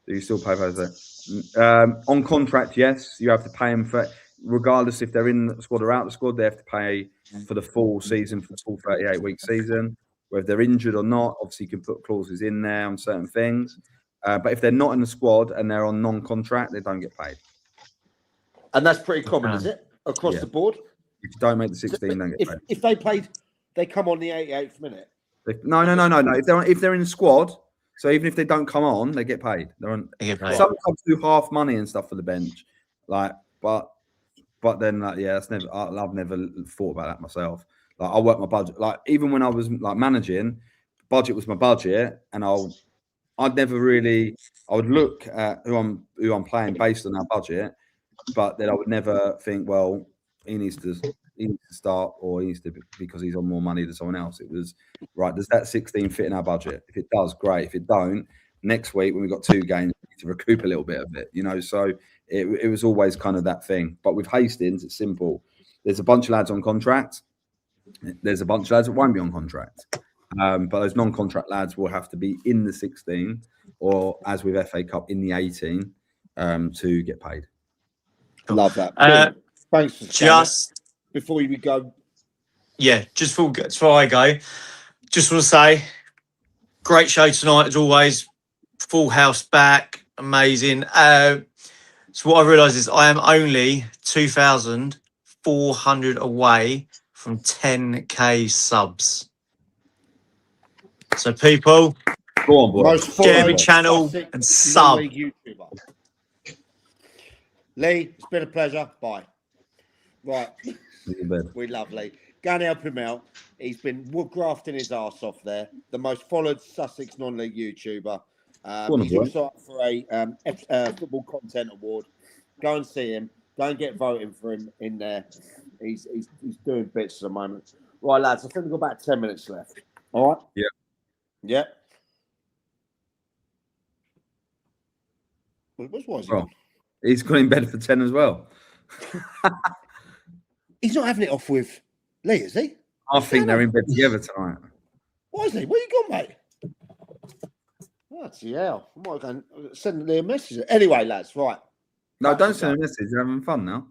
Do you still pay for that? On contract, yes, you have to pay them for, regardless if they're in the squad or out the squad, they have to pay for the full season, for the full 38-week season. Whether they're injured or not, obviously you can put clauses in there on certain things. But if they're not in the squad and they're on non-contract, they don't get paid. And that's pretty common, is it? Across the board? If you don't make the 16, don't get paid. If they played, they come on the 88th minute. No. If they're in the squad, so even if they don't come on, they get paid. They get paid. Some clubs do half money and stuff for the bench, but then that's never. I've never thought about that myself. Like I work my budget. Like even when I was like managing, budget was my budget, and I'd never really. I would look at who I'm playing based on our budget, but then I would never think, well, he needs to start, or he needs to, because he's on more money than someone else. It was right. Does that 16 fit in our budget? If it does, great. If it don't, next week when we've got 2 games, we need to recoup a little bit of it. So it was always kind of that thing. But with Hastings, it's simple. There's a bunch of lads on contract. There's a bunch of lads that won't be on contract. But those non-contract lads will have to be in the 16, or as with FA Cup, in the 18 to get paid. Love that. Thanks for just before we go. Yeah, just before I go, just want to say, great show tonight as always. Full house back, amazing. So what I realised is I am only 2,400 away from 10k subs. So people, go on, boy. Share the channel and sub. Lee, it's been a pleasure. Bye. Right. We love Lee. Go and help him out. He's been grafting his ass off there. The most followed Sussex non-league YouTuber. He's also up for a football content award. Go and see him. Go and get voting for him in there. He's doing bits at the moment. Right, lads. I think we've got about 10 minutes left. All right? Yeah. Yeah. What's he on? He's got in bed for 10 as well. He's not having it off with Lee, is he? I think they're in bed together tonight. What is he? Where you gone, mate? Bloody hell. I might go and send me a message. Anyway, lads, right. No, don't send a message. You're having fun now.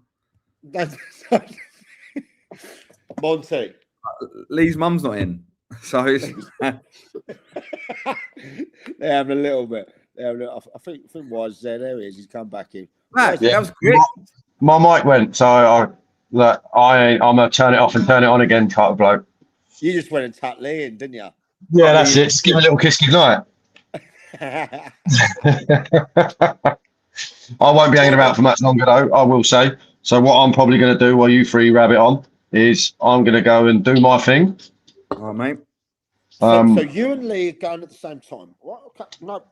Monty. Lee's mum's not in. So it's... They're having a little bit. I think Wise there. There he is. He's come back in. That was quick. My mic went, so I'm gonna turn it off and turn it on again, type of bloke. You just went and tucked Lee in, didn't you? Yeah, that's it. Just give him a little kiss goodnight. I won't be hanging about for much longer, though, I will say. So what I'm probably going to do while you three rabbit on is I'm going to go and do my thing. All right, mate. So you and Lee are going at the same time. What? Okay. No.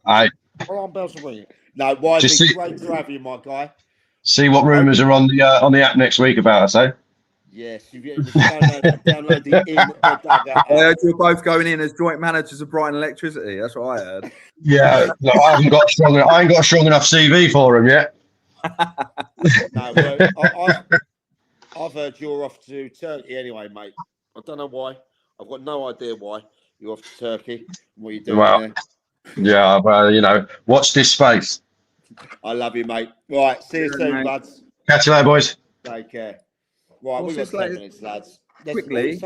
Alarm bells are ringing. No, why? Great to have you, my guy. See what rumours are on the app next week about us, eh? Yes, you've download the in the dugout. I heard you're both going in as joint managers of Brighton Electricity. That's what I heard. Yeah, look, I ain't got a strong enough CV for him yet. No, well, I've heard you're off to Turkey anyway, mate. I don't know why. I've got no idea why you're off to Turkey. What are you doing there? Yeah, well, watch this space. I love you, mate. Right, see you soon, lads. Catch you later, boys. Take care. Right, we've got 10 minutes, lads. Quickly.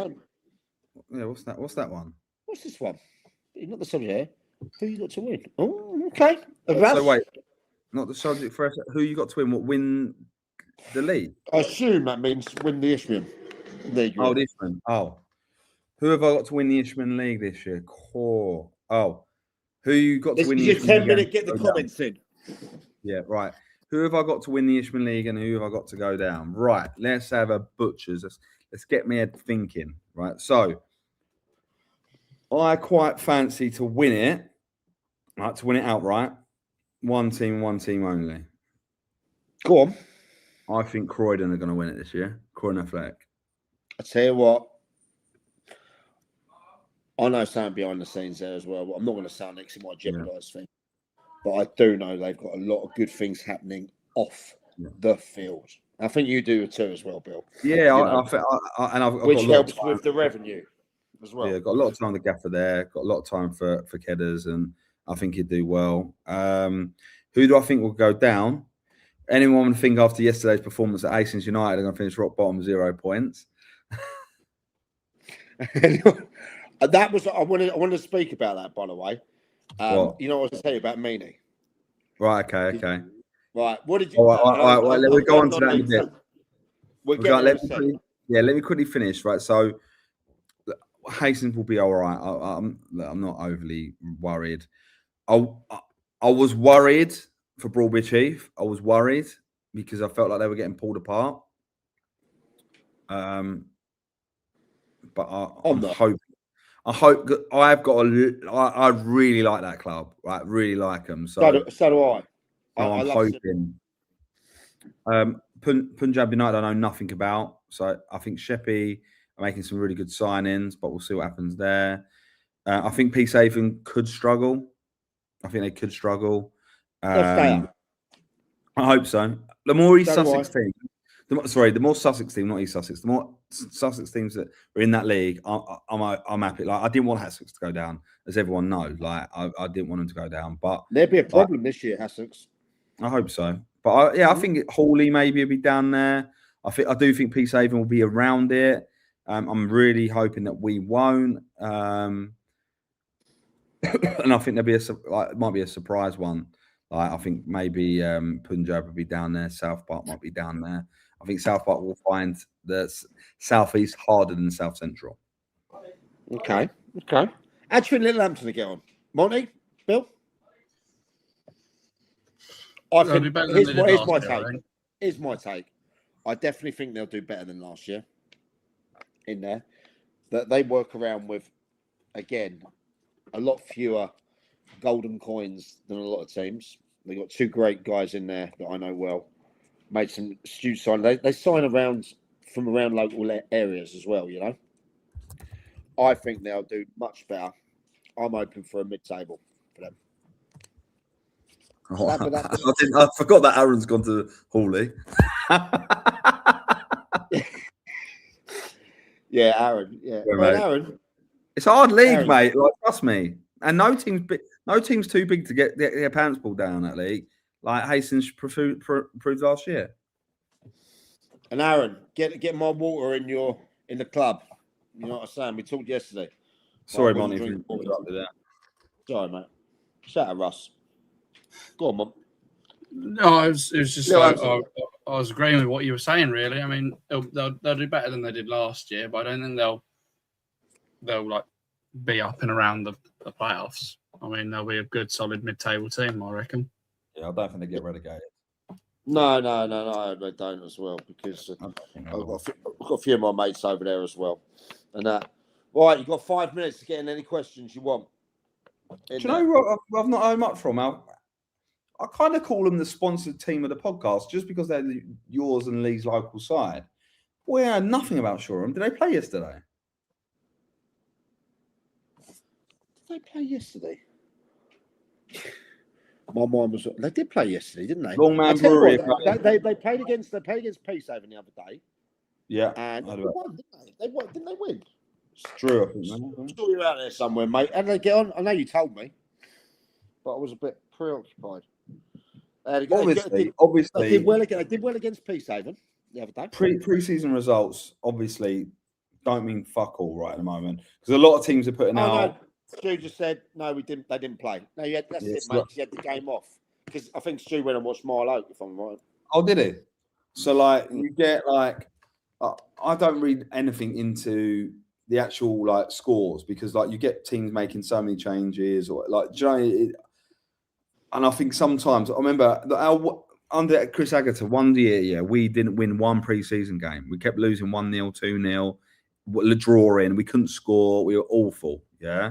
Yeah, what's that? What's that one? What's this one? You're not the subject here. Who you got to win? Oh, okay. So wait, not the subject for us. Who you got to win? What, win the league? I assume that means win the Ishmael League. Oh, the Ishmael. Oh. Who have I got to win the Ishmael League this year? Core. Oh. Who you got to win the Ishmael League? 10-minute, get the comments in. Yeah, right. Who have I got to win the Ishmael League and who have I got to go down? Right. Let's have a butchers. Let's get me head thinking. Right. So I quite fancy to win it. Right, to win it outright. One team only. Go on. I think Croydon are going to win it this year. Croydon Athletic. I tell you what. I know something behind the scenes there as well, but I'm not going to sound like it might jeopardise things. But I do know they've got a lot of good things happening off the field. I think you do too as well, Bill. Yeah, I've got which helps with the revenue as well. Yeah, got a lot of time to gaffer there. Got a lot of time for Kedders, and I think he'd do well. Who do I think will go down? Anyone would think after yesterday's performance at Hastings United are going to finish rock bottom, 0 points. That was I wanted to speak about that, by the way. You know what I was saying about Meany? Right. Okay. Right. What did you? All right. Let me go on to that in a bit. Let me quickly finish. Right. So Hastings will be all right. I'm not overly worried. I was worried for Broadby Chief. I was worried because I felt like they were getting pulled apart. But I'm hoping. I really like that club. Right, really like them. So do I. I'm hoping. Punjab United, I know nothing about. So I think Sheppy are making some really good signings, but we'll see what happens there. I think Peacehaven could struggle. I think they could struggle. I hope so. The more East Sussex team, the more Sussex team, not East Sussex. The more Sussex teams that are in that league, I'm happy. Like I didn't want Sussex to go down, as everyone knows. Like I didn't want them to go down, but there'd be a problem this year, Sussex. I hope so. But I think Hawley maybe will be down there. I do think Peacehaven will be around it. I'm really hoping that we won't. And I think there'll be it might be a surprise one. Like I think maybe Punjab will be down there. South Park might be down there. I think South Park will find the Southeast harder than South Central. Okay. Add you in Little Hampton to get on. Monty, Bill? I think here's my take. I definitely think they'll do better than last year in there. That they work around with, again, a lot fewer golden coins than a lot of teams. They got two great guys in there that I know well. Made some astute sign. They sign from around local areas as well, you know. I think they'll do much better. I'm open for a mid-table for them. I forgot that Aaron's gone to Hawley. Yeah, Aaron. Yeah, Yeah, well, mate. Aaron. It's a hard league, Aaron. mate. Like, trust me. And no team's too big to get their pants pulled down that league. Like Hastings proved last year. And Aaron, get more water in the club. You know what I'm saying? We talked yesterday. Sorry, Well, I Monty, wasn't if you drinking interrupted that. Sorry, mate. Shout out, Russ. Go on, Mum. No, it was just Yeah, like, absolutely. I was agreeing with what you were saying. Really, I mean, they'll do better than they did last year, but I don't think they'll like be up and around the playoffs. I mean, they'll be a good, solid mid-table team, I reckon. Yeah, I don't think they get relegated. No, they don't as well because I've got a few of my mates over there as well. And right, you've got 5 minutes to get in any questions you want. Do you know what I've not heard much from? I kind of call them the sponsored team of the podcast just because they're yours and Lee's local side. We heard nothing about Shoreham. Did they play yesterday? Did they play yesterday? My mind was. They did play yesterday, didn't they? Longman I tell you Brewery. what, they played against Peacehaven the other day, Yeah. and I they do. won, didn't they? They won, didn't they win? It's Drew, I think. I'm sure you're out there somewhere, mate. And they get on. I know you told me, but I was a bit preoccupied. Obviously, they did well against Peacehaven the other day. Pre-season results obviously don't mean fuck all right at the moment because a lot of teams are putting out. No. Stu just said no. We didn't. They didn't play. No, that's it, mate. You had the game off because I think Stu went and watched Mile Oak, if I'm right. Oh, did he? So like you get like I don't read anything into the actual like scores because like you get teams making so many changes or like do you know, and I think sometimes I remember under Chris Agata one year, we didn't win one pre-season game. We kept losing 1-0, 2-0, drawing. We couldn't score. We were awful. Yeah.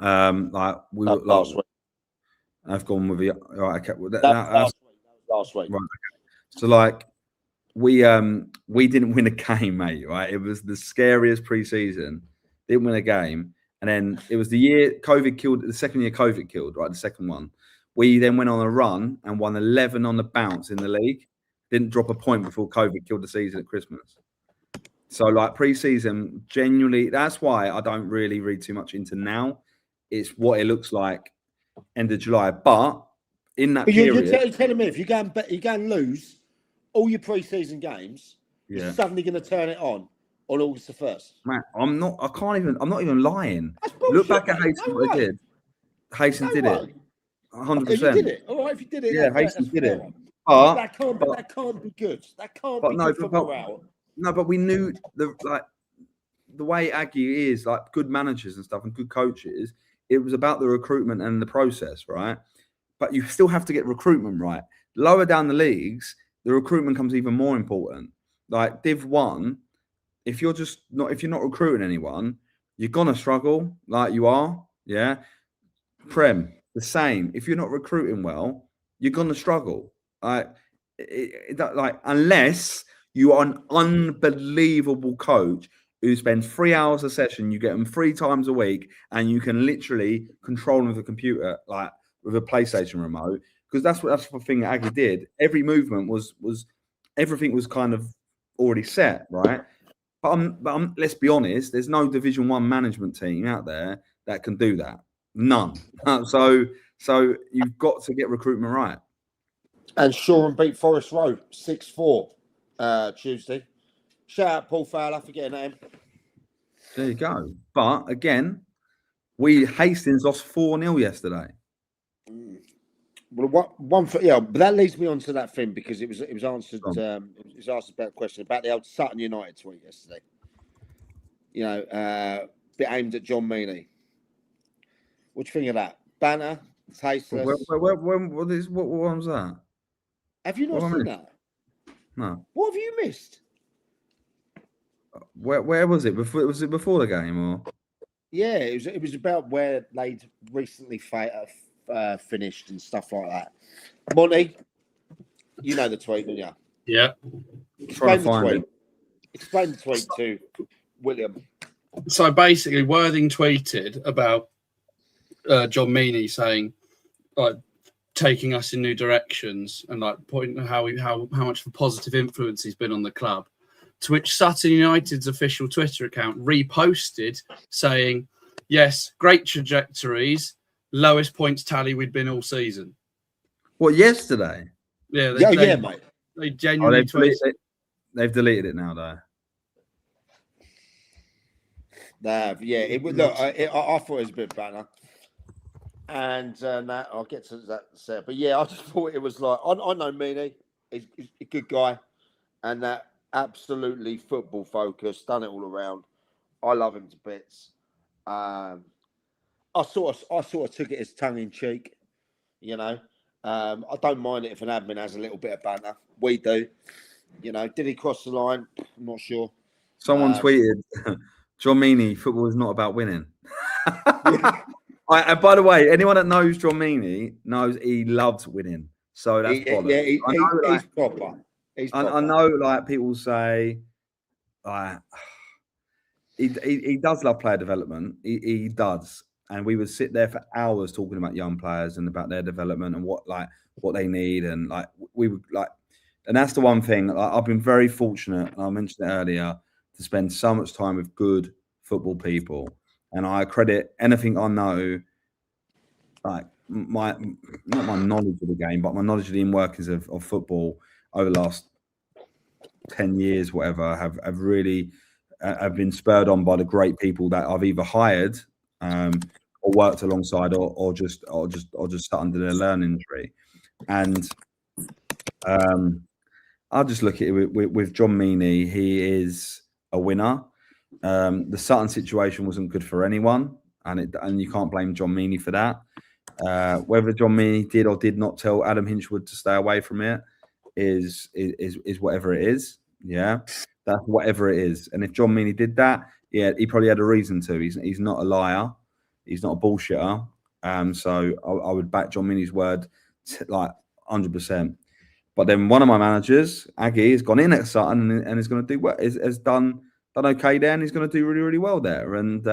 Like we were last week. I've gone with the right. Okay, last week. Right. Okay. So like we didn't win a game, mate. Right. It was the scariest pre-season. Didn't win a game. And then it was the year COVID killed, the second year COVID killed, right? The second one. We then went on a run and won 11 on the bounce in the league. Didn't drop a point before COVID killed the season at Christmas. So like pre-season, genuinely, that's why I don't really read too much into now. It's what it looks like end of July. But in that period... You're telling me if you go and lose all your pre-season games, you're suddenly going to turn it on August the 1st. Man, I'm not even lying. Look back at Hastings, what they did. Hastings did it. 100%. You did it. All right, if you did it. Yeah, Hastings did it. But that can't be good. That can't be good for morale. No, but we knew the way Aggie is, like good managers and stuff and good coaches, it was about the recruitment and the process, right? But you still have to get recruitment right. Lower down the leagues, the recruitment comes even more important. Like Div 1, if you're not recruiting anyone, you're gonna struggle like you are. Yeah. Prem, the same. If you're not recruiting well, you're gonna struggle. Unless you are an unbelievable coach who spends 3 hours a session, you get them 3 times a week, and you can literally control them with a computer, like with a PlayStation remote. Because that's the thing that Aggie did. Every movement was everything was kind of already set, right? But let's be honest, there's no Division 1 management team out there that can do that. None. So you've got to get recruitment right. And Shoreham beat Forest Road 6-4 Tuesday. Shout out Paul Fowler for getting him. There you go. But again, Hastings lost 4-0 yesterday. Well, but that leads me on to that thing because it was answered. It was asked about a question about the old Sutton United tweet yesterday. You know, bit aimed at John Meaney. What do you think of that? Banner, tasteless. What was that? Have you not seen that? No. What have you missed? Where was it? Was it before the game or? Yeah, it was about where they'd recently finished and stuff like that. Monty, you know the tweet, don't you? Yeah. Explain the tweet to William. So basically, Worthing tweeted about John Meaney saying, like, taking us in new directions and like pointing how much of a positive influence he's been on the club. To which Sutton United's official Twitter account reposted saying, yes, great trajectories, lowest points tally we'd been all season. What, yesterday? Yeah, mate. They genuinely tweeted. They've deleted it now, though. It would look. I thought it was a bit banner, and that I'll get to that in. But yeah, I just thought it was like I know Meany. He's a good guy, and that absolutely football focused, done it all around. I love him to bits. I sort of took it as tongue in cheek, you know. I don't mind it if an admin has a little bit of banter. We do, you know. Did he cross the line? I'm not sure. Someone tweeted, John Meany, football is not about winning. And by the way, anyone that knows John Meany knows he loves winning. So that's he's proper. I know, like, people say, he does love player development. He does. And we would sit there for hours talking about young players and about their development and what they need. And like, we would like, and that's the one thing. I've been very fortunate, and I mentioned it earlier, to spend so much time with good football people. And I credit anything I know, like not my knowledge of the game, but my knowledge of the inner workings of football over the last 10 years, whatever, have really have been spurred on by the great people that I've either hired or worked alongside or just sat under their learning tree. And I'll just look at it with John Meany. He is a winner. The Sutton situation wasn't good for anyone, and you can't blame John Meany for that. Whether John Meany did or did not tell Adam Hinchwood to stay away from it is whatever it is. Yeah, that's whatever it is. And if John Meany did that, yeah, he probably had a reason to. He's not a liar. He's not a bullshitter. So I would back John Meany's word like 100%. But then one of my managers, Aggie, has gone in at Sutton and is going to do what has done okay there, and he's going to do really, really well there. And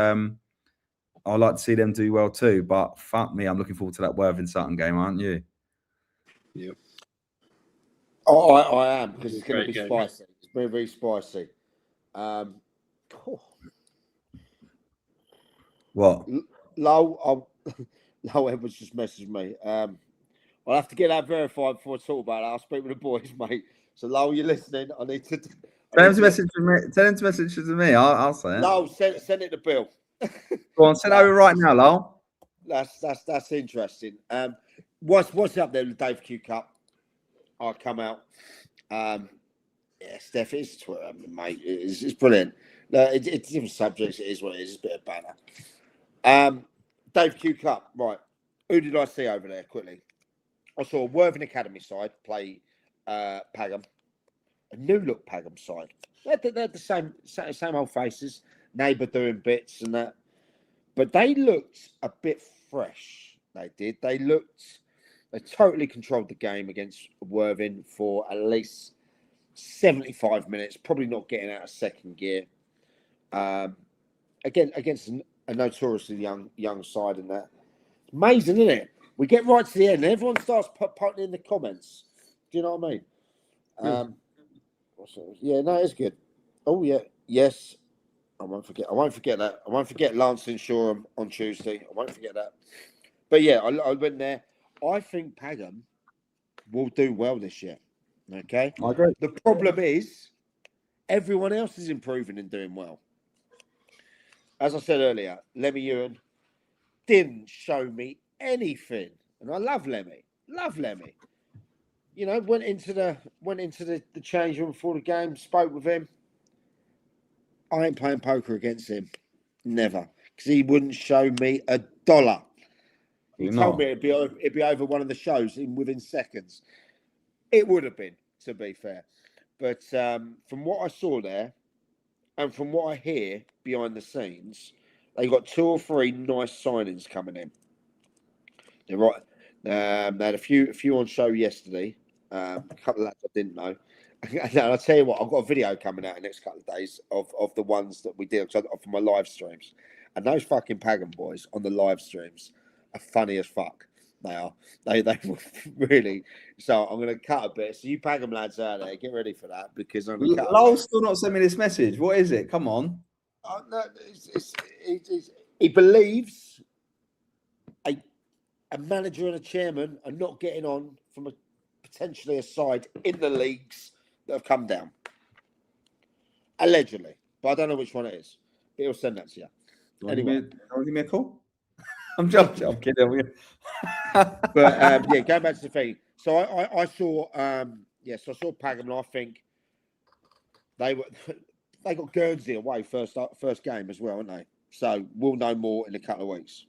I'd like to see them do well too. But fuck me, I'm looking forward to that Worthing Sutton game, aren't you? Yep. Oh, I am, because it's going to be spicy. It's very, very spicy. What? Lowell Edwards just messaged me. I'll have to get that verified before I talk about it. I'll speak with the boys, mate. So, Lowell, you're listening. I need to. Tell him to message to me. Tell him to message to me. I'll say it. Lowell, send it to Bill. Go on, send it over right now, Lowell. That's interesting. What's up there with the Dave Q Cup? I'll come out. Yeah, Steph, it's Twitter, mate. It's brilliant. No, it's different subjects. It is what it is. It's a bit of banner. Dave Q Cup, right. Who did I see over there quickly? I saw Worthing Academy side play Pagham. A new look Pagham side. They're the same old faces. Neighbour doing bits and that. But they looked a bit fresh. They did. They totally controlled the game against Worthing for at least 75 minutes, probably not getting out of second gear. Again, against a notoriously young side in that. It's amazing, isn't it? We get right to the end, and everyone starts putting in the comments. Do you know what I mean? Yeah, no, it's good. Oh yeah, yes. I won't forget that. I won't forget Lancing Shoreham on Tuesday. I won't forget that. But yeah, I went there. I think Pagham will do well this year. Okay? I agree. The problem is everyone else is improving and doing well. As I said earlier, Lemmy Ewan didn't show me anything. And I love Lemmy. You know, went into the change room before the game, spoke with him. I ain't playing poker against him. Never. Because he wouldn't show me $1. He told me it'd be over one of the shows within seconds. It would have been, to be fair. But from what I saw there, and from what I hear behind the scenes, they got 2 or 3 nice signings coming in. They're right. They had a few on show yesterday. A couple of lads I didn't know. And I'll tell you what, I've got a video coming out in the next couple of days of the ones that we did for my live streams. And those fucking Pagham boys on the live streams are funny as fuck. They are. They really. So I'm going to cut a bit. So you Pagham lads out there, get ready for that because I'm going to cut. Lowell's still not sent me this message. What is it? Come on. No, he believes a manager and a chairman are not getting on from potentially a side in the leagues that have come down. Allegedly. But I don't know which one it is. But he'll send that to you. Anyway. Give me a call. I'm joking. I'm kidding. But yeah, going back to the thing. So I saw I saw Pagham, and I think they got Guernsey away first game as well, haven't they? So we'll know more in a couple of weeks.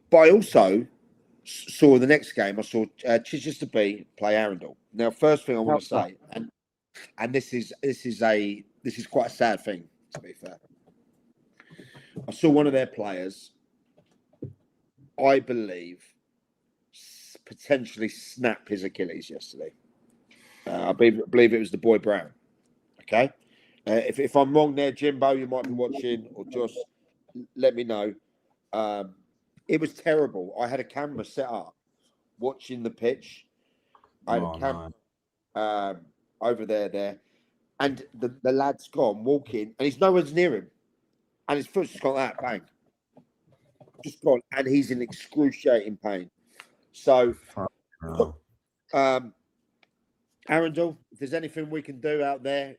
But I also saw the next game. I saw Chichester B play Arundel. Now, first thing I want to say, and this is quite a sad thing, to be fair. I saw one of their players, I believe, potentially snap his Achilles yesterday. I believe it was the boy Brown. Okay, if I'm wrong there, Jimbo, you might be watching, or just let me know. It was terrible. I had a camera set up watching the pitch. I had a camera over there, and the lad's gone walking, and he's nowhere near him, and his foot's just got that bang, just gone, and he's in excruciating pain. So, Arundel, if there's anything we can do out there,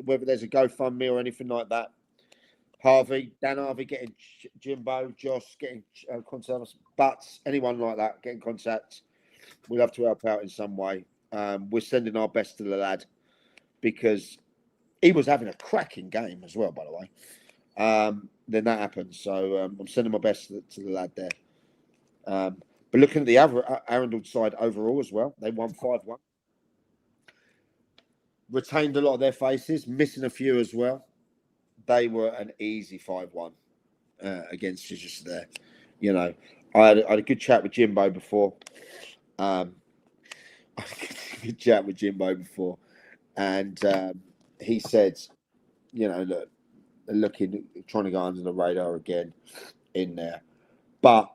whether there's a GoFundMe or anything like that, Dan Harvey getting Jimbo, Josh getting contact, Butts, anyone like that, get in contact. We'd love to help out in some way. We're sending our best to the lad because he was having a cracking game as well, by the way. Then that happened. So I'm sending my best to the lad there. But looking at the Arundel side overall as well, they won 5-1. Retained a lot of their faces, missing a few as well. They were an easy 5-1 against Chichester there. You know, I had a good chat with Jimbo before. And he said, you know, look, they're trying to go under the radar again in there, but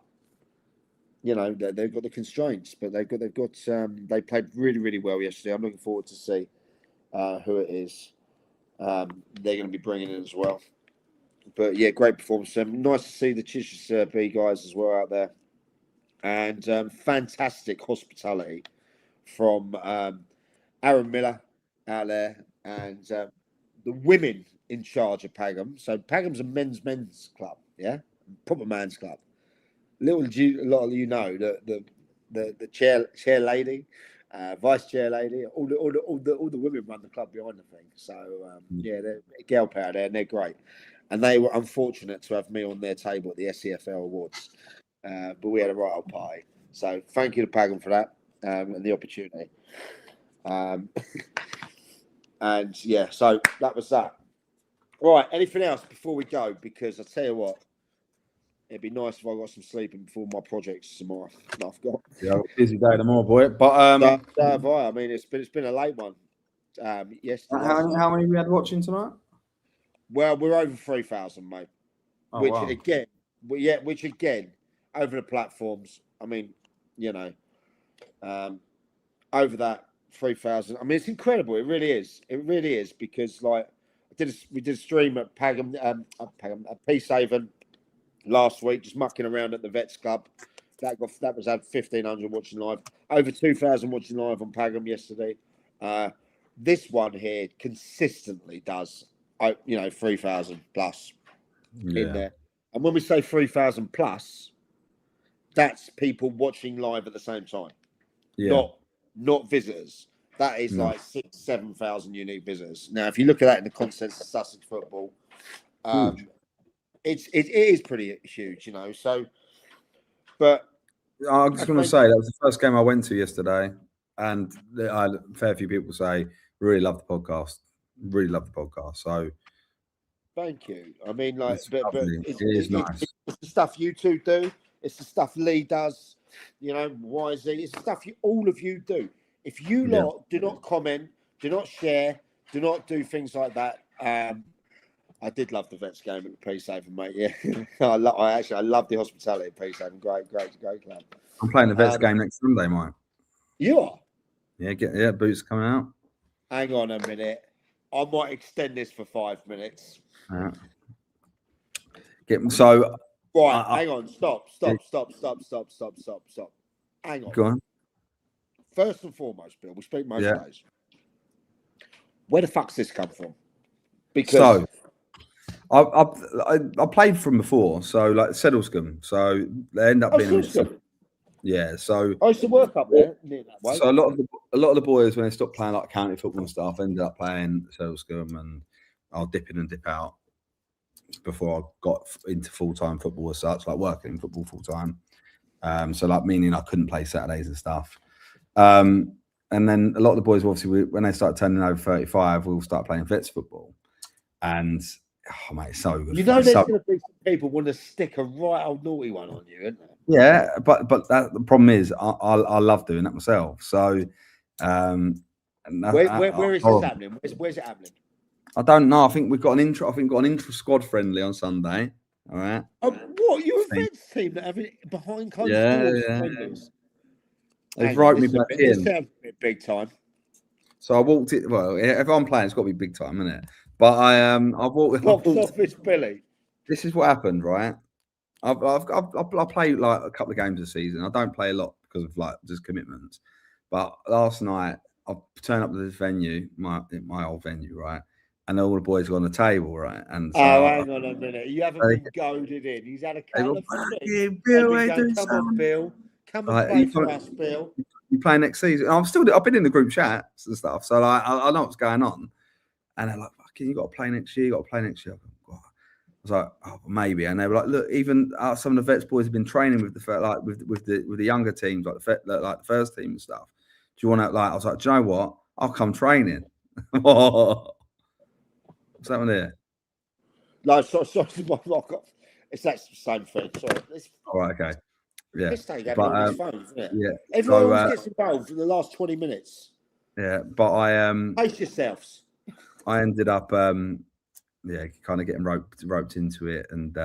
you know they've got the constraints. But they played really, really well yesterday. I'm looking forward to see who it is. They're going to be bringing in as well. But yeah, great performance. Nice to see the Chichester B guys as well out there, and fantastic hospitality from Aaron Miller out there, and the women in charge of Pagham. So Pagham's a men's club, yeah, proper man's club. A lot of you know the chair lady. Vice chair lady, all the women run the club behind the thing. So yeah, they're girl power there, and they're great. And they were unfortunate to have me on their table at the SEFL Awards, but we had a right old party. So thank you to Pagham for that and the opportunity. And yeah, so that was that. Right, anything else before we go? Because I tell you what, it'd be nice if I got some sleeping before my projects tomorrow. No, I've got busy day tomorrow, boy. But so have I. I mean, it's been a late one. Yesterday. How many we had watching tonight? Well, we're over 3,000, mate. Oh, which wow. again, over the platforms. I mean, you know, over that 3,000. I mean, it's incredible. It really is. It really is because like we did a stream at Pagham, at Peacehaven last week, just mucking around at the Vets Club. That was had 1,500 watching live, over 2,000 watching live on Pagham yesterday. This one here consistently does, 3,000 plus in there. And when we say 3,000 plus, that's people watching live at the same time, not visitors. That is like 6,000-7,000 unique visitors. Now, if you look at that in the context of Sussex football, it is pretty huge, you know. So, but I was just going to say that was the first game I went to yesterday, and I had a fair few people say really love the podcast, So, thank you. I mean, like, but it's nice. It's the stuff you two do. It's the stuff Lee does. You know, YZ. It's the stuff all of you do. If you lot do not comment, do not share, do not do things like that, I did love the Vets game at the Peacehaven, mate. Yeah, I love the hospitality at Peacehaven. Great club. I'm playing the Vets game next Sunday, Mike. You are? Yeah, Boots coming out. Hang on a minute. I might extend this for 5 minutes. Yeah. Right, hang on. Stop. Hang on. Go on. First and foremost, Bill, we speak most days. Where the fuck's this come from? Because I played from before, so like Settlescombe. So they end up being so I used to work up there near that way. So a lot of the boys, when they stopped playing like county football and stuff, ended up playing Settlescombe, and I'll dip in and dip out before I got into full-time football as such, like working football full-time. So like meaning I couldn't play Saturdays and stuff. And then a lot of the boys, obviously, when they start turning over 35, we'll start playing Vets football. And oh mate, it's so good. You know, there's going to be some people want to stick a right old naughty one on you, isn't there? Yeah, but the problem is, I love doing that myself. So, where is this happening? Where's it happening? I don't know. I think we've got an intro. I think we've got an intro squad friendly on Sunday. All right. What? You're a Vets team that have it behind closed doors? They've roped me back in. This sounds a bit big time. So I walked it. Well, if I'm playing, it's got to be big time, isn't it? But I walked. Box office Billy. This is what happened, right? I play like a couple of games a season. I don't play a lot because of like just commitments. But last night I turned up to this venue, my old venue, right? And all the boys were on the table, right? And so, hang on a minute. You haven't been goaded in. He's had a couple of things. Come on, Bill. Come and play for us, Bill. You play next season. I've been in the group chats and stuff, so like I know what's going on. And they're like, "Fucking, you got to play next year. You got to play next year." I was like, "Oh, maybe." And they were like, "Look, even some of the Vets boys have been training with the younger teams, like the first team and stuff. Do you want to like?" I was like, "Do you know what? I'll come training." What's that one there? No, sorry, it's that same thing. Sorry. All right, okay. Yeah. This thing on his phone, isn't it? Yeah. Everyone always gets involved in the last 20 minutes. Yeah, but pace yourselves. I ended up kind of getting roped into it, and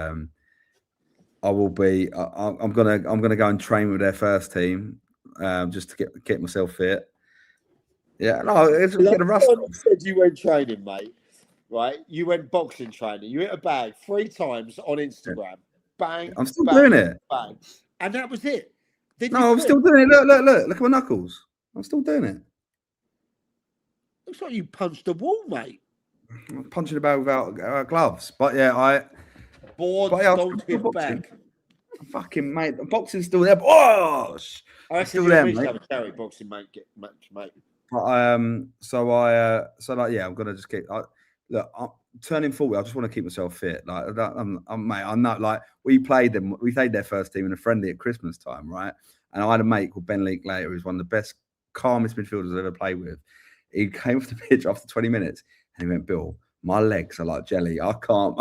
I will be. I'm gonna go and train with their first team, just to get myself fit. Yeah, no, it's getting a rust. Said you went training, mate. Right, you went boxing training. You hit a bag 3 times on Instagram. Bang! I'm still doing it. Bang, and that was it. I'm still doing it. Look at my knuckles. I'm still doing it. Looks like you punched a wall, mate. I'm punching about without gloves, but yeah, don't give back. Fucking mate, the boxing's still there. Oh, I reckon you'll have a charity boxing mate. But I'm gonna just get. Look, I'm turning 40. I just want to keep myself fit. Like mate, I'm not like we played their first team in a friendly at Christmas time, right? And I had a mate called Ben Linklater, who's one of the best, calmest midfielders I've ever played with. He came off the pitch after 20 minutes and he went, "Bill, my legs are like jelly. I can't.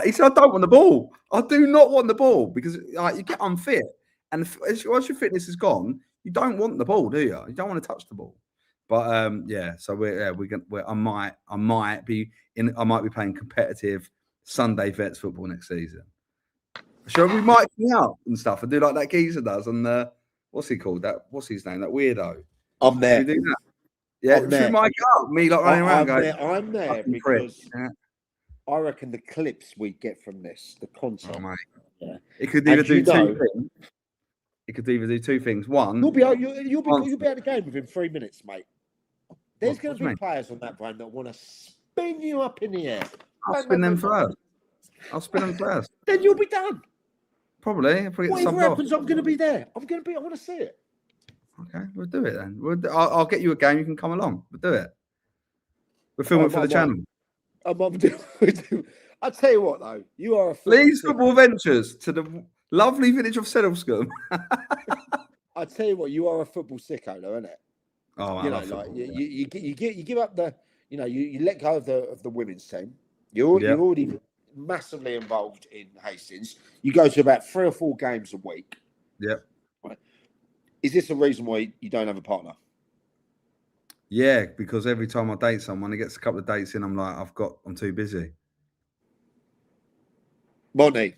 He said, "I don't want the ball. I do not want the ball," because like you get unfit, and once your fitness is gone, you don't want the ball, do you? You don't want to touch the ball. But I might be playing competitive Sunday Vets football next season. Sure, we mic me up and stuff and do like that geezer does on the what's he called? What's his name? That weirdo. I'm there. Should we do that? Yeah, should mic up me like running around going. I'm there because I reckon the clips we get from this, the content. Oh, mate. Yeah. It could either do two things. It could either do two things. One, you'll be out of the game within 3 minutes, mate. There's going to be players on that brand that want to spin you up in the air. I'll spin them first. Then you'll be done. Probably. Whatever happens, I'm going to be there. I want to see it. Okay, we'll do it then. I'll get you a game. You can come along. We'll do it. We're filming for the channel. I'll tell you what, though. You are a Lee's Football Ventures to the lovely village of Settlescombe. I'll tell you what. You are a football sicko, though, isn't it? Oh, you know, like you give up the, you let go of the women's team. You're already massively involved in Hastings. You go to about 3 or 4 games a week. Yep. Right. Is this a reason why you don't have a partner? Yeah, because every time I date someone, it gets a couple of dates in, I'm like, I'm too busy. Monty,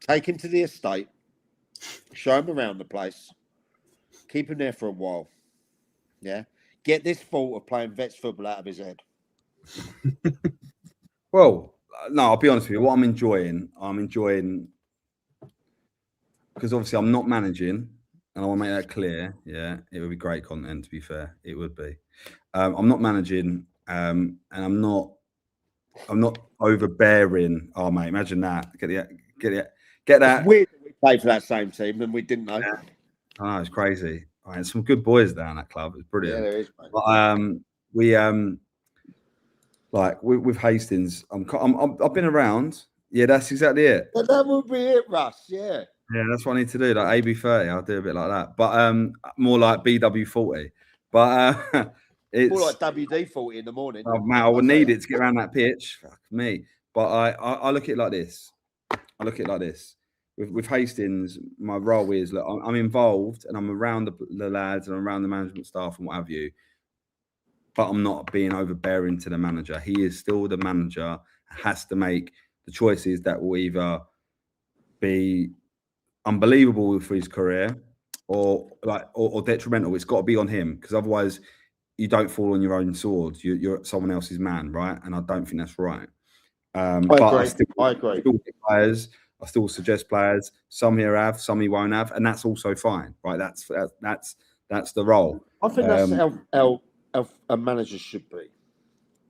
take him to the estate, show him around the place, keep him there for a while. Yeah, get this thought of playing vets football out of his head. Well, no, I'll be honest with you. What I'm enjoying because obviously I'm not managing, and I want to make that clear. Yeah, it would be great content. To be fair, it would be. I'm not managing, and I'm not overbearing. Oh mate, imagine that. Get that. It's weird that we played for that same team and we didn't know. Yeah. Oh, it's crazy. All right, some good boys down that club. It's brilliant. Yeah, there is. Mate. But, like with Hastings, I've been around. Yeah, that's exactly it. But that would be it, Russ. Yeah. Yeah, that's what I need to do. Like AB30, I'll do a bit like that. But more like BW40. But it's more like WD-40 in the morning. Oh man, I would need it to get around that pitch. Fuck me. But I look at it like this. With Hastings, my role is look, I'm involved and I'm around the lads and I'm around the management staff and what have you. But I'm not being overbearing to the manager. He is still the manager, has to make the choices that will either be unbelievable for his career or detrimental. It's got to be on him, because otherwise you don't fall on your own sword. You're someone else's man, right? And I don't think that's right. I agree. I still players. I still suggest players. Some here have, some he won't have, and that's also fine, right? That's the role. I think that's how a manager should be.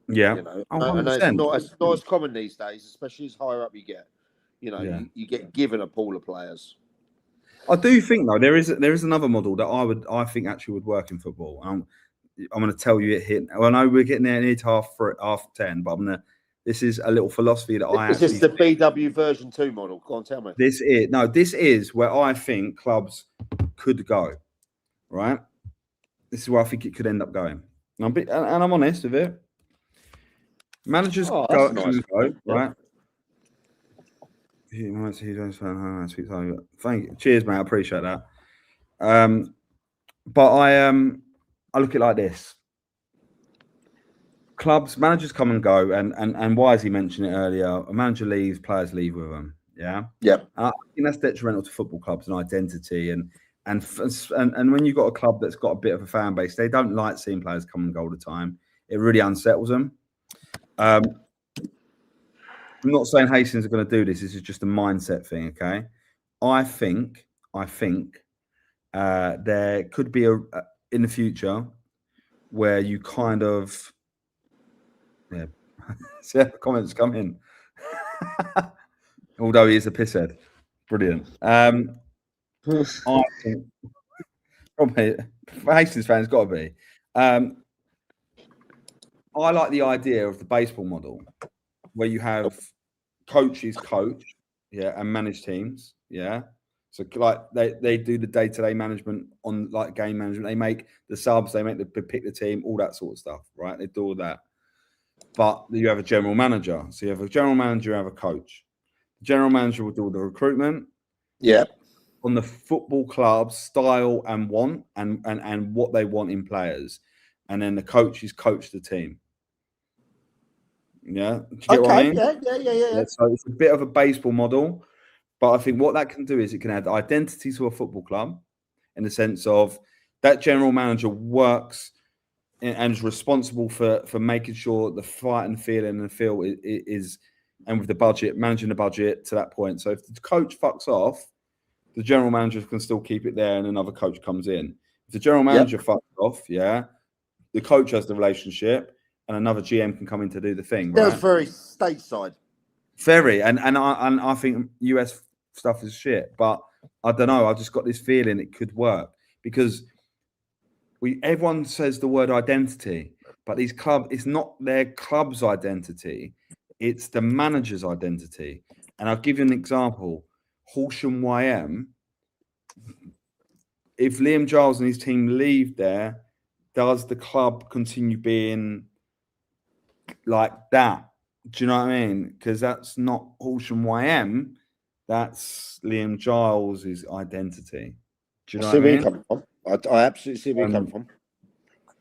Yeah, you know, 100%. and it's not as common these days, especially as higher up you get. You know, Yeah. you get given a pool of players. I do think though there is another model that I think actually would work in football. I'm going to tell you it hit. Well, I know we're getting there near to half 10, but this is a little philosophy that Is this the BW version 2 model? Go on, tell me. This is where I think clubs could go. Right, this is where I think it could end up going. And I'm honest with it. Managers go, right? Thank you. Cheers, mate. I appreciate that. But I look at it like this. Clubs, managers come and go, and Wisey mentioned it earlier. A manager leaves, players leave with them. Yeah. Yep. I think that's detrimental to football clubs and identity. And when you've got a club that's got a bit of a fan base, they don't like seeing players come and go all the time. It really unsettles them. I'm not saying Hastings are going to do this. This is just a mindset thing, okay? I think there could be in the future where you kind of see how the comments come in. Although he is a pisshead, brilliant. I think probably Hastings fans got to be. I like the idea of the baseball model, where you have coaches coach, and manage teams, So like they do the day-to-day management on like game management. They make the subs, they pick the team, all that sort of stuff, right? They do all that. But you have a general manager. So you have a general manager, you have a coach. The general manager will do all the recruitment. Yeah. On the football club's style and want and what they want in players. And then the coaches coach the team. Yeah. Do you get what I mean? Yeah. So it's a bit of a baseball model. But I think what that can do is it can add identity to a football club in the sense of that general manager works and is responsible for making sure the fight and feeling and the feel is and with the budget, managing the budget to that point. So if the coach fucks off, the general manager can still keep it there and another coach comes in. If the general manager fucks off, the coach has the relationship and another GM can come in to do the thing. That's very stateside. Very. And I think US stuff is shit, but I don't know. I just got this feeling it could work because everyone says the word identity, but it's not their club's identity, it's the manager's identity. And I'll give you an example. Horsham YM, if Liam Giles and his team leave there, does the club continue being like that? Do you know what I mean? Because that's not Horsham YM. That's Liam Giles' identity. Do you know what I mean? I absolutely see where you're coming from.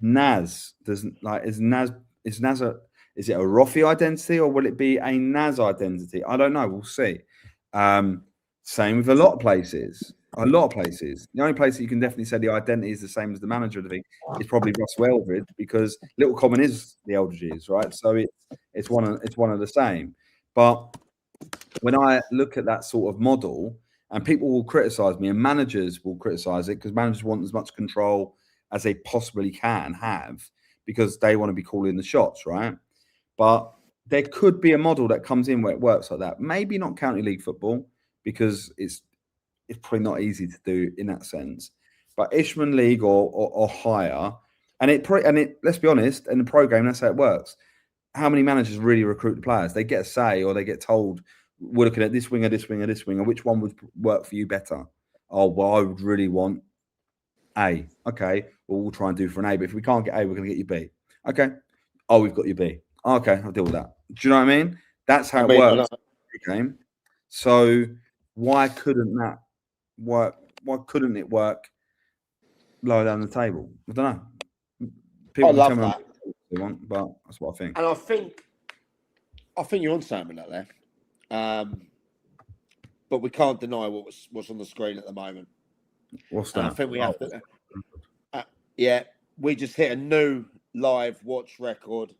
Naz doesn't like is Naz is it a Roffy identity or will it be a Naz identity? I don't know. We'll see. Same with a lot of places. A lot of places. The only place that you can definitely say the identity is the same as the manager of the thing is probably Russ Weldred, because Little Common is the Eldridges, right? So it's one of the same. But when I look at that sort of model, and people will criticize me, and managers will criticize it because managers want as much control as they possibly can have because they want to be calling the shots, right? But there could be a model that comes in where it works like that. Maybe not county league football because it's probably not easy to do in that sense. But Ishman League or higher, and it let's be honest, in the pro game, that's how it works. How many managers really recruit the players? They get a say, or they get told, we're looking at this winger, this winger, this winger. Which one would work for you better? Oh, well, I would really want A. Okay, well, we'll try and do for an A. But if we can't get A, we're going to get you B. Okay. Oh, we've got you B. Okay, I'll deal with that. Do you know what I mean? That's how it works. Okay. So why couldn't that work? Why couldn't it work lower down the table? I don't know. People I love tell me that. they want, but that's what I think. And I think you're on something like that. But we can't deny what's on the screen at the moment. What's And that? I think we have to. Yeah, we just hit a new live watch record.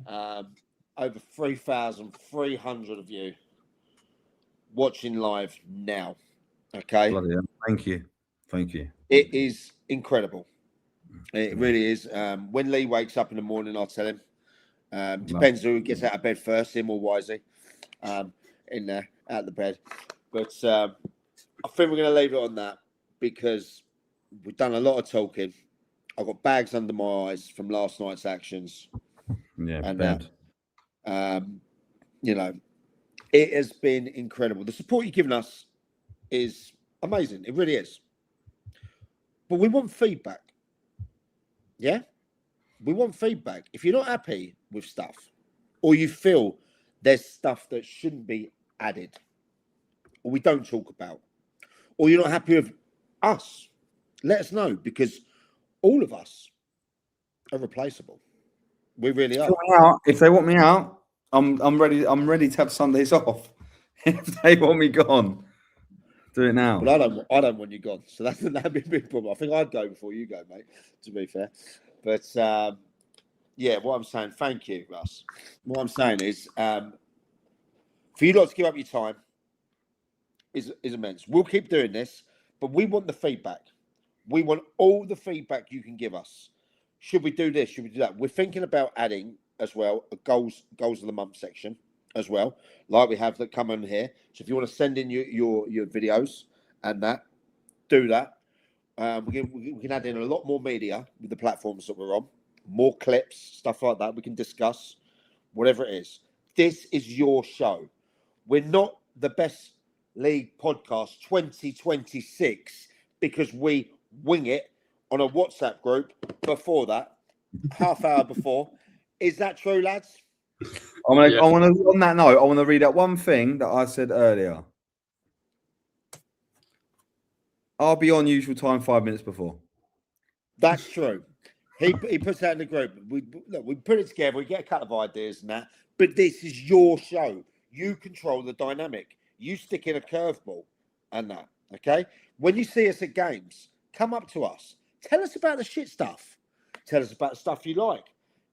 Over 3,300 of you watching live now. Okay. Bloody hell. Thank you. It is incredible. It really is. When Lee wakes up in the morning, I'll tell him. Depends who gets out of bed first, him or Wisey, in there, out the bed. But I think we're going to leave it on that because we've done a lot of talking. I've got bags under my eyes from last night's actions. Yeah, and you know, it has been incredible. The support you've given us is amazing. It really is. But we want feedback. Yeah? We want feedback. If you're not happy with stuff, or you feel there's stuff that shouldn't be added, or we don't talk about, or you're not happy with us, let us know, because all of us are replaceable. We really are. If they want me out, I'm ready. I'm ready to have Sundays off. If they want me gone, do it now. But I don't want you gone. So that'd be a big problem. I think I'd go before you go, mate, to be fair. But yeah, what I'm saying, thank you, Russ. What I'm saying is for you lot to give up your time is immense. We'll keep doing this, but we want the feedback. We want all the feedback you can give us. Should we do this? Should we do that? We're thinking about adding as well a goals of the month section as well, like we have that come on here. So if you want to send in your videos and that, do that. We can add in a lot more media with the platforms that we're on, more clips, stuff like that. We can discuss whatever it is. This is your show. We're not the best league podcast 2026 because we wing it on a WhatsApp group before that, half hour before. Is that true, lads? On that note, I want to read out one thing that I said earlier. I'll be on usual time 5 minutes before. That's true. He puts that in the group. We put it together. We get a couple of ideas and that. But this is your show. You control the dynamic. You stick in a curveball and that. Okay. When you see us at games, come up to us. Tell us about the shit stuff. Tell us about the stuff you like.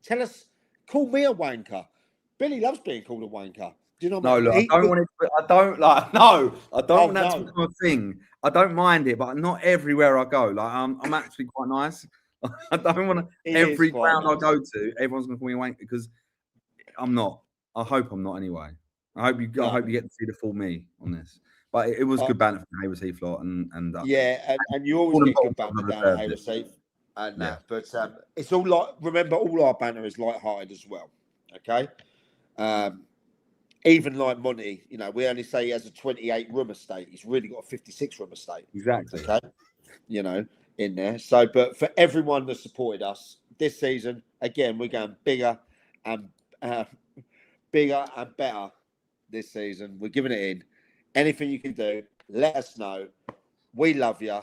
Tell us. Call me a wanker. Billy loves being called a wanker. Do you know what I mean? Look, I don't want it. I don't like. No, I don't want that to be my thing. I don't mind it, but not everywhere I go. Like I'm actually quite nice. I don't want to. Every ground I go to, everyone's going to call me a wanker because I'm not. I hope I'm not anyway. I hope you get to see the full me on this. But it was good banter from Hayward Heath-Lot and yeah, and you always get good banter down at Hayward Heath. And but it's all like, remember, all our banter is light-hearted as well. Okay, even like Monty, you know, we only say he has a 28 room estate. He's really got a 56 room estate. Exactly. Okay, you know, in there. So, but for everyone that supported us this season, again, we're going bigger and better this season. We're giving it in. Anything you can do, let us know. We love you.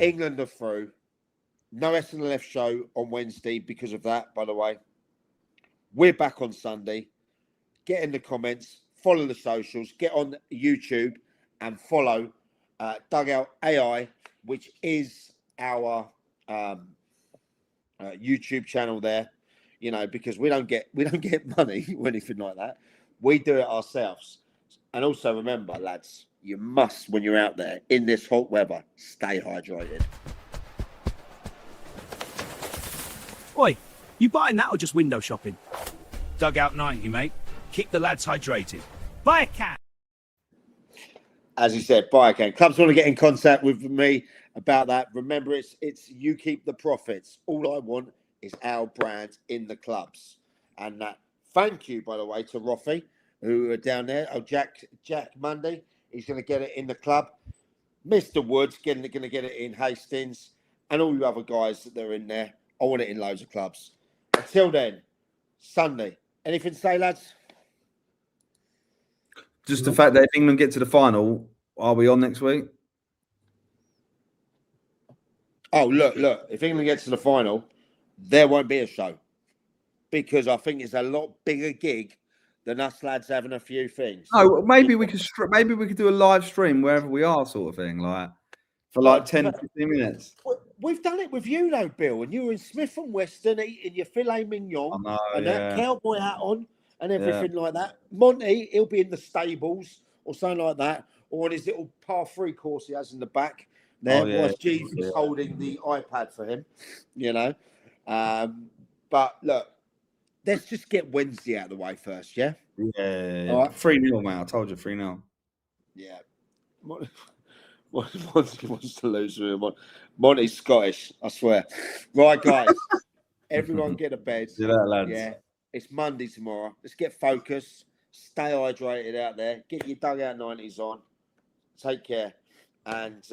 England are through. No SNLF show on Wednesday because of that, by the way. We're back on Sunday. Get in the comments, follow the socials, get on YouTube and follow Dugout AI, which is our YouTube channel there. You know, because we don't get money or anything like that. We do it ourselves. And also remember, lads, you must, when you're out there in this hot weather, stay hydrated. Oi, you buying that or just window shopping? Dugout 90, mate. Keep the lads hydrated. Buy a can. As he said, buy a can. Clubs want to get in contact with me about that. Remember, it's you keep the profits. All I want is our brand in the clubs. And thank you, by the way, to Roffy, who are down there. Oh, Jack Monday, he's going to get it in the club. Mr. Woods going to get it in Hastings, and all you other guys that are in there. I want it in loads of clubs. Until then, Sunday. Anything to say, lads? Just the fact that if England get to the final, are we on next week? Oh, look. If England gets to the final, there won't be a show. Because I think it's a lot bigger gig than us lads having a few things. No, maybe we could do a live stream wherever we are, sort of thing, like for like 10, 15 minutes. We've done it with you, though, Bill, and you were in Smith and Weston eating your filet mignon and that cowboy hat on and everything like that. Monty, he'll be in the stables or something like that, or on his little par 3 course he has in the back there, whilst Jesus holding the iPad for him, you know. But look, let's just get Wednesday out of the way first, yeah? Yeah. All right. 3-0, mate. I told you 3-0. Yeah. Monty wants to lose with him. Monty's Scottish, I swear. Right, guys. Everyone get to bed. See that, lads. Yeah. It's Monday tomorrow. Let's get focused. Stay hydrated out there. Get your Dugout 90s on. Take care. And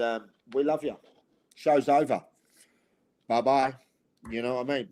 we love you. Show's over. Bye-bye. You know what I mean?